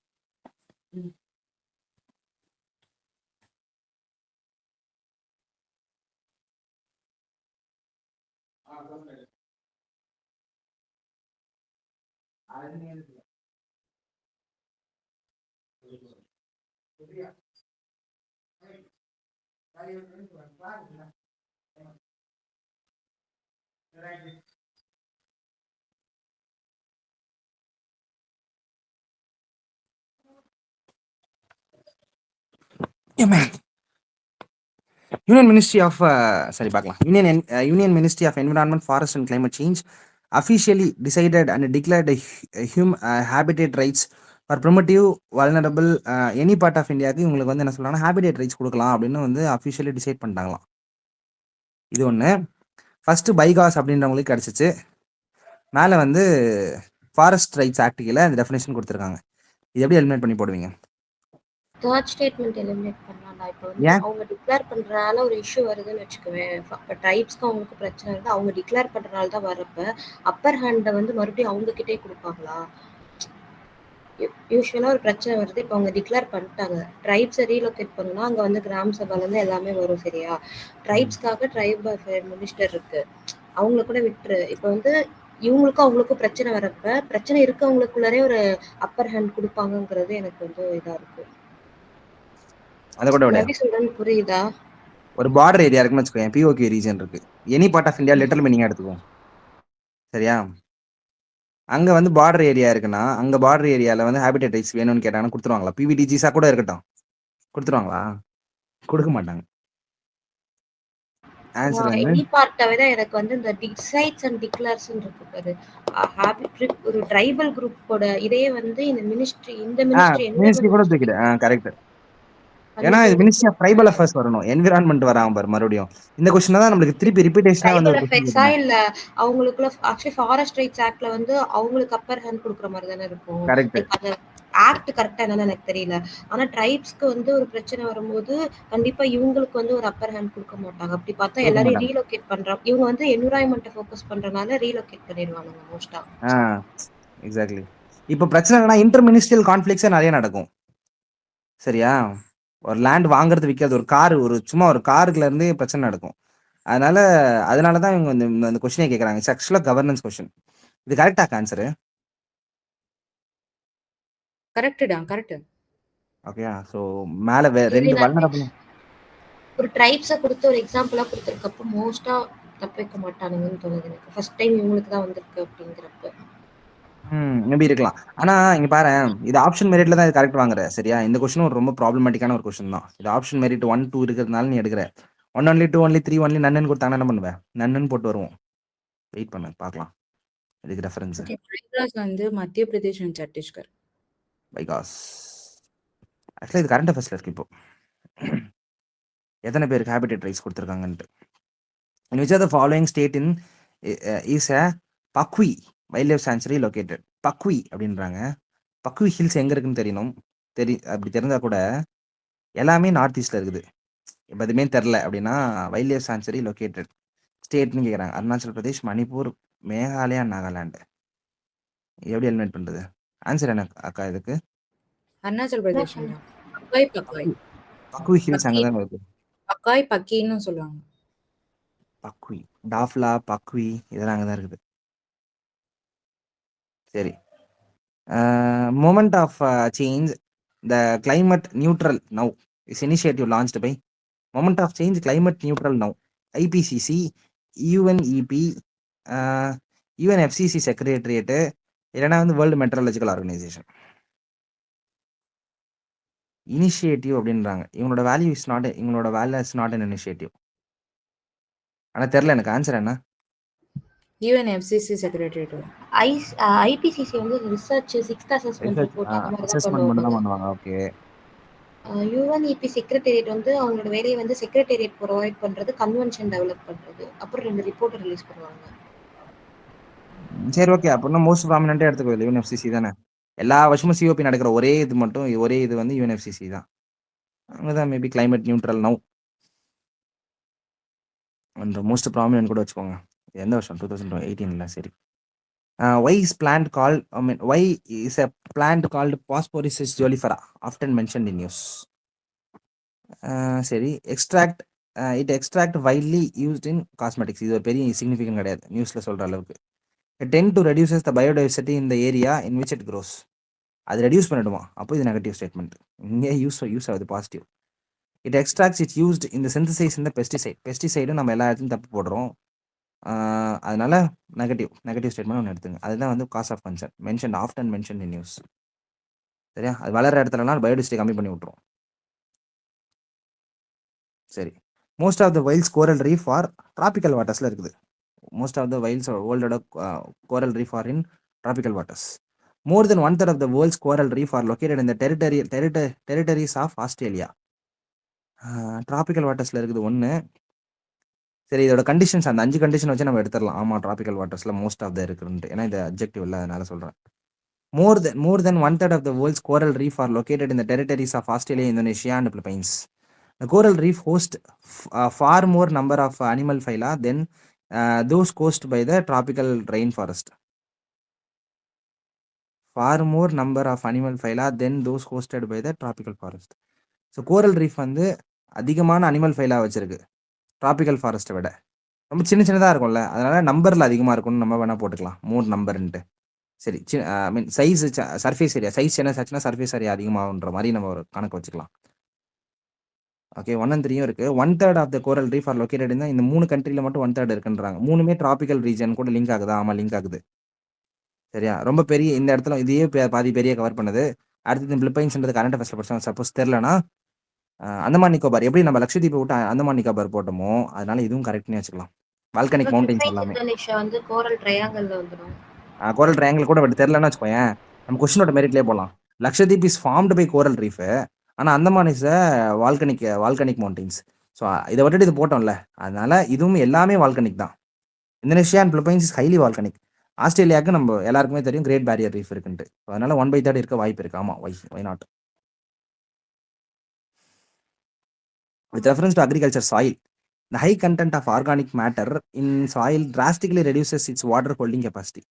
Union ministry of சரி பார்க்கலாம். Union ministry of environment, forest and climate change officially decided and declared habitat rights for primitive vulnerable any part of இந்தியாவுக்கு இவங்களுக்கு வந்து என்ன சொல்றாங்கன்னா habitat rights கொடுக்கலாம் அப்படின்னு வந்து அஃபிஷியலி டிசைட் பண்ணிட்டாங்களாம். இது ஒன்று. ஃபர்ஸ்ட் பைகாஸ் அப்படின்றவங்களுக்கு கிடச்சிச்சு. மேலே வந்து ஃபாரஸ்ட் ரைட்ஸ் ஆக்ட் கீழ அந்த டெஃபினேஷன் கொடுத்துருக்காங்க. இது எப்படி எலிமினேட் பண்ணி போடுவீங்க? தேர்ட் ஸ்டேட்மெண்ட் எலிமினேட் பண்ணலாம்டா. இப்போ வந்து ஏன்? அவங்க டிக்ளேர் பண்றதுனால ஒரு இஷ்யூ வருதுன்னு வச்சுக்குவேன். இப்போ ட்ரைப்ஸ்க்கு அவங்களுக்கு பிரச்சனை வருது. அவங்க டிக்ளேர் பண்றதுனால தான் வரப்ப அப்பர் ஹேண்டை வந்து மறுபடியும் அவங்க கிட்டே கொடுப்பாங்களா? யூஸ்வலா ஒரு பிரச்சனை வருது. இப்போ அவங்க டிக்ளேர் பண்ணிட்டாங்க. ட்ரைப்ஸை ரீலோகேட் பண்ணணும்னா அங்கே வந்து கிராம சபாலேருந்து எல்லாமே வரும். சரியா? ட்ரைப்ஸ்க்காக ட்ரைப் அஃபேர் மினிஸ்டர் இருக்கு. அவங்கள கூட விட்டுரு. இப்போ வந்து இவங்களுக்கும் அவங்களுக்கும் பிரச்சனை வரப்ப பிரச்சனை இருக்கவங்களுக்குள்ளரே ஒரு அப்பர் ஹேண்ட் கொடுப்பாங்கங்கிறது எனக்கு வந்து இதா இருக்கு. அதை கூட விட எப்படி சொல்றேன்னு புரியுதா? ஒரு பார்டர் ஏரியா இருக்குன்னு வச்சுக்கோங்க. பிஓகே ரீஜன் இருக்கு. Any part of India little மீனிங்கா எடுத்துக்குவோம். சரியா? அங்க வந்து பார்டர் ஏரியா இருக்குன்னா அங்க பார்டர் ஏரியால வந்து ஹேபிடேட் ரைட்ஸ் வேணும்னு கேட்டாங்கன்னா கொடுத்துருவாங்களா? பிவிடிஜிஸா கூட இருக்கட்டும், கொடுத்துருவாங்களா? கொடுக்க மாட்டாங்க. ஆன்சர் வந்து எனி பார்ட்டை விட எனக்கு வந்து இந்த டிசைட்ஸ் அண்ட் டிக்ளேர்ஸ் இருக்கு பாரு. ஒரு ட்ரைபல் குரூப்போட இதையே வந்து இந்த மினிஸ்ட்ரி மினிஸ்ட்ரி கூட தூக்கிடு. கரெக்ட். ஏன்னா இது மினிஸ்ட்ரி ஆஃப் ட்ரைபல் அஃபேர்ஸ் வரணும். என்விரான்மெண்ட் வராம பாரு மறுபடியும். இந்த கொஸ்டின் தான் நம்மளுக்கு திருப்பி ரிப்பீட்டேஷனா வந்து ஒரு எஃபெக்ட்ஸா இல்ல அவங்களுக்குள்ள ஆக்சுவலி ஃபாரஸ்ட் ரைட்ஸ் ஆக்ட்ல வந்து அவங்களுக்கு அப்பர் ஹேண்ட் கொடுக்குற மாதிரி தானே இருக்கும். கரெக்ட். அது ஆக்ட் கரெக்டா என்னன்னு எனக்கு தெரியல. ஆனா ட்ரைப்ஸ்க்கு வந்து ஒரு பிரச்சனை வரும்போது கண்டிப்பா இவங்களுக்கு வந்து ஒரு அப்பர் ஹேண்ட் கொடுக்க மாட்டாங்க. அப்படி பார்த்தா கொடுக்க எல்லாரையும் மாட்டாங்க. ரீலோகேட் பண்றாங்க. இவங்க வந்து என்விரான்மெண்ட்டை ஃபோக்கஸ் பண்றதுனால ரீலோகேட் பண்ணிடுவானுங்க மோஸ்டா. எக்ஸாக்ட்லி. இப்போ பிரச்சனை என்னன்னா இன்டர் மினிஸ்ட்ரியல் கான்ஃபிளிக்ஸே நிறைய நடக்கும். சரியா? ஒரு லேண்ட் வாங்குறது விற்கிறது ஒரு கார் சும்மா ஒரு காருக்குல இருந்து பிரச்சனை நடக்கும். அதனால தான் இவங்க இந்த கொஸ்டினே கேட்குறாங்க. இட்ஸ் ஆக்சுவலாக கவர்னன்ஸ் கொஸ்டின். இது கரெக்டா ஆன்சரு? கரெக்ட்டுடா, கரெக்ட். ஓகேயா? ஸோ மேலே 2 வல்னரபிள். ஒரு ட்ரைப்ஸை கொடுத்து ஒரு எக்ஸாம்பிளா கொடுத்துருக்கப்போ மோஸ்டா தப்பு வைக்க மாட்டானுங்கன்னு தோணுது எனக்கு. ஃபர்ஸ்ட் டைம் இவங்களுக்கு தான் வந்திருக்கு அப்படிங்கிறப்ப. மேபி இருக்கலாம். ஆனா இங்க பாரேன், இது ஆப்ஷன் மெரிட்ல தான் இது கரெக்ட் வாங்குற. சரியா? இந்த கொஸ்டின் ரொம்ப ப்ராப்ளமேட்டிக்கான ஒரு கொஸ்டின் தான். இது ஆப்ஷன் மெரிட் 1, 2 இருக்கிறதுனால நீ எடுக்கிற. 1 ஒன்லி, 2 ஒன்லி, 3 ஒன்லி நன்னு கொடுத்தாங்கன்னா என்ன பண்ணுவேன்? நன்னு போட்டு வருவோம். வெயிட் பண்ணு பார்க்கலாம். இதுக்கு ரெஃபரன்ஸ். ஓகே. மைக்ராஸ் வந்து மத்திய பிரதேஷ் அண்ட் சத்தீஸ்கர். பைகாஸ். ஆக்சுவலா இது கரண்ட் அஃபேர்ஸ்ல இருக்கு இப்போ. எத்தனை பேருக்கு ஹேபிடேட் ரைட்ஸ் கொடுத்துருக்காங்கன்ட்டு. In which of the following state is a Pakwi wildlife sanctuary located? Pakwi அப்படின்றாங்க. பக்வி ஹில்ஸ் எங்க இருக்குன்னு தெரியணும். அப்படி தெரிஞ்சா கூட எல்லாமே நார்த் ஈஸ்ட்ல இருக்குது. இப்போ எதுவுமே தெரில அப்படின்னா வைல்ட் லைஃப் சான்ச்சுரி லொக்கேட்டட் ஸ்டேட்னு கேட்குறாங்க. அருணாச்சல் பிரதேஷ், மணிப்பூர், மேகாலயா, நாகாலாந்து. எப்படி எலிமினேட் பண்ணுறது? ஆன்சர் என்ன அக்கா இதுக்கு? அருணாச்சல் பிரதேஷ்டா. பக்காய் பக்காய். பக்வி ஹில்ஸ் அங்கே தான் இருக்குது. பக்காய் பக்கின்னு சொல்லுவாங்க. பக்வி, டாஃப்லா, பக்வி இதெல்லாம் அங்கே தான் இருக்குது. சரி. Moment of change the climate neutral now is initiative launched by moment of change climate neutral now IPCC, UNEP, UNFCCC secretariat, இல்லைன்னா வந்து வேர்ல்டு மெட்ரலஜிக்கல் ஆர்கனைசேஷன். இனிஷியேட்டிவ் அப்படின்றாங்க. இவங்களோட value is not an initiative. ஆனால் தெரில எனக்கு ஆன்சர் என்ன? UNFCCC secretariat. IPCC வந்து research 6th assessment report அந்த மாதிரி தான் அசஸ்மெண்ட் மட்டும் தான் பண்ணுவாங்க. பண்ணுவாங்க. ஓகே. யுஎன்இபி செக்ரட்டரியேட் வந்து அவங்களோட வேலையை வந்து செக்ரட்டரியேட் ப்ரொவைட் பண்றது, கன்வென்ஷன் டெவலப் பண்றது, அப்புறம் 2 ரிப்போர்ட் ரிலீஸ் பண்ணுவாங்க. சரி, ஓகே. அப்படின்னா மோஸ்ட் ப்ராமினெண்ட்டாக எடுத்துக்கோ யுஎன்எஃப்சிசி தானே. எல்லா வருஷமும் சிஓபி நடக்கிற ஒரே இது வந்து யுஎன்எஃப்சிசி தான். அவங்க தான் மேபி கிளைமேட் நியூட்ரல் நவ் அந்த மோஸ்ட் ப்ராமினென்ட் கூட வச்சுக்கோங்க. எந்த வருஷம்? 2018. சரி. Why is a plant called Phosphorus jolifera often mentioned in news? சரி. It extract widely used in cosmetics. இது ஒரு பெரிய சிக்னிஃபிகன்ட் கிடையாது நியூஸ்ல சொல்ற அளவுக்கு. It tend to reduces the biodiversity in the area in which it grows. அது reduce பண்ணிடுமா? அப்போ இது நெகட்டிவ் ஸ்டேட்மெண்ட். இங்கே யூஸ் ஆகுது positive. It extracts it used இந்த சிந்தசைஸ் இந்த பெஸ்டிசைடும் நம்ம எல்லா இடத்துலையும் தப்பு போடுறோம். அதனால நெகட்டிவ் ஸ்டேட்மெண்ட் ஒன்று எடுத்துங்க. அதுதான் வந்து cause of concern often mention in news. சரியா? அது வளர இடத்துலலாம் பயோடிவர்சிட்டி கம்மி பண்ணி விட்ருவோம். சரி. Most of the world's coral reef are tropical வாட்டர்ஸில் இருக்குது. மோஸ்ட் ஆஃப் த வைல்ட்ஸ் வேர்ல்டோட coral reef are in tropical waters. More than 1/3 of the world's coral reef are located in the territories of Australia. Tropical வாட்டர்ஸில் இருக்குது ஒன்று. சரி, இதோட conditions அந்த 5 condition வச்சு நம்ம எடுத்துடலாம். ஆமாம், ட்ராபிக்கல் வாட்டர்ஸில் மோஸ்ட் ஆஃப் த இருக்குன்ட்டு. ஏன்னா இது அப்ஜெக்டிவ் இல்லை, அதனால சொல்கிறேன். More than 1/3 of the world's coral reef are located in the territories of Australia, Indonesia and Philippines. The coral reef hosts far more number of animal phyla than those coasted by the tropical rainforest. Far more number of animal phyla than those hosted by the tropical forest. So coral reef வந்து அதிகமான animal ஃபைலா வச்சிருக்கு tropical ஃபாரஸ்ட்டை விட. ரொம்ப சின்னதாக இருக்கும்ல, அதனால நம்பரில் அதிகமாக இருக்கும்னு நம்ம வேணால் போட்டுக்கலாம் 3 நம்பர்ன்ட்டு. சரி, மீன் சைஸ் சர்ஃபேஸ் ஏரியா சைஸ் என்ன ஆச்சுன்னா சர்ஃபேஸ் ஏரியா அதிகமாகுன்ற மாதிரி நம்ம ஒரு கணக்கு வச்சுக்கலாம். ஓகே, 1 and 3 இருக்குது. 1/3 of the coral reef are located இருந்தால் இந்த 3 கண்ட்ரியில் மட்டும் 1/3 இருக்குன்றாங்க. 3மே ட்ராபிக்கல் ரீஜன் கூட லிங்க் ஆகுதா? ஆமாம், லிங்க் ஆகுது. சரியா? ரொம்ப பெரிய இந்த இடத்துல இதையே பாதி பெரிய கவர் பண்ணுது. அடுத்தது பிலிப்பைன்ஸ்ன்றது கரண்ட் அஃபேர்ஸ்ல படிச்சோம். சப்போஸ் தெரிலனா அந்தமான் நிக்கோபார் எப்படி நம்ம லட்சத்தீவை விட்டு அந்தமான் நிக்கோபார் போட்டோமோ அதனால இதுவும் கரெக்ட்னே வச்சுக்கலாம். வால்கனிக் மவுண்டன்ஸ் எல்லாமே இந்தோனேஷியா வந்து கோரல் ட்ரையாங்கிள்ல வந்துடும். கோரல் ட்ரையாங்கிள் கூட பட் தெரிலன்னா வச்சுக்கோயேன், நம்ம கொஸ்டினோட மெரிட்லேயே போகலாம். Lakshadweep is formed by coral reef, ஆனால் Andaman is volcanic mountains. So இதை விட்டுட்டு இது போட்டோம்ல, அதனால இதுவும் எல்லாமே வால்கனிக் தான். Indonesia and Philippines is highly volcanic. ஆஸ்திரேலியாவுக்கு நம்ம எல்லாருக்குமே தெரியும் கிரேட் பேரியர் ரீஃப் இருக்குன்ட்டு. அதனால 1/3 இருக்க வாய்ப்பு இருக்கு. ஆமா, why not? With reference to agriculture soil, the high content of organic matter in soil drastically reduces its water holding capacity.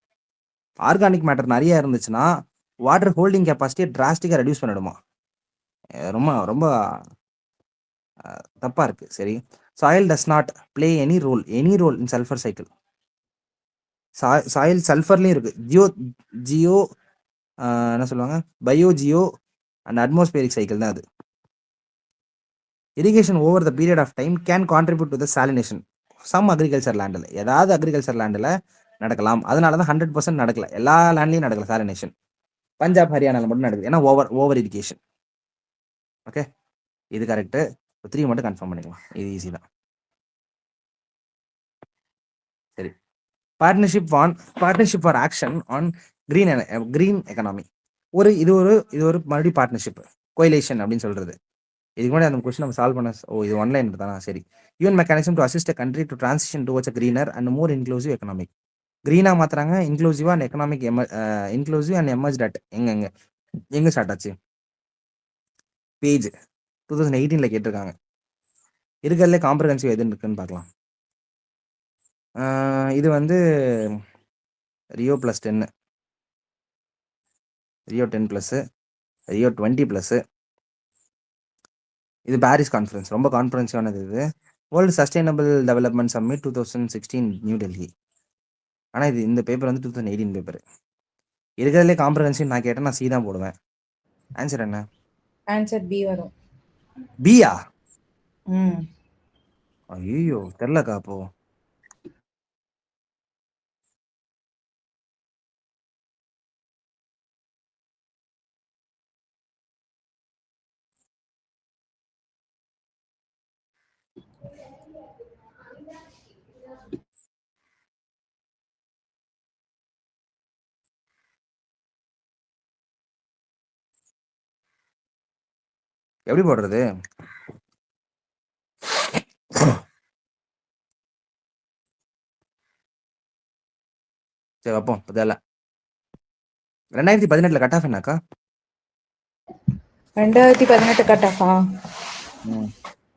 Organic matter நிறைய இருந்துச்சுன்னா வாட்டர் ஹோல்டிங் கெப்பாசிட்டியை டிராஸ்டிக்காக ரெடியூஸ் பண்ணிடுமா? ரொம்ப ரொம்ப தப்பா இருக்கு. சரி, soil does not play any role in sulphur cycle. Soil சல்ஃபர்லையும் இருக்கு. ஜியோ என்ன சொல்லுவாங்க, bio geo and atmospheric cycle தான் அது. Irrigation over the period of time can contribute to the salination some agriculture லேண்டில். ஏதாவது அக்ரிகல்ச்சர் லேண்டில் நடக்கலாம். அதனால தான் 100% நடக்கல. எல்லா லேண்ட்லையும் நடக்கல சாலினேஷன். பஞ்சாப் ஹரியானாவில் மட்டும் நடக்குது. ஏன்னா ஓவர் இரிகேஷன். ஓகே, இது கரெக்டு. 3 மட்டும் கன்ஃபார்ம் பண்ணிக்கலாம். இது ஈஸி தான். சரி, partnership for action on green economy. இது ஒரு மறுபடியும் பார்ட்னர்ஷிப் கோயிலேஷன் அப்படின்னு சொல்றது. இதுக்கு முன்னாடி அந்த கொஸ்டின் நம்ம சால்வ் பண்ண இது ஒன்லைன் தானா? சரி, UN mechanism to assist a country to transition towards a greener and more inclusive economic. கிரீனா மாத்துறாங்க, இன்க்ளூசிவா and economic inclusive and emerged. எங்க ஸ்டார்ட் ஆச்சு? பேஜ் 2018 கேட்டிருக்காங்க. இருக்கிறதுல காம்ப்ரஹென்சிவ் எதுன்னு இருக்குன்னு பார்க்கலாம். இது வந்து ரியோ +10, ரியோ 10+, ரியோ 20+. இது பாரிஸ் கான்ஃபரன்ஸ், ரொம்ப கான்ஃபரன்ஸானது. இது world sustainable development summit 2016 New Delhi. ஆனால் இந்த பேப்பர் வந்து 2018 பேப்பர். இருக்கிறதுலே காம்ப்ரஹென்சிவ் நான் கேட்டேன், நான் சி தான் போடுவேன். ஆன்சர் என்ன? ஆன்சர் பி வரும். பியா? ம் ஐயோ, தெரிலக்கா. அப்போ எப்படி போடுறது? சரி, வைப்போம். இதெல்லாம் 2018 கட் ஆஃப் என்னக்கா? 2018 கட் ஆஃபா?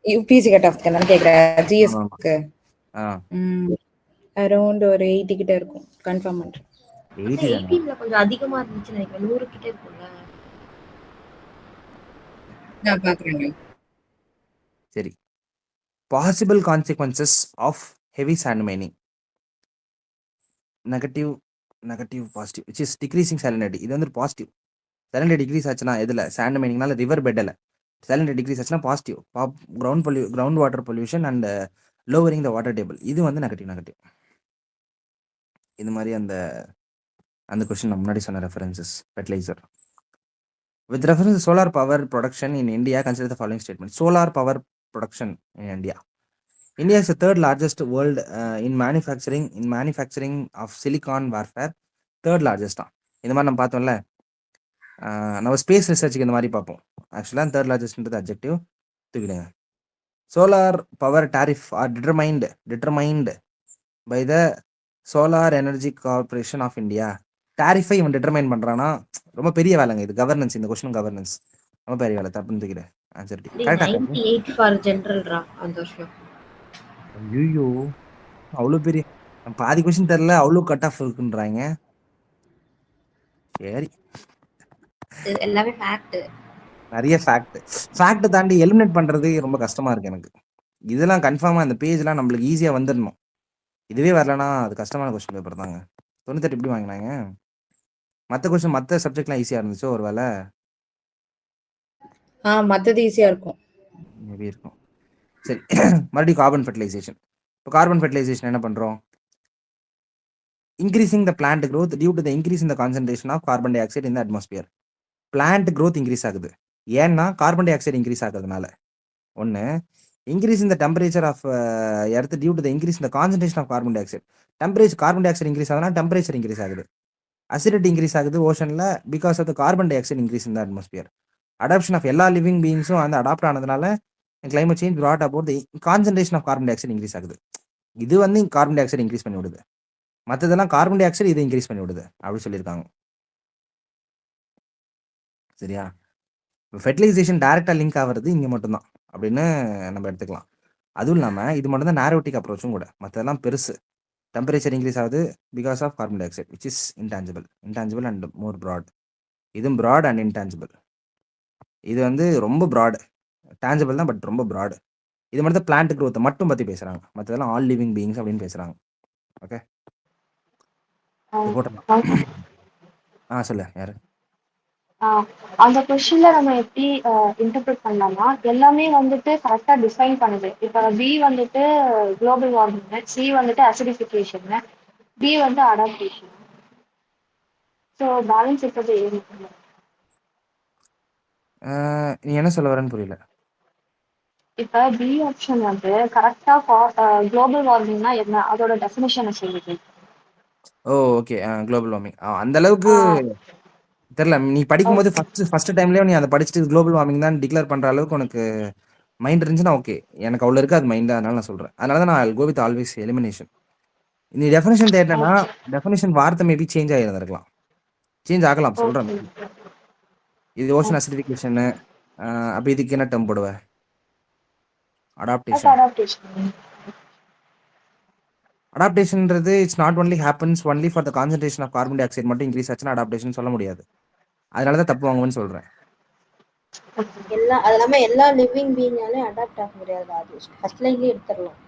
யூபிசி கட் ஆஃப் தானே கேக்குறேன். ஜிஎஸ்க்கு அரௌண்ட் ஒரு 80 கிட்ட இருக்கும். கன்ஃபார்ம் பண்றேன். 18ல கொஞ்சம் அதிகமா இருந்துச்சு நினைக்கிறேன். 100 கிட்ட இருக்கும்ல. நான் பாக்குறேன். சரி, possible consequences of heavy sand mining. Negative positive which is decreasing salinity. இது வந்து பாசிட்டிவ். சாலினிட்டி டிக்ரீஸ் ஆச்சுன்னா எதுல? சாண்ட் மைனிங்னால ரிவர் பெட்டில் சாலினிட்டி டிக்ரீஸ் ஆச்சுன்னா positive. Ground water pollution and lowering the water table. இது வந்து நெகட்டிவ். இது மாதிரி அந்த கொஸ்டின் நான் முன்னாடி சொன்ன references. Fertiliser with reference to solar power production in India, consider the following statement. Solar power production in India. India is the third largest world in manufacturing of silicon warfare. Third largest தான். இந்த மாதிரி நம்ம பார்த்தோம்ல, நம்ம space ரிசர்ச்சுக்கு இந்த மாதிரி பார்ப்போம். ஆக்சுவலாக தேர்ட் லார்ஜஸ்ட்ன்றது அப்ஜெக்டிவ் தூக்கிடுங்க. Solar power tariff are determined by the solar energy corporation of India. டாரிஃபை இவன் டிட்டர்மைன் பண்றானா? ரொம்ப பெரிய வேலைங்க இது. கவர்னன்ஸ், இந்த கொஸ்டின் கவர்னன்ஸ் ரொம்ப பெரிய வேலை. தப்புன்னு தூக்கிறேன். Answer D. கரெக்டா? 98 ஃபார் ஜெனரல்ரா அந்த வருஷம். ஐயோ, அவ்வளோ பெரிய. பாதி கொஸ்டின் தெரியல, அவ்வளோ கட் ஆஃப் இருக்குன்றாங்க. சரி, எல்லாமே ஃபேக்ட். நிறைய ஃபேக்ட் தாண்டி எலிமினேட் பண்றது ரொம்ப கஷ்டமா இருக்கு எனக்கு. இதெல்லாம் கன்ஃபார்மா இந்த பேஜ்லாம் நம்மளுக்கு ஈஸியா வந்துடணும். இதுவே வரலன்னா அது கஷ்டமான கொஸ்டின் பேப்பர் தாங்க. 98 எப்படி வாங்கினாங்க? மற்ற சப்ஜெக்ட்லாம் ஈஸியா இருந்துச்சோ ஒரு வேலை? மத்தது ஈஸியா இருக்கும். மேபி இருக்கும். சரி, மறுபடியும் கார்பன் ஃபெர்டிலைசேஷன். இப்போ கார்பன் ஃபெர்டிலைசேஷன் என்ன பண்றோம்? Increasing the plant growth due to the increase in the concentration of carbon dioxide in the atmosphere. Plant growth increase ஆகுது. ஏன்னா கார்பன் டை ஆக்சைடு இன்க்ரீஸ் ஆகுறதுனால. ஒன்று, increase in the temperature of earth due to the increase in the concentration of carbon dioxide. Carbon dioxide increase ஆகுதுன்னா temperature increase ஆகுது. Acidity increase ஆகுது ஓஷனில் because of the carbon dioxide increase in the atmosphere. Adoption of எல்லா living பீயிங்ஸும் வந்து adapt ஆனதுனால climate change brought about the concentration of carbon dioxide increase ஆகுது. இது வந்து கார்பன் டை ஆக்சைடு இன்க்ரீஸ் பண்ணி விடுது. மத்ததெல்லாம் கார்பன் டை ஆக்சைடு இதை இன்க்ரீஸ் பண்ணி விடுது அப்படி சொல்லியிருக்காங்க. சரியா? ஃபெர்டிலைசேஷன் டைரக்டா லிங்க் ஆகுறது இங்க மட்டும் தான் அப்படின்னு நம்ம எடுத்துக்கலாம். அதுவும் இல்லாம இது மட்டும் தான் நேரோட்டிக் அப்ரோச்சும் கூட. மத்ததெல்லாம் பெருசு. டெம்பரேச்சர் இன்க்ரீஸ் ஆகுது because of carbon dioxide which is intangible and more broad. இதுவும் பிராட் அண்ட் இன்டான்ஜிபிள். இது வந்து ரொம்ப பிராட். டான்ஜிபிள் தான், பட் ரொம்ப பிராட். இது மட்டும் தான் பிளான்ட் growth மட்டும் பத்தி பேசுறாங்க. மத்ததெல்லாம் ஆல் லிவிங் பீயிங்ஸ் அப்படின்னு பேசுறாங்க. ஓகே, இது போட்டலாம். சொல்லு யாரு? அந்த கொஸ்டின்ல நம்ம எப்படி இன்டர்பிரட் பண்ணலாம்னா, எல்லாமே வந்துட்டு கரெக்டா டிஃபைன் பண்ணுது. இப்ப பி வந்துட்டு குளோபல் வார்மிங், சி வந்துட்டு அசிடிஃபிகேஷன், டி வந்து அடாப்டேஷன். ஸோ பேலன்ஸ் இருக்கிறது ஏன்? நீ என்ன சொல்ல வரேன்னு புரியல. இப்ப பி ஆப்ஷன் வந்து கரெக்டா குளோபல் வார்மிங்னா என்ன, அதோட டெஃபினிஷனை சொல்லுது. ஓகே. குளோபல் வார்மிங் அந்த அளவுக்கு தெரியல. நீ படிக்கும்போது ஃபர்ஸ்ட் டைம்லயே நீ அதை படிச்சுட்டு குளோபல் வார்மிங் தான் டிக்ளேர் பண்ற அளவுக்கு உனக்கு மைண்ட் இருந்துச்சுன்னா ஓகே. எனக்கு அவ்வளோ இருக்காது மைண்ட், அதனால நான் சொல்றேன். அதனால தான் நான் கோ வித் ஆல்வேஸ் எலிமினேஷன். நீ டெஃபினேஷன் தேடனா டெஃபினேஷன் வார்த்தை மேபி சேஞ்ச் ஆகிருந்திருக்கலாம். சேஞ்ச் ஆகலாம் சொல்றேன். இது ஓஷன் அசிடிஃபிகேஷன். அப்ப இதுக்கு என்ன டேர்ம் போடுவ? அடாப்டேஷன். அடாப்டேஷன்ன்றது it's not only happens only for the concentration of carbon dioxide மட்டும் இன்க்ரீஸ் ஆச்சுன்னா அடாப்டேஷன் சொல்ல முடியாது. அதனால தான் தப்பு வாங்குவேன்னு சொல்றேன். அது இல்லாம எல்லா லிவிங் பீயிங்காலே அடாப்ட் ஆக முடியாது. அது ஃபர்ஸ்ட் லைன்லயே எடுத்துடலாம்.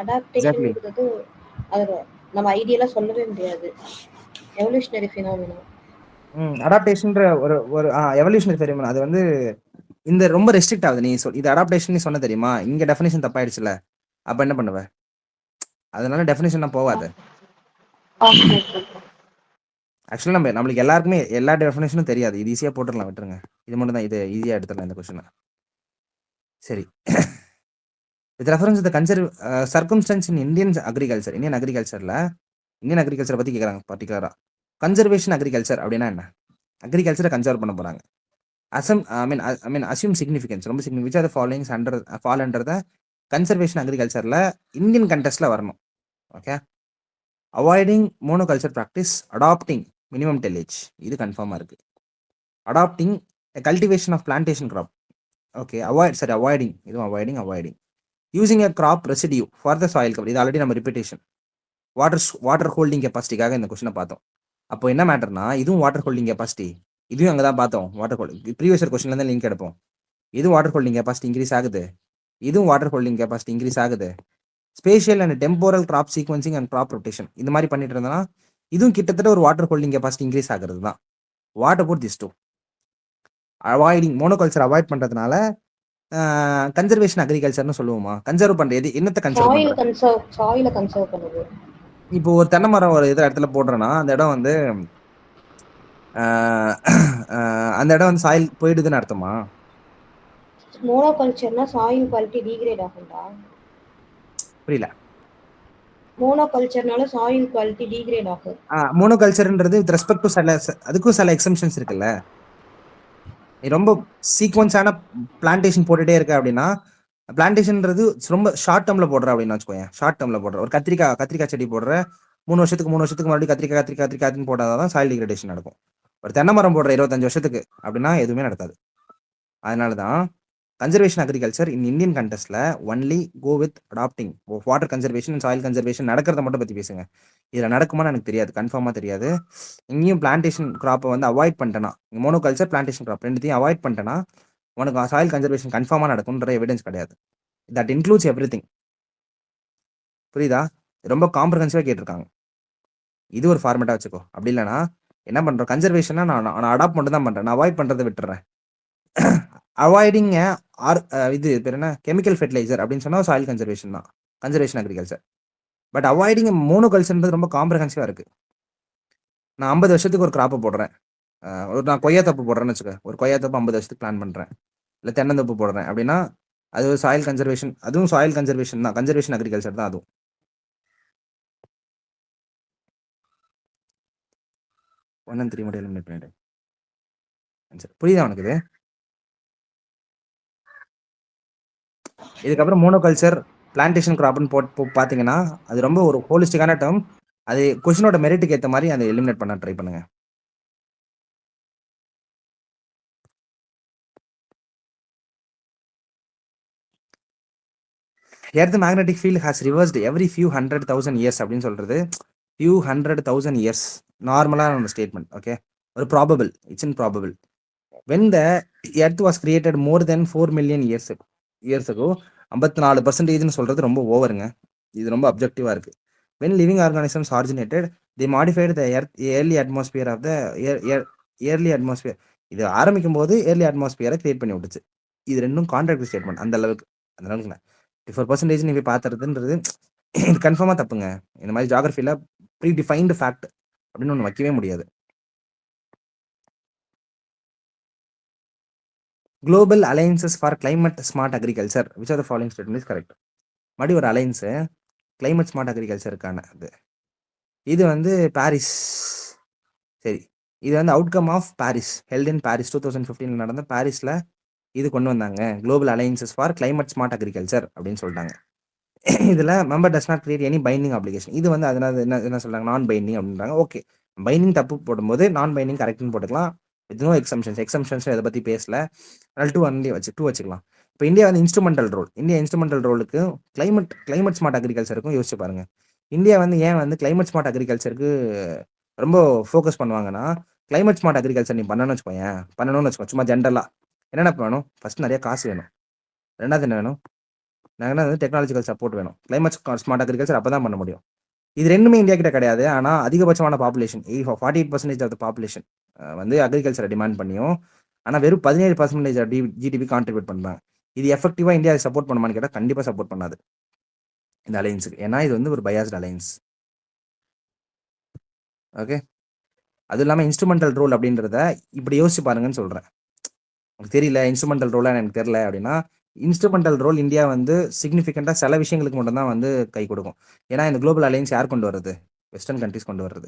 அடாப்டேஷன்ங்கிறது அது நம்ம ஐடியலா சொல்லவே முடியாது. Evolutionary phenomena. அடாப்டேஷன்ற ஒரு எவல்யூஷனரி ஃபெனோமெனா. அது வந்து இந்த ரொம்ப ரெஸ்ட்ரிக்ட் ஆகுது. நீ இது அடாப்டேஷன் நீ சொன்ன தெரியுமா? இங்க டெஃபினேஷன் தப்பாயிடுச்சுல. அப்ப என்ன பண்ணுவ? அதனால டெஃபினேஷன் போவாது. ஆக்சுவலா நம்மளுக்கு எல்லாருக்குமே எல்லா டெஃபினேஷனும் தெரியாது. இது ஈஸியா போட்டுடலாம், விட்டுருங்க. இது மட்டும் தான், இது ஈஸியா எடுத்துடலாம் இந்த கொஸ்டினை. சரி. With reference the circumstances in Indian அக்ரிகல்ச்சரை பத்தி கேட்குறாங்க பர்டிகுலரா. கன்சர்வேஷன் அக்ரிகல்ச்சர் அப்படின்னா என்ன? அக்ரிகல்ச்சரை கன்சர்வ் பண்ண போறாங்க. அசியூம் சிக்னிஃபிகன்ஸ் ரொம்ப significance which are the followings fall under the conservation அக்ரிகல்ச்சர்ல இந்தியன் கண்டெஸ்ட்ல வரணும். Okay. Avoiding monoculture practice, adapting minimum tillage. இது கன்ஃபார்மா இருக்கு. Adapting cultivation of plantation crop. Okay. Avoiding இதுவும் avoiding using a crop residue for the soil cover. இது already நம்ம repetition. Water holding கெப்பாசிட்டிக்காக இந்த கொஸ்டினை பார்த்தோம். அப்போ என்ன மேட்டர்னா, இதுவும் வாட்டர் ஹோல்டிங் கெப்பாசிட்டி. இதுவும் அங்கே தான் பார்த்தோம். வாட்டர் ஹோல்டிங் ப்ரீவியஸ் கொஸ்டின்ல தான் லிங்க் எடுப்போம். இதுவும் வாட்டர் ஹோல்டிங் கெப்பாசிட்டி இன்க்ரீஸ் ஆகுது. இதுவும் வாட்டர் ஹோல்டிங் கெப்பாசிட்டி இன்க்ரீஸ் ஆகுது. Spatial and temporal crop sequencing and crop rotation இந்த மாதிரி பண்ணிட்டு இருந்தோம்னா இதுவும் கிட்டத்தட்ட ஒரு வாட்டர் ஹோல்டிங் கெப்பாசிட்டி இன்க்ரீஸ் ஆகுறது தான். What about this two? Avoiding monoculture avoid பண்றதுனால கன்சர்வேஷன் அக்ரிகல்ச்சர்னு சொல்லுவோமா? கன்சர்வ் பண்றது என்னத்தை கன்சர்வ் பண்ணுது. இப்போ ஒரு தென்னை மரம் ஒரு இடத்துல போடுறேன்னா அந்த இடம் வந்து சாயில் போயிடுதுன்னு அர்த்தமா? மோனோகல்ச்சர்னா சாயில் குவாலிட்டி டிகிரேட் ஆகும்டா. புரியல. மோனோகல்ச்சர்னால சாயில் குவாலிட்டி டிகிரேட் ஆகும். மோனோகல்ச்சர்ன்றது வித் ரெஸ்பெக்ட் டு அதுக்கும் சில எக்ஸம்ஷன்ஸ் இருக்குல்ல. நீ ரொம்ப சீக்வன்ஸான பிளான்டேஷன் போட்டுட்டே இருக்க அப்படின்னா, பிளான்டேஷன்ன்றது ரொம்ப ஷார்ட் டேர்ம்ல போடுற அப்படின்னு வச்சுக்கோங்க. ஷார்ட் டேர்ம்ல போடுற ஒரு கத்திரிக்காய் செடி போடுற 3 வருஷத்துக்கு மறுபடியும் கத்திரிக்காய்ன்னு போட்டாதான் சாயில் டிகிரேடேஷன் நடக்கும். ஒரு தென்னை மரம் போடுற 25 வருஷத்துக்கு அப்படின்னா எதுவுமே நடக்காது. அதனாலதான் கன்சர்வேஷன் அக்ரிகல்ச்சர் இன் இந்தியன் கண்டெஸ்ட்ல only go with adapting water conservation and soil conservation நடக்கிறத மட்டும் பத்தி பேசுங்க. இதுல நடக்குமான்னு எனக்கு தெரியாது, கன்ஃபார்மா தெரியாது. இங்கேயும் பிளான்டேஷன் கிராப்பை வந்து அவாய்ட் பண்ணிட்டேன்னா, மோனோகல்ச்சர் பிளான்டேஷன் கிராப் ரெண்டுத்தையும் அவாய்ட் பண்ணிட்டேன்னா உனக்கு சாயில் கன்சர்வேஷன் கன்ஃபார்மா நடக்கும்ன்ற எவிடன்ஸ் கிடையாது. That includes everything. புரியுதா? ரொம்ப காம்ப்ரஹென்சிவா கேட்டிருக்காங்க. இது ஒரு ஃபார்மேட்டா வச்சுக்கோ. அப்படி இல்லைன்னா என்ன பண்றோம், கன்சர்வேஷனா நான் அடாப்ட் மட்டும் தான் பண்றேன், நான் அவாய்ட் பண்றதை விட்டுறேன். அவாய்டிங் இது பேர் என்ன, கெமிக்கல் ஃபெர்டிலைசர் அப்படின்னு சொன்னா சாயில் கன்சர்வேஷன் தான், கன்சர்வேஷன் அக்ரிகல்ச்சர். பட் அவாய்டிங் மோனோகல்ச்சர்ன்றது ரொம்ப காம்ப்ரஹென்சிவா இருக்கு. நான் 50 வருஷத்துக்கு ஒரு கிராப்பை போடுறேன். நான் கொய்யா தப்பு போடுறேன்னு வச்சுக்க. ஒரு கொய்யா தப்பு 50 வருஷத்துக்கு பிளான் பண்றேன், இல்லை தென்னந்தோப்பு போடுறேன் அப்படின்னா அது ஒரு சாயில் கன்சர்வேஷன். அதுவும் சாயில் கன்சர்வேஷன் தான், கன்சர்வேஷன் அக்ரிகல்ச்சர் தான் அதுவும். ஒன் 3 மட்டும் எலிமினேட் பண்ணிட்டேன். புரியுதா உனக்கு இது? இதுக்கப்புறம் மோனோகல்ச்சர் பிளான்டேஷன் கிராப்னு போட்டு பார்த்தீங்கன்னா அது ரொம்ப ஒரு ஹோலிஸ்டிக்கான டேர்ம். அது கொஸ்டினோட மெரிட்டுக்கு ஏற்ற மாதிரி அதை எலிமினேட் பண்ண ட்ரை பண்ணுங்க. Earth magnetic field has reversed every few 100,000 years அப்படின்னு சொல்றது ஃபியூ 100,000 இயர்ஸ் நார்மலான ஸ்டேட்மெண்ட். ஓகே, ஒரு probable, it's improbable. When the earth was created more than 4 million years ago 54% சொல்றது ரொம்ப ஓவருங்க. இது ரொம்ப அப்ஜெக்டிவா இருக்கு. When living organisms originated the modified the earth early atmosphere of the early atmosphere. இது ஆரம்பிக்கும் போது ஏர்லி அட்மாஸ்பியரை கிரியேட் பண்ணி விட்டுச்சு. இது ரெண்டும் கான்ட்ராக்ட் ஸ்டேட்மெண்ட். அந்த அளவுக்கு 54% நீங்க பார்த்துறதுன்றது இது கன்ஃபார்மாக தப்புங்க. இந்த மாதிரி ஜியாகிரஃபியில் ப்ரீ டிஃபைன்டு ஃபேக்ட் அப்படின்னு ஒன்று வைக்கவே முடியாது. Global alliances for climate smart agriculture which are the following statement is correct. மறுபடியும் ஒரு அலைன்ஸு கிளைமேட் ஸ்மார்ட் அக்ரிகல்ச்சருக்கான இது வந்து பாரிஸ். சரி, இது வந்து outcome of Paris held in Paris 2015 நடந்த பாரிஸில் இது கொண்டு வந்தாங்க. Global alliances for climate smart agriculture அப்படின்னு சொல்லிட்டாங்க. இதில் member does not create any binding application. இது வந்து அதனால என்ன சொல்கிறாங்க, நான் பைண்டிங் அப்படின்றாங்க. ஓகே, பைண்டிங் தப்பு போடும்போது நான் பைண்டிங் கரெக்ட்னு போட்டுக்கலாம். வித் நோ எக்ஸம்ஷன்ஸ் இதை பற்றி பேசல. அதனால் 2 வச்சுக்கலாம். இப்போ இந்தியா வந்து இன்ஸ்ட்ருமெண்டல் ரோல். இந்தியா இன்ஸ்ட்ருமெண்டல் ரோலுக்கு கிளைமேட் ஸ்மார்ட் அக்ரிகல்ச்சருக்கும் யோசிச்சு பாருங்க. இந்தியா வந்து ஏன் வந்து கிளைமேட் ஸ்மார்ட் அக்ரிகல்ச்சருக்கு ரொம்ப ஃபோக்கஸ் பண்ணுவாங்கன்னா, கிளைமேட் ஸ்மார்ட் அக்ரிகல்ச்சர் நீ பண்ணணும்னு வச்சுக்கோ. சும்மா ஜென்ரலாக என்னென்ன வேணும், ஃபர்ஸ்ட் நிறைய காசு வேணும். ரெண்டாவது என்ன வேணும், நாங்கள் வந்து டெக்னாலஜிக்கல் சப்போர்ட் வேணும். கிளைமேட் ஸ்மார்ட் அக்ரிகல்ச்சர் அப்போ தான் பண்ண முடியும். இது ரெண்டுமே இந்தியா கிட்ட கிடையாது. ஆனால் அதிகபட்சமான பாப்புலேஷன் 48% ஆஃப் த பாப்புலேஷன் வந்து அக்ரிகல்ச்சரை டிமாண்ட் பண்ணியும், ஆனால் வெறும் 17% ஜிடிபி கான்ட்ரிபியூட் பண்ணுறாங்க. இது எஃபெக்டிவாக இந்தியா சப்போர்ட் பண்ணுமான்னு கேட்டால் கண்டிப்பாக சப்போர்ட் பண்ணாது இந்த அலையன்ஸுக்கு. ஏன்னா இது வந்து ஒரு பயாஸ்ட் அலையன்ஸ். ஓகே, அதுவும் இல்லாமல் இன்ஸ்ட்ருமெண்டல் ரோல் அப்படின்றத இப்படி யோசிச்சு பாருங்கன்னு சொல்கிறேன். உங்களுக்கு தெரியல இன்ஸ்ட்ருமெண்டல் ரோலாக எனக்கு தெரியல அப்படின்னா, இன்ஸ்ட்ருமெண்டல் ரோல் இந்தியா வந்து சிக்னிஃபிகண்ட்டாக சில விஷயங்களுக்கு மட்டும்தான் வந்து கை கொடுக்கும். ஏன்னா இந்த குளோபல் அலையன்ஸ் யார் கொண்டு வர்றது, வெஸ்டர்ன் கண்ட்ரிஸ் கொண்டு வர்றது.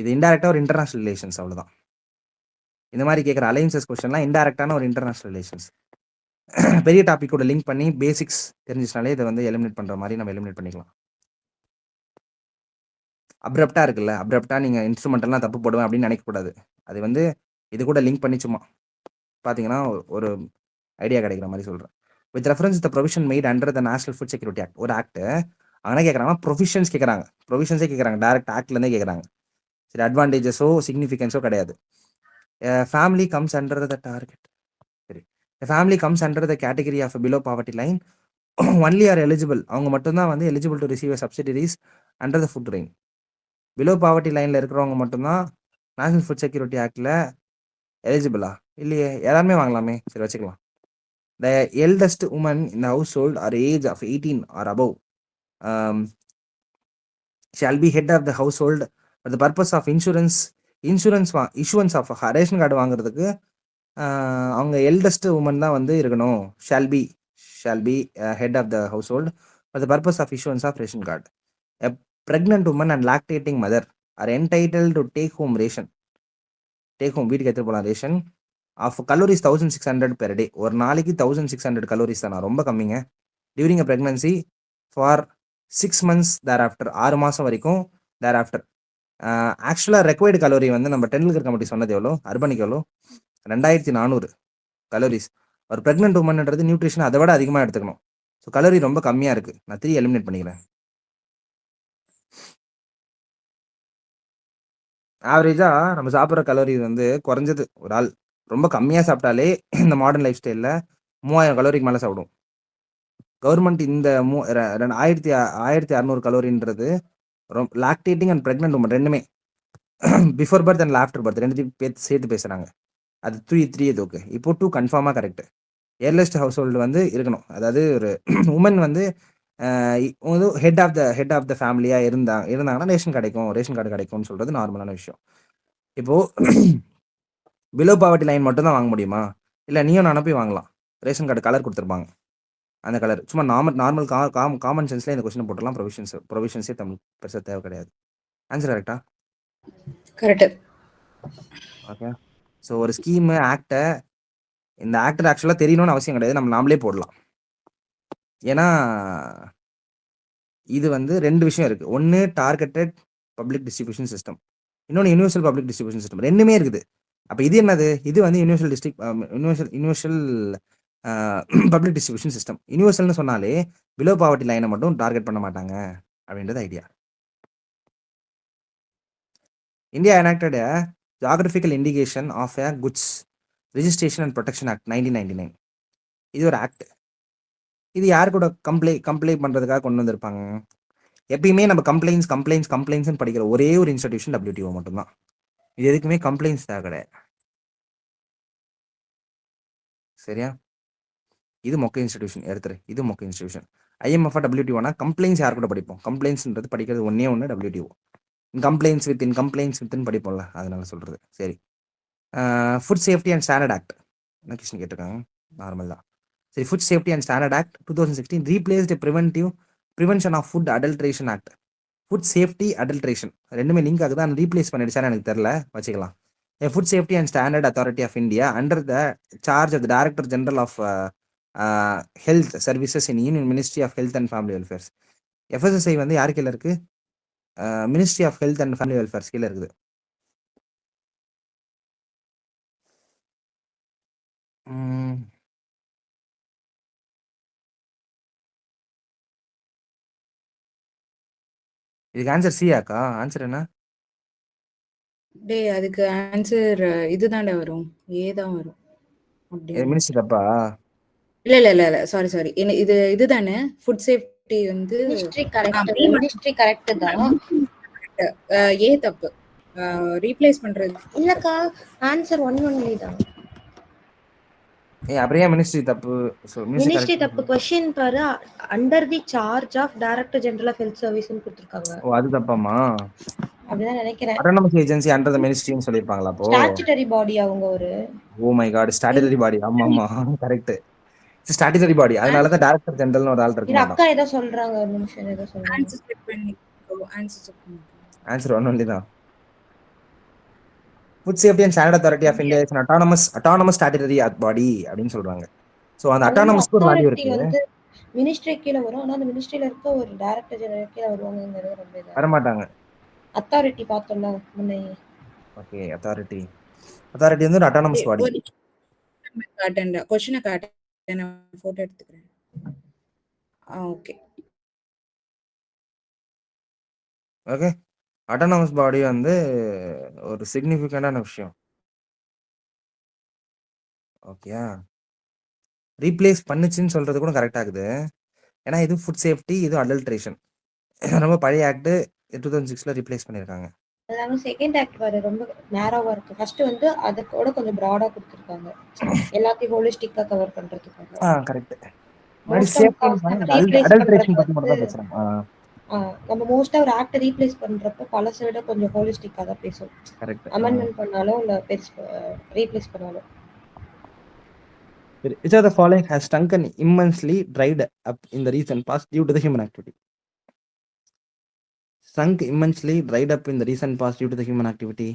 இது இன்டெரக்டாக ஒரு இன்டர்நேஷனல் ரிலேஷன்ஸ், அவ்வளோதான். இந்த மாதிரி கேட்குற அலையன்சஸ் கொஸ்டின்லாம் இன்டெரக்டான ஒரு இன்டர்நேஷனல் ரிலேஷன்ஸ். பெரிய டாப்பிக்கோட லிங்க் பண்ணி பேசிக்ஸ் தெரிஞ்சிச்சுனாலே இதை வந்து எலிமினேட் பண்ணுற மாதிரி நம்ம எலிமினேட் பண்ணிக்கலாம். அப்ரப்டாக இருக்குல்ல, அப்ரப்டாக நீங்கள் இன்ஸ்ட்ருமெண்டெல்லாம் தப்பு போடுவேன் அப்படின்னு நினைக்கக்கூடாது. அது வந்து இது கூட லிங்க் பண்ணி சும்மா பார்த்தீங்கன்னா ஒரு ஐடியா கிடைக்கிற மாதிரி சொல்கிறேன். With reference the provision mat under the national food security act. ஒரு ஆக்ட் ஆனால் கேட்குறாங்க ப்ரொவிஷன்ஸ் கேட்குறாங்க, ப்ரொவிஷன்ஸே கேட்குறாங்க, டேரக்ட் ஆக்ட்லேருந்தே கேட்குறாங்க. சரி, அட்வான்டேஜஸோ சிக்னிஃபிகன்ஸோ கிடையாது. Family comes under the target. சரி, family comes under the category of below poverty line only are eligible. அவங்க மட்டும்தான் வந்து eligible to receive subsidies under the food grain. Below poverty லைனில் இருக்கிறவங்க மட்டும்தான் நேஷனல் ஃபுட் செக்யூரிட்டி ஆக்டில் எலிஜிபிளா? இல்லையே, எல்லாருமே வாங்கலாமே. சரி, வச்சுக்கலாம். The eldest woman in the household or age of 18 or above shall be head of the household for the purpose of issuance of ration card வாங்குறதுக்கு அவங்க எல்டஸ்ட் உமன் தான் வந்து இருக்கணும். Shall be head of the household for the purpose of issuance of ration card. A pregnant woman and lactating mother are entitled to take home வீட்டுக்கு எடுத்துட்டு போகலாம் ration of calories 1600 per day. ஒரு நாளைக்கு 1600 calories தான், ரொம்ப கம்மிங்க. During a pregnancy for 6 months thereafter, 6 மாதம் வரைக்கும் தேர் ஆஃப்டர். ஆக்சுவலாக ரெக்வயர்டு கலோரி வந்து நம்ம டென்னில் கமிட்டி சொன்னது எவ்வளோ, அர்பனிக் எவ்வளோ, 2400 கலோரிஸ். ஒரு ப்ரெக்னென்ட் உமன்ன்றது நியூட்ரிஷன் அதை விட அதிகமாக எடுத்துக்கணும். ஸோ கலோரி ரொம்ப கம்மியாக இருக்குது. நான் 3 எலிமினேட் பண்ணிக்கிறேன். ஆவரேஜாக நம்ம சாப்பிட்ற கலோரி வந்து குறைஞ்சது ஒரு ஆள் ரொம்ப கம்மியாக சாப்பிட்டாலே இந்த மாடர்ன் லைஃப் ஸ்டைலில் 3000 கலோரிக்கு மேலே சாப்பிடும். கவர்மெண்ட் இந்த 1600 கலோரின்றது லாக்டேட்டிங் அண்ட் ப்ரெக்னென்ட் உமன் ரெண்டுமே before birth and after birth ரெண்டுத்தையும் சேர்த்து பேசுகிறாங்க. அது 3 இது ஓகே. இப்போ 2 கன்ஃபார்மாக கரெக்டு. ஏர்லெஸ்ட் ஹவுஸ் ஹோல்டு வந்து இருக்கணும். அதாவது ஒரு உமன் வந்து ஹெட் ஆஃப் த ஃபேமிலியாக இருந்தாங்கன்னா ரேஷன் கார்டு கிடைக்கும்னு சொல்கிறது நார்மலான விஷயம். இப்போது பிலோ பாவர்ட்டி லைன் மட்டும் தான் வாங்க முடியுமா? இல்லை, நீயும் நானும் போய் வாங்கலாம். ரேஷன் கார்டு கலர் கொடுத்துருப்பாங்க, அந்த கலர் சும்மா நார்மல் காமன் சென்ஸ்லேயே இந்த கொஸ்டின் போட்டுடலாம். ப்ரொவிஷன்ஸே தமிழ் பெருசாக தேவை கிடையாது. ஆன்சர் கரெக்டா? கரெக்ட். ஓகே. ஸோ ஒரு ஸ்கீமு ஆக்டை இந்த ஆக்டர் ஆக்சுவலாக தெரியணும்னு அவசியம் கிடையாது, நம்ம நாமளே போடலாம். ஏன்னா இது வந்து 2 விஷயம் இருக்குது. ஒன்று டார்கெட்டட் பப்ளிக் டிஸ்ட்ரிபியூஷன் சிஸ்டம், இன்னொன்று யூனிவர்சல் பப்ளிக் டிஸ்ட்ரிபியூஷன் சிஸ்டம். ரெண்டுமே இருக்குது. அப்போ இது என்னது? இது வந்து யூனிவர்சல் பப்ளிக் டிஸ்ட்ரிபியூஷன் சிஸ்டம். யூனிவர்சல்னு சொன்னாலே பிலோ பாவர்ட்டி லைனை மட்டும் டார்கெட் பண்ண மாட்டாங்க அப்படின்றது idea. India enacted a geographical indication of a goods registration and protection act 1999. இது ஒரு ஆக்ட். இது யார் கூட கம்ப்ளை பண்றதுக்காக கொண்டு வந்திருப்பாங்க? எப்பயுமே நம்ம கம்ப்ளைண்ட்ஸ் படிக்கிற ஒரே ஒரு இன்ஸ்டிடியூஷன் WTO மட்டும்தான். இது எதுக்குமே கம்ப்ளைண்ட்ஸ் தேவை கிடையாது. சரியா? இது மொக்க இன்ஸ்டிடியூஷன் எடுத்துரு. இது மொக்க இன்ஸ்டிடியூஷன். IMF WTOனா கம்ப்ளைண்ட்ஸ் யார் கூட படிப்போம்? கம்ப்ளைண்ட்ஸ்ன்றது படிக்கிறது ஒன்னே ஒன்று WTO. கம்ப்ளைண்ட்ஸ் வித்தின் படிப்போம்ல, அதனால சொல்றது. சரி, food safety and standard act என்ன கொஸ்டின் கேட்டிருக்காங்க? நார்மல் தான். சரி, food safety and standard act 2016 replaced prevention of food adulteration act. Food safety adulteration ரெண்டுமே லிங்க் ஆகுது, ஆனால் ரீப்ளேஸ் பண்ணிடுச்சான்னு எனக்கு தெரியல, வச்சுக்கலாம். Food safety and standard authority of India under the charge of the director general of health services in union ministry of health and family welfares. FSSI வந்து யார் கீழே இருக்கு? Ministry of health and family welfares கீழே இருக்குது. இதுக்கு answer சியாக்கா? Answer என்ன? டேய் அதுக்கு ஆன்சர் இதுதான்டா வரும், ஏதான் வரும். அப்படி மினிஸ்ட்ரி தப்பா? இல்ல சாரி இதுதானே ஃபுட் சேஃப்டி வந்து மினிஸ்ட்ரி கரெக்ட் தான். ஏ தப்பு, ரீப்ளேஸ் பண்றது இல்லக்கா, ஆன்சர் 1 only தான். அப்படியே மினிஸ்ட்ரி தப்பு. மினிஸ்ட்ரி தப்பு. கொஸ்டின் பாரு, under the charge of director general of health சர்வீஸ்னு கொடுத்திருக்காங்க. ஓ, அது தப்பாமா? அப்படிதான் நினைக்கிறேன். அட்டானமஸ் ஏஜென்சி அண்டர் தி மினிஸ்ட்ரின்னு சொல்லிருப்பாங்களா அப்போ? ஸ்டாச்சுட்டரி பாடி அவங்க ஒரு. Oh my god, statutory body. ஆமா கரெக்ட், ஸ்டாட்யூட்டரி பாடி. அதனால தான் டைரக்டர் ஜெனரல்னு ஒரு ஆள் இருக்க இது மாட்டான். அக்கா ஏதோ சொல்றாங்க, ஒரு நிமிஷம் ஏதோ சொல்றாங்க. ஆன்சர் செக் பண்ணி ஆன்சர் ஒன் ஒன்லி தான். Food safety and standard authority of India is autonomous statutory body அப்படின்னு சொல்றாங்க. சோ அந்த அட்டானமஸ்க்கு ஒரு வேல்யூ இருக்கு. வந்து மினிஸ்ட்ரி கீழ வரும், ஆனா அந்த மினிஸ்ட்ரியில இருக்க ஒரு டைரக்டர் ஜெனரல் கீழ வருவாங்கங்கிறது ரொம்ப இதா. வர மாட்டாங்க. அத்தாரிட்டி பார்த்தோம்ல முன்னே. ஓகே, அத்தாரிட்டி வந்து ஒரு அட்டானமஸ் பாடி. காட்டேன்டா, क्वेश्चन காட்டேன், நான் போட்டோ எடுத்துக்கிறேன். ஓகே ஓகே, அட்டானமஸ் பாடி வந்து ஒரு சிக்னிஃபிகண்டான விஷயம். ஓகேயா? ரீப்ளேஸ் பண்ணுச்சுன்னு சொல்றது கூட கரெக்ட் ஆகுது. ஏன்னா இது ஃபுட் சேஃப்டி, இது அடல்ட்ரேஷன். ரொம்ப பழைய ஆக்ட் 2006ல ரீப்ளேஸ் பண்ணிருக்காங்க. அதாவது செகண்ட் ஆக்ட் வர ரொம்ப நேரோவா இருக்கு. ஃபர்ஸ்ட் வந்து அதோட கொஞ்சம் பிராடா கொடுத்திருக்காங்க, எல்லாத்தையும் ஹோலிஸ்டிக்கா கவர் பண்றதுக்காக. கரெக்ட். அடல்ட்ரேஷன் பத்தி மட்டும் தான் பேசுறோம். நம்ம மோஸ்டா ஒரு ஆக்ட் ரீப்ளேஸ் பண்றப்ப பழசை விட கொஞ்சம் ஹோலிஸ்டிக்கா தான் பேசுவோம். கரெக்ட். அமெண்ட்மென்ட் பண்ணாலும் இல்ல ரீப்ளேஸ் பண்ணாலும். Which of the following has shrunken immensely dried up in the recent past due to the human activity? Shrunk immensely dried up in the recent past due to the human activity.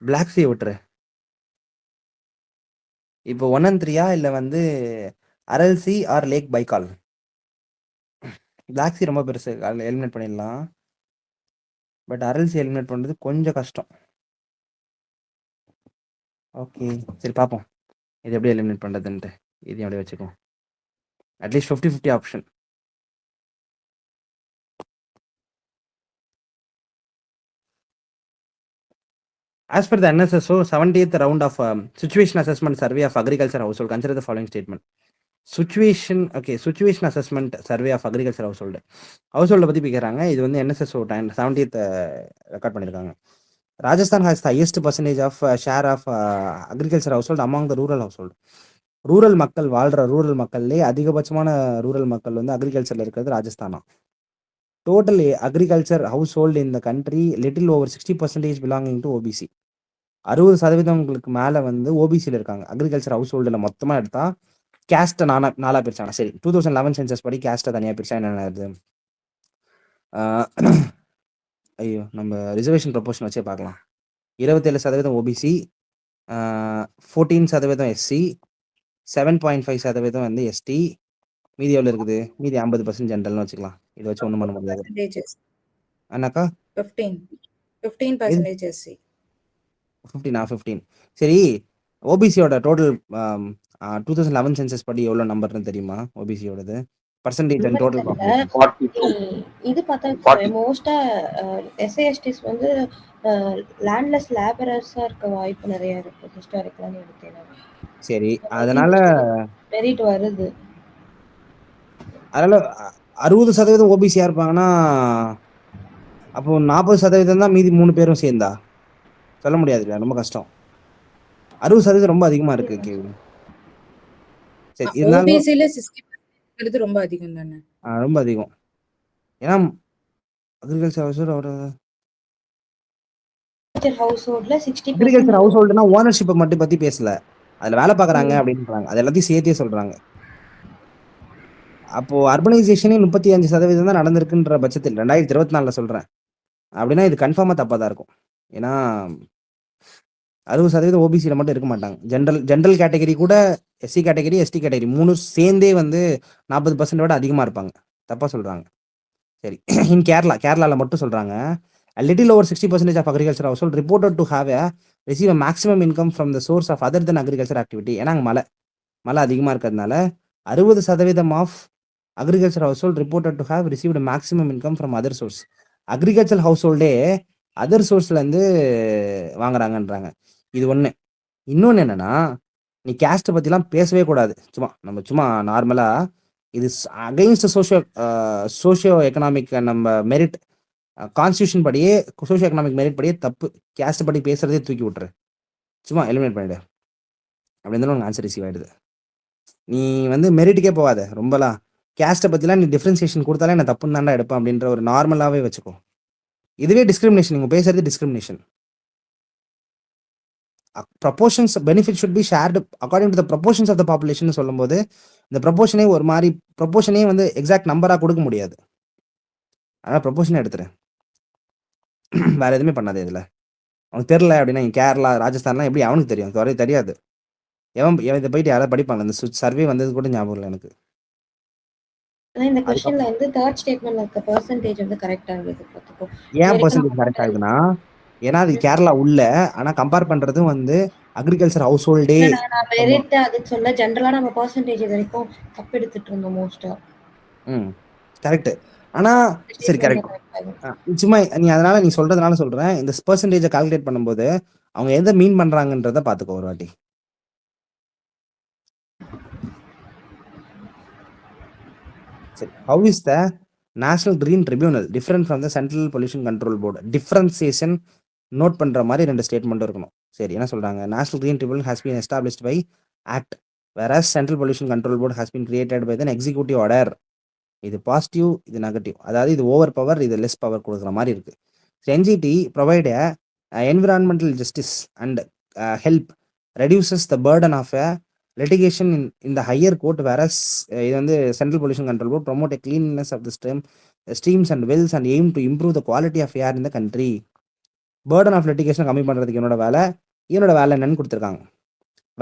Black Sea விட்டுரு. இப்போ 1 and 3 இல்லை வந்து அரல் C R lakh பைக்கால்? Black C ரொம்ப பெருசு, eliminate பண்ணிடலாம். But அரல் C eliminate பண்ணுறது கொஞ்சம் கஷ்டம். ஓகே சரி, பார்ப்போம் இது எப்படி எலிமினேட் பண்ணுறதுன்ட்டு. இதையும் அப்படியே வச்சுக்குவோம். At least 50-50 option. As per the NSSO 70th round of situation assessment survey of agriculture household, consider the following statement. Situation assessment survey of agriculture household பத்தி பேசுறாங்க. இது வந்து NSSO 70th ரெக்கார்ட் பண்ணிருக்காங்க. Rajasthan has the highest percentage of share of agriculture household among the rural household. Rural மக்கள் வாழ்ற rural மக்கள்லேயே அதிகபட்சமான rural மக்கள் வந்து அக்ரிகல்ச்சர்ல இருக்கிறது ராஜஸ்தானா. Total agriculture household in the country little over 60% belonging to OBC. 60% மேலே வந்து ஓபிசியில் இருக்காங்க. அக்ரிகல்ச்சர் ஹவுஸ் ஹோல்டில் மொத்தமாக எடுத்தா கேஸ்ட்டை நாலாக பிரிச்சாங்க. சரி, 2011 சென்சஸ் படி கேஸ்ட்டை தனியாக பிரிச்சா என்னென்ன? ஐயோ, நம்ம ரிசர்வேஷன் ப்ரொபோர்ஷன் வச்சே பார்க்கலாம். 27% OBC, 14% எஸ்சி, 7.5% வந்து எஸ்டி, மீதி எவ்வளோ இருக்குது? மீதி 50% ஜென்ரல்னு வச்சுக்கலாம். இதை வச்சு ஒன்றும் பண்ண முடியாது. percentages. அண்ணாக்கா 15% SC. 15. சரி, ஓபிசியோட டோட்டல் 2011 சென்சஸ் படி எவ்வளோ நம்பர்னு தெரியுமா? ஓபிசியோடது பர்சன்டேஜ் அண்ட் டோட்டல் பாப்புலேஷன். 42. இது பார்த்தா 40. மோஸ்டா எஸ்ஏஎஸ்டிஸ் வந்து லேண்ட்லெஸ் லேபரர்ஸா இருக்க வாய்ப்பு நிறைய இருக்கு ஹிஸ்டாரிக்கலான்னு எடுத்தேன். சரி, அதனால 60% ஓபிசியா இருப்பாங்கன்னா அப்போ 40% தான் மீதி 3 பேரும் சேர்ந்தா சொல்ல முடியாது, ரொம்ப கஷ்டம். 60% ரொம்ப அதிகமா இருக்கு கேள்வி. சரி, இருந்தாலும் OBCல 60% ரொம்ப அதிகம் தானே? ரொம்ப அதிகம். ஏன்னா அக்ரிகல்ச்சர் ஹவுஸ் ஹோல்டுனா ஓனர்ஷிப்பை மட்டும் பத்தி பேசல, அதுல வேலை பாக்குறாங்க அப்படின்றாங்க, அது எல்லாத்தையும் சேர்த்தே சொல்றாங்க. அப்போ அர்பனைசேஷனே 35% தான் நடந்திருக்குன்ற பட்சத்தில் 2024 சொல்றேன் அப்படின்னா இது கன்ஃபார்மா தப்பா தான் இருக்கும். ஏன்னா 60% ஓபிசியில மட்டும் இருக்க மாட்டாங்க. ஜென்ரல் கேட்டகரி கூட எஸ்சி கேட்டகரி எஸ்டி கேட்டகரி 3 சேர்ந்தே வந்து 40% விட அதிகமா இருப்பாங்க. தப்பா சொல்றாங்க. சரி, இன் கேரளால மட்டும் சொல்றாங்க a little over 60% of agriculture household reported to have receive a maximum income from the source of other than agriculture activity. ஏன்னா அங்க மழை அதிகமா இருக்கிறதுனால 60% of agriculture household reported to have received maximum income from other source. agriculture householdே other சோர்ஸ்ல இருந்து வாங்குறாங்கன்றாங்க. இது ஒண்ணு. இன்னொன்னு என்னன்னா, நீ கேஸ்ட் பத்திலாம் பேசவே கூடாது. சும்மா நார்மலா இது அகைன்ஸ்ட் சோஷியோ எக்கனாமிக் நம்ம மெரிட் கான்ஸ்டியூஷன் படியே சோஷியோ எக்கனாமிக் மெரிட் படியே தப்பு. கேஸ்ட் படி பேசுறதே தூக்கி விட்டுரு, சும்மா எலிமினேட் பண்ணிடு. அப்படி இருந்தாலும் உனக்கு ஆன்சர் ரிசீவ் ஆயிடுது. நீ வந்து மெரிட்டுக்கே போகாத ரொம்பலாம். கேஸ்ட்டை பற்றிலாம் நீ டிஃப்ரென்சியேஷன் கொடுத்தாலே நான் தப்புன்னு தாண்டா எடுப்பேன் அப்படின்ற ஒரு நார்மலாகவே வச்சுக்கோ. இதுவே டிஸ்கிரிமினேஷன், நீங்கள் பேசுறது discrimination. Proportions benefit should be shared according to the proportions of the population சொல்லும்போது இந்த ப்ரொபோர்ஷனே ஒரு மாதிரி ப்ரொபோர்ஷனே வந்து எக்ஸாக்ட் நம்பராக கொடுக்க முடியாது. ஆனால் ப்ரொபோர்ஷனே எடுத்துறேன், வேற எதுவுமே பண்ணாது. இதில் அவனுக்கு தெரில அப்படின்னா கேரளா ராஜஸ்தான்லாம் எப்படி அவனுக்கு தெரியும்? தெரியாது. இதை போயிட்டு யாராவது படிப்பாங்க? இந்த சர்வே வந்தது கூட ஞாபகம் இல்லை எனக்கு. இந்த क्वेश्चनல வந்து தேர்ட் ஸ்டேட்மென்ட்ல இருக்க பெர்சன்டேஜ் வந்து கரெக்ட்டா இருக்குது பாத்துக்கோ. ஏன் பெர்சன்டேஜ் கரெக்ட் ஆகுதுன்னா, ஏன்னா அது கேரளா உள்ள, ஆனா கம்பேர் பண்றதும் வந்து அக்ரிகல்ச்சர் ஹவுஸ் ஹோல்டே. நான் மெரிட் அது சொல்ல ஜெனரலா நம்ம பெர்சன்டேஜ் வரைக்கும் தப்பு எடுத்துட்டு இருந்தோம் மோஸ்டா. கரெக்ட். ஆனா சரி கரெக்ட். சும்மா நீ அதனால நீ சொல்றதுனால சொல்றேன், இந்த பெர்சன்டேஜை கால்குலேட் பண்ணும்போது அவங்க எதை மீன் பண்றாங்கன்றத பாத்துக்கோ ஒரு வாட்டி. சரி, how is the National Green Tribunal different from the Central Pollution Control Board? Differentiation note பண்ற மாதிரி 2 ஸ்டேட்மெண்ட் இருக்கணும். சரி, என்ன சொல்றாங்க? National Green Tribunal has been established by Act, whereas Central Pollution Control Board has been created by an executive order. இது positive, இது negative. அதாவது இது ஓவர் பவர், இது லெஸ் பவர் கொடுக்குற மாதிரி இருக்கு. NGT provide environmental justice and help reduces the burden of litigation in the higher court, whereas இது வந்து Central Pollution Control Board promote a cleanliness of the streams and wells and aim to improve the quality of air in the country. burden of litigation கம்மி பண்ணுறதுக்கு என்னோட வேலை என்னன்னு கொடுத்துருக்காங்க.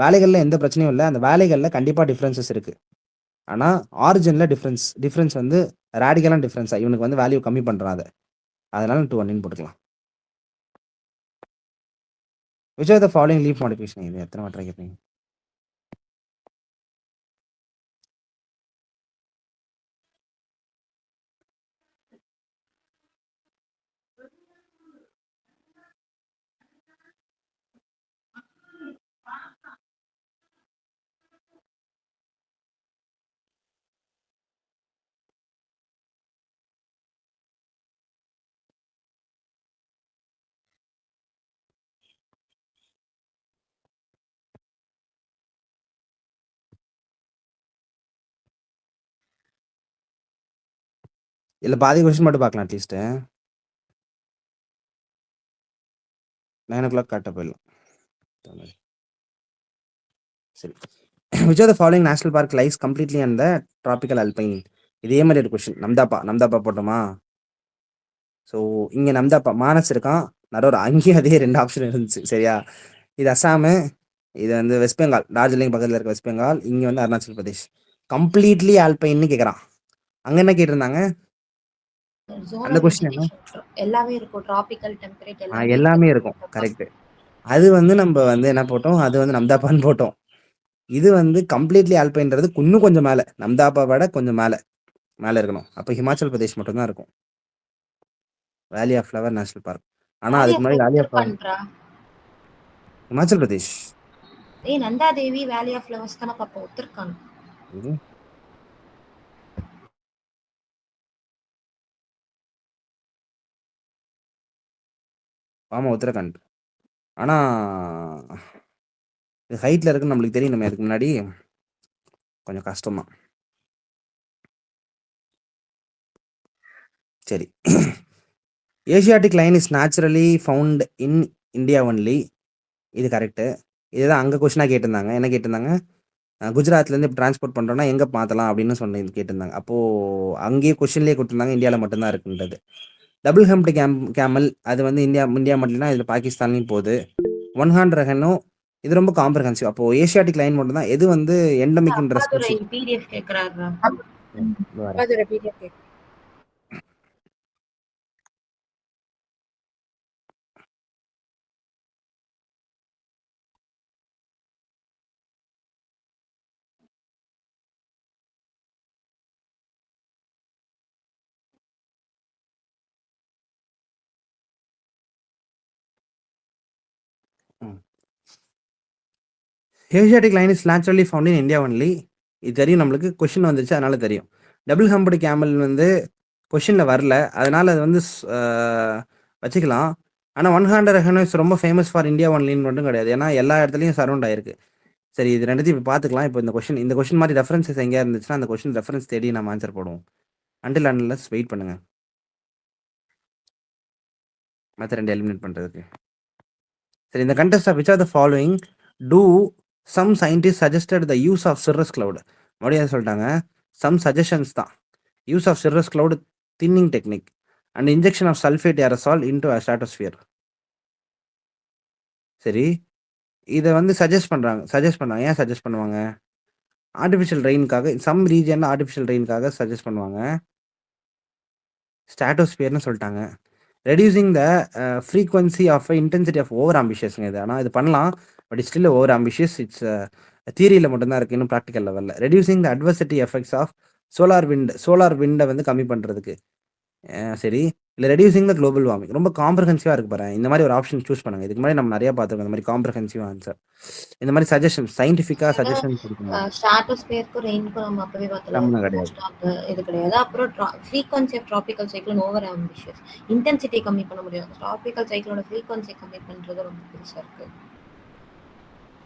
வேலைகளில் எந்த பிரச்சனையும் இல்லை, அந்த வேலைகளில் கண்டிப்பாக டிஃப்ரென்சஸ் இருக்குது. ஆனால் ஆரிஜினில் டிஃப்ரென்ஸ் வந்து ரேடிக்கலான டிஃப்ரென்ஸாக இவனுக்கு வந்து வேல்யூ கம்மி பண்ணுறான். அதனால 2 போட்டுக்கலாம். which are the following leaf modification? இது எத்தனை வாட்டி கேட்பீங்க? இல்லை பாதி கொஸ்டின் மட்டும் பார்க்கலாம். அட்லீஸ்ட் 9 o'clock கரெக்டாக போயிடலாம். சரி, which of the following national park lies completely on the tropical alpine? இதே மாதிரி ஒரு கொஸ்டின். நம்தாப்பா போட்டோமா? ஸோ இங்கே நம்தாப்பா மானஸ் இருக்கான், நடுவர் அங்கேயும் அதே 2 ஆப்ஷன் இருந்துச்சு. சரியா, இது அசாமு, இது வந்து வெஸ்ட் பெங்கால், டார்ஜிலிங் பக்கத்துல இருக்க வெஸ்ட் பெங்கால். இங்க வந்து அருணாச்சல் பிரதேஷ். கம்ப்ளீட்லி ஆல்பைன்னு கேக்குறான். அங்க என்ன கேட்டிருந்தாங்க? அந்த ஜோனல் கொஸ்டின் என்ன? வெஜிடேஷன் எல்லாமே இருக்கும். டிராபிக்கல் டெம்பரேட் எல்லாமே எல்லாமே இருக்கிறது இருக்கும். கரெக்ட். அது வந்து நம்ம வந்து என்ன போட்டோம்? அது வந்து நம்தாபான்னு போட்டோம். இது வந்து கம்ப்ளீட்லி ஆல்பைன்றது இன்னும் கொஞ்சம் மேல, நம்தாபா விட கொஞ்சம் மேல இருக்கணும். அப்ப ஹிமாச்சல் பிரதேஷ் மட்டும் தான் இருக்கும். வேலி ஆஃப் ஃப்ளவர் நேஷனல் பார்க். ஆனா அதுக்கு முன்னாடி வேலி ஆஃப் ஃப்ளவர் பண்றா. ஹிமாச்சல் பிரதேஷ். ஏய் நந்தா தேவி வேலி ஆஃப் ஃப்ளவர்ஸ் தான பாப்போம். உத்தரகாண்ட். இது ஆமா உத்தரகாண்ட். ஆனா இது ஹைட்ல இருக்குன்னு நம்மளுக்கு தெரியும். நம்ம அதுக்கு முன்னாடி கொஞ்சம் கஷ்டம் தான். சரி. Asiatic line is naturally found in India only. இது கரெக்டு. இதுதான் அங்கே கொஸ்டினாக கேட்டிருந்தாங்க. என்ன கேட்டிருந்தாங்க? குஜராத்லேருந்து இப்போ டிரான்ஸ்போர்ட் பண்ணுறோன்னா எங்கே மாற்றலாம் அப்படின்னு சொன்ன கேட்டிருந்தாங்க. அப்போது அங்கேயே கொஸ்டின்லேயே கொடுத்துருந்தாங்க இந்தியாவில் மட்டும்தான் இருக்குன்றது. டபுள் ஹம்ப்டு கேமல் அது வந்து இந்தியா மட்டும்தான், இதில் பாகிஸ்தான்லையும் போகுது. ஒன் ஹாண்ட் ரகனும் இது ரொம்ப காம்ப்ரஹென்சிவ். அப்போ ஏசியாட்டிக் லைன் மட்டும் தான். எது வந்து எண்டமிக்ன்ற அப்பாதுரை பிடிஎஃப் கேக்குறாரு. அப்பாதுரை PDF கேக்குறேன். Asiatic line is naturally found in India only. இது தெரியும் நம்மளுக்கு. கொஷின் வந்துச்சு அதனால தெரியும். டபுள் ஹம்ப்டு கேமல் வந்து கொஷினில் வரல, அதனால அது வந்து வச்சுக்கலாம். ஆனால் ஒன் ஹாண்ட் ரகன் இஸ் ரொம்ப ஃபேமஸ் ஃபார் இந்தியா ஒன்லின்னு மட்டும் கிடையாது. ஏன்னா எல்லா இடத்துலையும் சரௌண்ட் ஆயிருக்கு. சரி, இது ரெண்டுத்தையும் இப்போ பார்த்துக்கலாம். இப்போ இந்த கொஷின் மாதிரி ரெஃபரன்சஸ் எங்கேயா இருந்துச்சுன்னா அந்த கொஷின் ரெஃபரன்ஸ் தேடி நம்ம ஆன்சர் போடுவோம். அண்டில் அன்லெஸ் வெயிட் பண்ணுங்க மற்ற ரெண்டு எலிமினேட் பண்ணுறதுக்கு. சரி, இந்த contest of which are the following to some scientist suggested the use of cirrus cloud. மறுபடியும் சொல்லிட்டாங்க, சம் சஜஷன்ஸ் தான். Use of cirrus cloud thinning technique and injection of sulphate aerosol into a stratosphere. சரி, இதை வந்து suggest பண்ணுறாங்க. ஏன் suggest பண்ணுவாங்க? Artificial ரெயினுக்காக, சம் ரீஜனில் ஆர்டிஃபிஷியல் ரெயினுக்காக சஜஸ்ட் பண்ணுவாங்க. ஸ்ட்ராட்டோஸ்பியர்னு சொல்லிட்டாங்க. Reducing the frequency of intensity of over ஆம்பிஷியஸ்ங்க. இது ஆனால் இது பண்ணலாம், but it still over ambitious. It's தியரியில் மட்டும்தான் இருக்குது, இன்னும் ப்ராக்டிக்கல் லெவலில். Reducing the adversity effects of solar விண்டை வந்து கம்மி பண்ணுறதுக்கு. சரி, இல்லை ரெடியூசிங் த குளோபல் வார்மிங். ரொம்ப காம்ப்ரஹென்சிவாக இருக்கு பாரு. இந்த மாதிரி ஒரு ஆப்ஷன் சூஸ் பண்ணுங்க. இதுக்கு முன்னாடி நம்ம நிறைய பார்த்துருக்கோம் இந்த மாதிரி காம்ப்ரஹென்சிவ் ஆன்சர். இந்த மாதிரி சஜஷன் சயின்டிஃபிக்காக சஜஷன் கொடுக்கணும். ஸ்ட்ராட்டோஸ்பியருக்கும் ரெயினுக்கும் நம்ம அப்பவே பார்த்தலாம். சம்மந்தம் கிடையாது. மோஸ்ட் ஆஃப் இது கிடையாது. அப்புறம் frequency of tropical cyclone over ambitious. Intensity கம்மி பண்ண முடியும். டிராபிக்கல் சைக்ளோட ஃப்ரீக்வன்சி கம்மி பண்றது ரொம்ப பெருசா இருக்கு.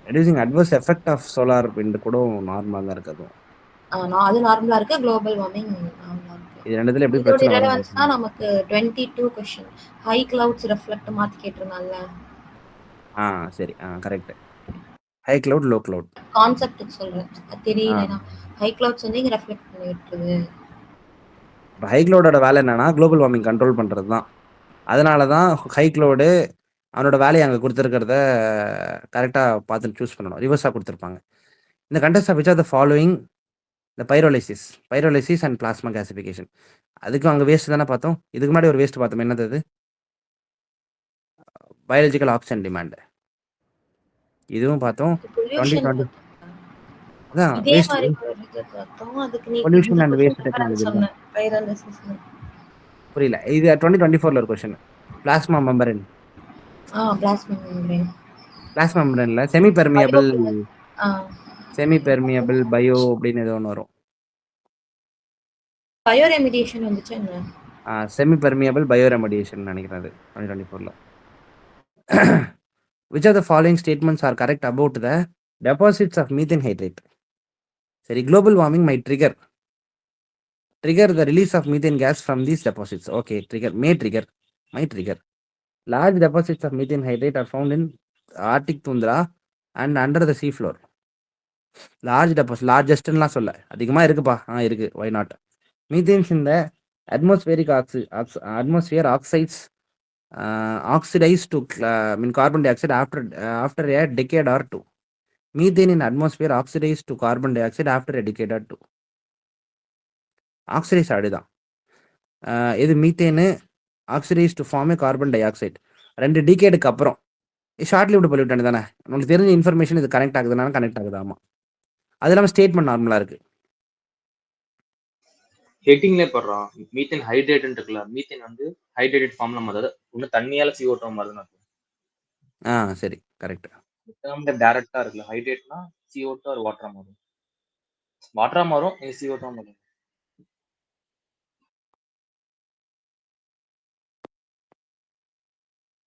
Reducing adverse effect of solar wind கூட நார்மலாக தான் இருக்குது. அது நார்மலா இருக்கு. குளோபல் வார்மிங் நார்மலா இருக்கு. இது ரெண்டுத்துல எப்படி இதோட பிரச்சனை ரெலவன்ஸ் வரும்? தான் நமக்கு 22 क्वेश्चन ஹை கிளவுட்ஸ் ரிஃப்ளெக்ட் மாத்தி கேட்டிருந்தாங்கல. சரி, correct. High cloud, low cloud concept சொல்றேன். தெரியலனா ஹை கிளவுட்ஸ் வந்து இங்க ரிஃப்ளெக்ட் பண்ணிட்டு. இப்போ ஹை கிளவுடோட வேலை என்னன்னா குளோபல் வார்மிங் கண்ட்ரோல் பண்ணுறது தான். அதனால தான் ஹை கிளவுடு அவனோட வேலையை அங்கே கொடுத்துருக்கிறத கரெக்டாக பார்த்து சூஸ் பண்ணணும். ரிவர்ஸாக கொடுத்துருப்பாங்க. இந்த contest of which are the following இந்த பைரோலைசிஸ் அண்ட் பிளாஸ்மா கேசிஃபிகேஷன். அதுக்கும் அங்கே வேஸ்ட் தானே பார்த்தோம். இதுக்கு முன்னாடி ஒரு வேஸ்ட் பார்த்தோம். என்னது அது? Biological oxygen demand. இதுவும் பார்த்தோம். 2020 அதான் இதே வேஸ்ட், மாதிரி ஒரு இது பார்த்தோம். அதுக்கு நீ பொல்யூஷன் அண்ட் வேஸ்ட் டெக்னாலஜி தான். சொன்ன பைரோலிசிஸ். புரியல. இது 2024ல ஒரு கொஸ்டின். Plasma membrane. Plasma membrane. Plasma மெம்பரேன்ல செமி பெர்மியபிள் பயோ அப்படின்னு ஏதோ ஒன்று வரும். பயோ ரெமிடியேஷன் வந்துச்சு என்ன? செமி பெர்மியபிள் பயோ ரெமிடியேஷன் நினைக்கிறது 2024ல. Which of the following statements are correct about the deposits of methane hydrate? சரி, global warming might trigger the release of methane gas from these deposits. Okay, might trigger. Large deposits of methane hydrate are found in Arctic tundra and under the sea floor. Large deposit, largestலாம் சொல்ல, அதிகமாக இருக்குப்பா. இருக்கு. Why not? Methanes in the atmosphere oxidize to carbon dioxide after a decade or two. Methane in atmosphere oxidize to carbon dioxide after a decade or 2. Oxidize ஆடுதான். இது methane oxidize to form carbon dioxide 2 டிகேடுக்கு அப்புறம். Short lived pollutant தானே. உங்களுக்கு தெரிஞ்ச information இது connect ஆகுதுனால connect ஆகுது. ஆமா, அது இல்லாமல் ஸ்டேட்மெண்ட் நார்மலா இருக்கு. ஹெட்டிங்லேயே போடுறான் மீத்தேன் ஹைட்ரேட்னு இருக்குல்ல, மீத்தேன் வந்து ஹைட்ரேட்டட் ஃபார்ம்ல அதாவது இன்னும் தண்ணியால CO2 மாதிரிதான் இருக்கும். சரி, கரெக்ட். டைரக்டா இருக்குல்ல, ஹைட்ரேட்னா CO2 ஒரு வாட்டரா மாறும். வாட்டரா மாறும், இங்க CO2 மாறும்.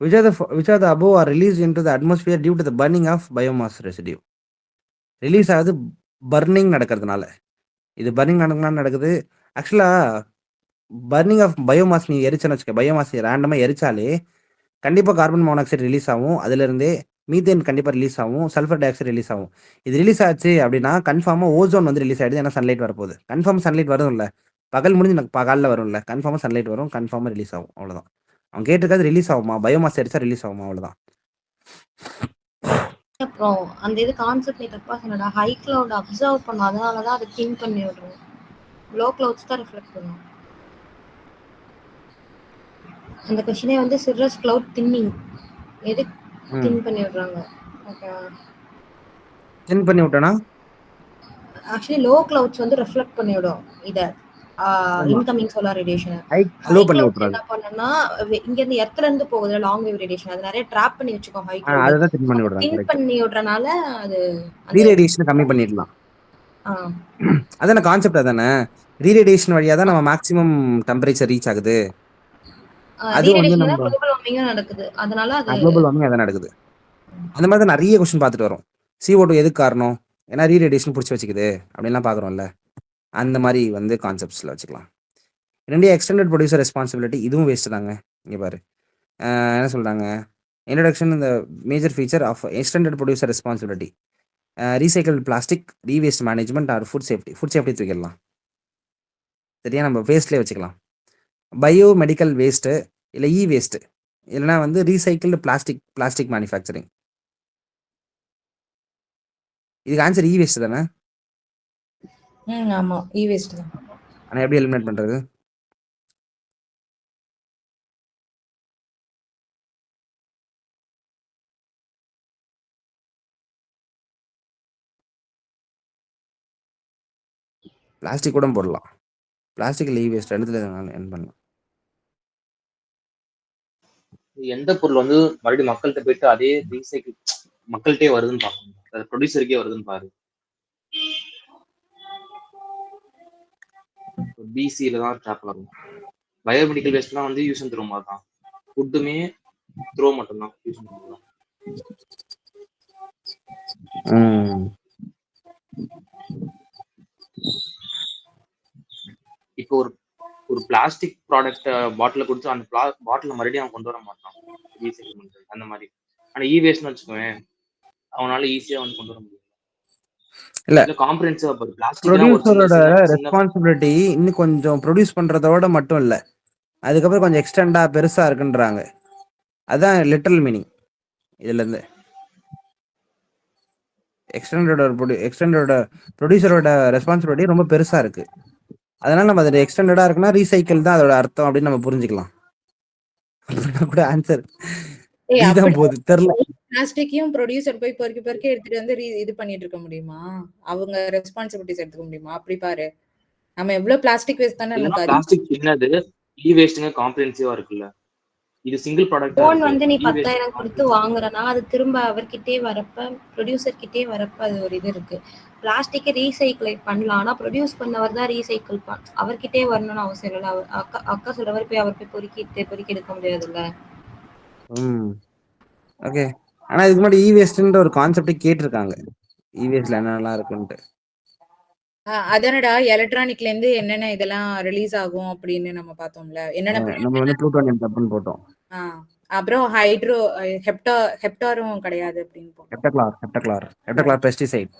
Which are the above are released into the atmosphere due to the burning of biomass residue. Release ஆகுது பர்னிங் நடக்கிறதுனால. இது பர்னிங் நடக்குது. ஆக்சுவலாக பர்னிங் ஆஃப் பயோமாஸ் நீ எரிச்சேன்னு வச்சுக்க, பயோமாஸ் ரேண்டமாக எரிச்சாலே கண்டிப்பாக கார்பன் மோனாக்சைடு ரிலீஸ் ஆகும். அதுலேருந்தே மீத்தேன் கண்டிப்பாக ரிலீஸ் ஆகும், சல்ஃபர் டை ஆக்சைடு ரிலீஸ் ஆகும். இது ரிலீஸ் ஆச்சு அப்படின்னா கன்ஃபார்மாக ஓசோன் வந்து ரிலீஸ் ஆகிடுது. ஏன்னா சன்லைட் வரப்போகுது. கன்ஃபார்ம் சன்லைட் வரும் இல்லை, பகல் முடிஞ்சு எனக்கு காலைல வரும்ல, கன்ஃபார்மாக சன்லைட் வரும், கன்ஃபார்மாக ரிலீஸ் ஆகும். அவ்வளோதான். அவன் கேட்டிருக்காது ரிலீஸ் ஆகுமா, பயோமாஸ் எரிச்சா ரிலீஸ் ஆகுமா, அவ்வளோதான். அப்புறம் அந்த இது கான்செப்ட் நீ தப்பா சொன்னடா. ஹை கிளவுட் அப்சர்வ் பண்ணும், அதனாலதான் அதை திங்க் பண்ணி விடுறோம். லோ கிளவுட்ஸ் தான் ரிஃப்ளெக்ட் பண்ணும். அந்த கொஸ்டினே வந்து சிர்ரஸ் கிளவுட் தின்னிங் எது திங்க் பண்ணி விடுறாங்க. ஓகேவா, திங்க் பண்ணி விட்டேனா ஆக்சுவலி லோ கிளவுட்ஸ் வந்து ரிஃப்ளெக்ட் பண்ணி விடும் இத incoming solar radiation. High clouds என்ன பண்ணனா இங்க இருந்து எர்த்ல இருந்து போகுது லாங் வேவ் ரேடியேஷன், அது நிறைய ட்ராப் பண்ணி வச்சுக்கோம். ஹை கிளவுட் திங்க் பண்ணி விடுறனால அது ரீரேடியேஷன் கம்மி பண்ணிடலாம். அதான கான்செப்ட். அதானே ரீரேடியேஷன் வழியா தான் நம்ம மேக்ஸிமம் டெம்பரேச்சர் ரீச் ஆகுது. அது வந்து நம்ம குளோபல் வார்மிங் நடக்குது, அதனால அது குளோபல் வார்மிங் அதான் நடக்குது. அந்த மாதிரி தான் நிறைய கொஸ்டின் பார்த்துட்டு வரோம். CO2 எதுக்கு காரணம், ஏன்னா ரீரேடியேஷன் பிடிச்சி வச்சுக்குது அப்படின்லாம் பார்க்குறோம்ல. அந்த மாதிரி வந்து கான்செப்ட்ஸில் வச்சுக்கலாம். ரெண்டே எக்ஸ்டெண்டட் ப்ரொடியூசர் ரெஸ்பான்சிபிலிட்டி, இதுவும் வேஸ்ட் தாங்க. இங்கே பாரு என்ன சொல்கிறாங்க, இன்ட்ரடக்ஷன் இந்த major feature of extended producer responsibility, recycle plastic, rewaste management or food safety தூக்கிடலாம். சரியா, நம்ம வேஸ்ட்லேயே வச்சுக்கலாம். பயோ மெடிக்கல் வேஸ்ட்டு இல்லை வேஸ்ட்டு, இல்லைனா வந்து ரீசைக்கிள்டு பிளாஸ்டிக் மேனுஃபேக்சரிங். இதுக்கு ஆன்சர் வேஸ்ட் தானே. ஆமா, வேஸ்ட் தான். ஆனால் எப்படி எலிமினேட் பண்ணுறது? பிளாஸ்டிக் கூட போடலாம். பிளாஸ்டிக் இல்லை வேஸ்ட் ரெண்டுத்துல என் பண்ணலாம். எந்த பொருள் வந்து மறுபடியும் மக்கள்கிட்ட போயிட்டு அதே ரீசைக்கிள் மக்கள்கிட்டே வருதுன்னு பார்க்கணும், அது ப்ரொடியூசருக்கே வருதுன்னு பாரு. பிசியில தான் ட்ராப் ஆகும். பயோமெடிக்கல் வேஸ்ட்லாம் வந்து யூஸ் அண்ட் த்ரோ மாதிரி தான். ஃபுட்டுமே த்ரோ மட்டும்தான், யூஸ் அண்ட் த்ரோ தான். இப்போ ஒரு பிளாஸ்டிக் ப்ராடக்ட் பாட்டில கொடுத்து அந்த பாட்டில மறுபடியும் அவன் கொண்டு வர மாட்டான் ரீசைக்கிள் பண்றது அந்த மாதிரி. ஆனா வேஸ்ட்னு வச்சுக்கோவேன், அவனால ஈஸியா வந்து கொண்டு வர முடியும். இல்ல, காம்ப்ரிஹென்சிவா ப்ரொடியூசரோட ரெஸ்பான்சிபிலிட்டி இன்னும் கொஞ்சம் ப்ரொடியூஸ் பண்றதோட மட்டும் இல்ல, அதுக்கப்புறம் கொஞ்சம் எக்ஸ்டெண்டா பெருசா இருக்குன்றாங்க. அதான் லிட்டரல் மீனிங். இதுல இருந்து எக்ஸ்டெண்டோட ப்ரொடியூசரோட ரெஸ்பான்சிபிலிட்டி ரொம்ப பெருசா இருக்கு. அதனால நம்ம அது எக்ஸ்டெண்டடா இருக்குன்னா ரீசைக்கிள் தான் அதோட அர்த்தம் அப்படின்னு நம்ம புரிஞ்சுக்கலாம். கூட ஆன்சர் இதுதான் போகுது தெரியல. பிளாஸ்டிக்கையும் ப்ரொடியூசர் போய் பொறுக்கி எடுத்துட்டு வந்து இது பண்ணிட்டு இருக்க முடியுமா, அவங்க ரெஸ்பான்சிபிலிட்டிஸ் எடுத்துக்க முடியுமா? அப்படி பாரு, நம்ம எவ்வளவு பிளாஸ்டிக் வேஸ்ட் தானே. பிளாஸ்டிக் என்னது வேஸ்ட்ங்க காம்ப்ரிஹென்சிவா இருக்குல்ல. இது சிங்கிள் ப்ராடக்ட். ஃபோன் வந்து நீ 10,000 கொடுத்து வாங்குறனா அது திரும்ப அவர்கிட்டே வரப்ப ப்ரொடியூசர் கிட்டே வரப்ப அது ஒரு இது இருக்கு. பிளாஸ்டிக்கை ரீசைக்கிள் பண்ணலாம், ஆனா ப்ரொடியூஸ் பண்ணவர் தான் ரீசைக்கிள் அவர்கிட்டே வரணும்னு அவசியம் இல்லை. அக்கா சொல்ற மாதிரி போய் அவர் போய் பொறுக்கி எடுக்க முடியாதுல்ல. ஓகே, ஆனா இதுக்கு முன்னாடி வேஸ்ட்ன்ற ஒரு கான்செப்டே கேட்டிருக்காங்க. வேஸ்ட்ல என்னெல்லாம் இருக்குன்ட்டு. அதனடா எலக்ட்ரானிக்ல இருந்து என்னென்ன இதெல்லாம் ரிலீஸ் ஆகும் அப்படின்னு நம்ம பார்த்தோம்ல. என்னென்ன நம்ம வந்து ப்ளூட்டோனியம் தப்புன்னு போட்டோம். அப்புறம் ஹெப்டாரும் கிடையாது அப்படின்னு போட்டோம். Heptachlor pesticide.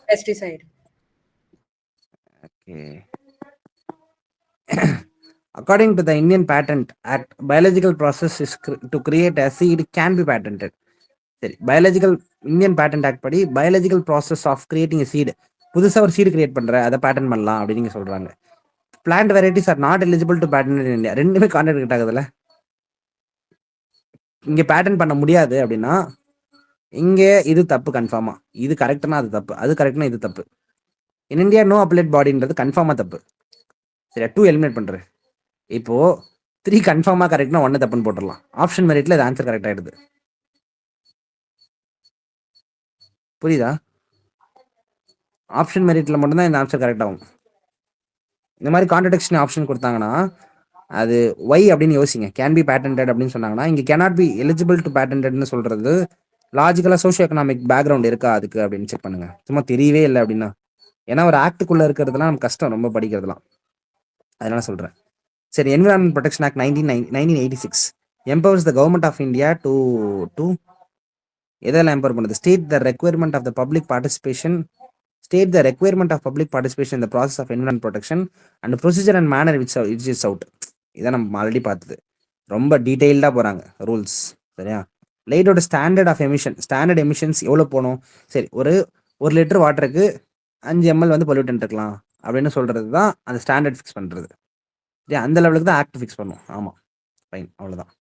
Okay. According to the Indian Patent Act, biological process is to create a seed can be patented. சரி, biological இந்தியன் பேட்டன்ட் ஆக்ட் படி biological process of creating a seed, புதுசாக ஒரு சீடு கிரியேட் பண்ணுற அதை pattern பண்ணலாம் அப்படின்னு நீங்கள் சொல்கிறாங்க. Plant varieties are not eligible to patent in India. ரெண்டுமே கான்ட்ராக்ட் ஆகுதுல்ல. இங்கே பேட்டன் பண்ண முடியாது அப்படின்னா இங்கே இது தப்பு கன்ஃபார்மாக. இது கரெக்டுனா அது தப்பு, அது கரெக்ட்னா இது தப்பு. இன் இந்தியா நோ அப்லேட் பாடின்றது கன்ஃபார்மாக தப்பு. சரியா? 2 எலிமினேட் பண்ணுறேன். இப்போது 3 கன்ஃபார்மாக கரெக்ட்னா 1 தப்புன்னு போட்டுடலாம். ஆப்ஷன் மெரிட்டில் இது ஆன்சர் கரெக்ட் ஆகிடுது. புரியுதா? ஆப்ஷன் மெரிட்டில் மட்டும்தான் இந்த ஆன்சர் கரெக்ட் ஆகும். இந்த மாதிரி கான்ட்ரடிக்ஷன் ஆப்ஷன் கொடுத்தாங்கன்னா அது ஒய் அப்படின்னு யோசிங்க. கேன் பி பேட்டன்டட் அப்படின்னு சொன்னாங்கன்னா இங்கே கேனாட் பி எலிஜிபிள் டு பேட்டன்டட்னு சொல்கிறது லாஜிக்கலாக சோஷியோ எக்கனாமிக் பேக்ரவுண்ட் இருக்கா அதுக்கு அப்படின்னு செக் பண்ணுங்க. சும்மா தெரியவே இல்லை அப்படின்னா, ஏன்னா ஒரு ஆக்டுக்குள்ளே இருக்கிறதுலாம் நமக்கு கஷ்டம் ரொம்ப படிக்கிறதுலாம், அதனால சொல்கிறேன். சரி, environment protection act 1986 empowers the government of India to எதெல்லாம் எம்பவர் பண்ணுது? State the requirement of the public participation in the process of environment protection and procedure and manner which is out. இதான் நம்ம ஆல்ரெடி பார்த்தது. ரொம்ப டீட்டெயில்டாக போகிறாங்க rules. சரியா? லைட்டோட ஸ்டாண்டர்ட் எமிஷன்ஸ் எவ்வளோ போகணும்? சரி, ஒரு லிட்டர் வாட்டருக்கு 5 ml வந்து பொல்யூட்டன் இருக்கலாம் அப்படின்னு சொல்கிறது தான் அந்த ஸ்டாண்டர்ட் ஃபிக்ஸ் பண்ணுறது. சரியா? அந்த லெவலுக்கு தான் ஆக்ட் ஃபிக்ஸ் பண்ணும். ஆமாம், ஃபைன், அவ்வளோதான்.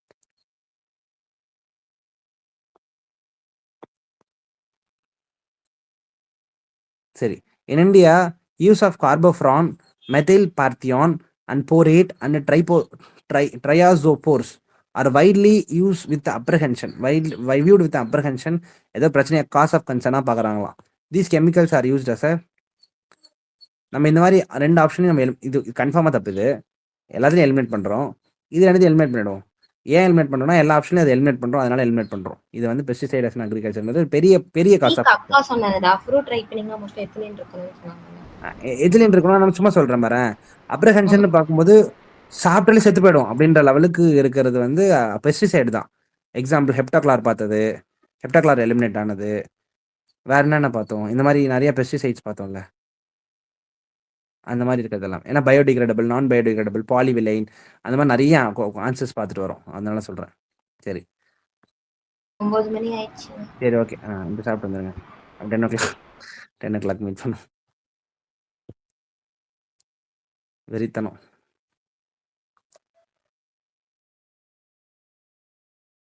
சரி, in India use of carbofron, methyl parthion and porate and triazopores are widely used with apprehension. Viewed with apprehension. ஏதோ பிரச்சனையை காஸ் ஆஃப் கன்சர்னாக பார்க்குறாங்களாம். These chemicals are used as நம்ம இந்த மாதிரி 2 ஆப்ஷனையும் நம்ம இது கன்ஃபார்மாக தப்பு. இது எல்லாத்தையும் எலிமினேட் பண்ணுறோம். இது எல்லாத்தையும் எலிமினேட் பண்ணிவிடுவோம். ஏன் எலிமினேட் பண்ணுறோம்னா எல்லா ஆப்ஷனையும் அதை எலிமினேட் பண்ணுறோம், அதனால எலிமினேட் பண்ணுறோம். இது வந்து பெஸ்டிசைட் அண்ட் அக்ரிகல்ச்சர் பெரிய பெரிய காஸ் ஆஃப். அக்கா சொன்னதுடா ஃப்ரூட் ரைப்பனிங்கா மோஸ்ட்லி எத்திலின் இருக்குன்னு சொன்னாங்க. எதிலின் இருக்கணும் நம்ம சும்மா சொல்கிறேன் பாரு. அப்ரஹென்ஷன் பார்க்கும்போது சாப்பிட்டாலே செத்து போயிடும் அப்படின்ற லெவலுக்கு இருக்கிறது வந்து பெஸ்டிசைடு தான். எக்ஸாம்பிள் ஹெப்டாக்ளார் பார்த்தது, ஹெப்டாக்ளார் எலிமினேட் ஆனது. வேற என்னென்ன பார்த்தோம்? இந்த மாதிரி நிறைய பெஸ்டிசைட்ஸ் பார்த்தோம்ல, அந்த மாதிரி இருக்கிறதெல்லாம். ஏன்னா பயோடிகிரேடபிள், நான் பயோடிகிரேடபிள், பாலிவிலைன், அந்த மாதிரி நிறைய ஆன்சர்ஸ் பார்த்துட்டு வரோம், அதனால சொல்கிறேன். சரி, 9 மணி ஆயிடுச்சு. சரி, ஓகே. இந்த சாப்பிட்டு வந்துருங்க. 10 o'clock மீட் பண்ணும். வெறித்தனம்.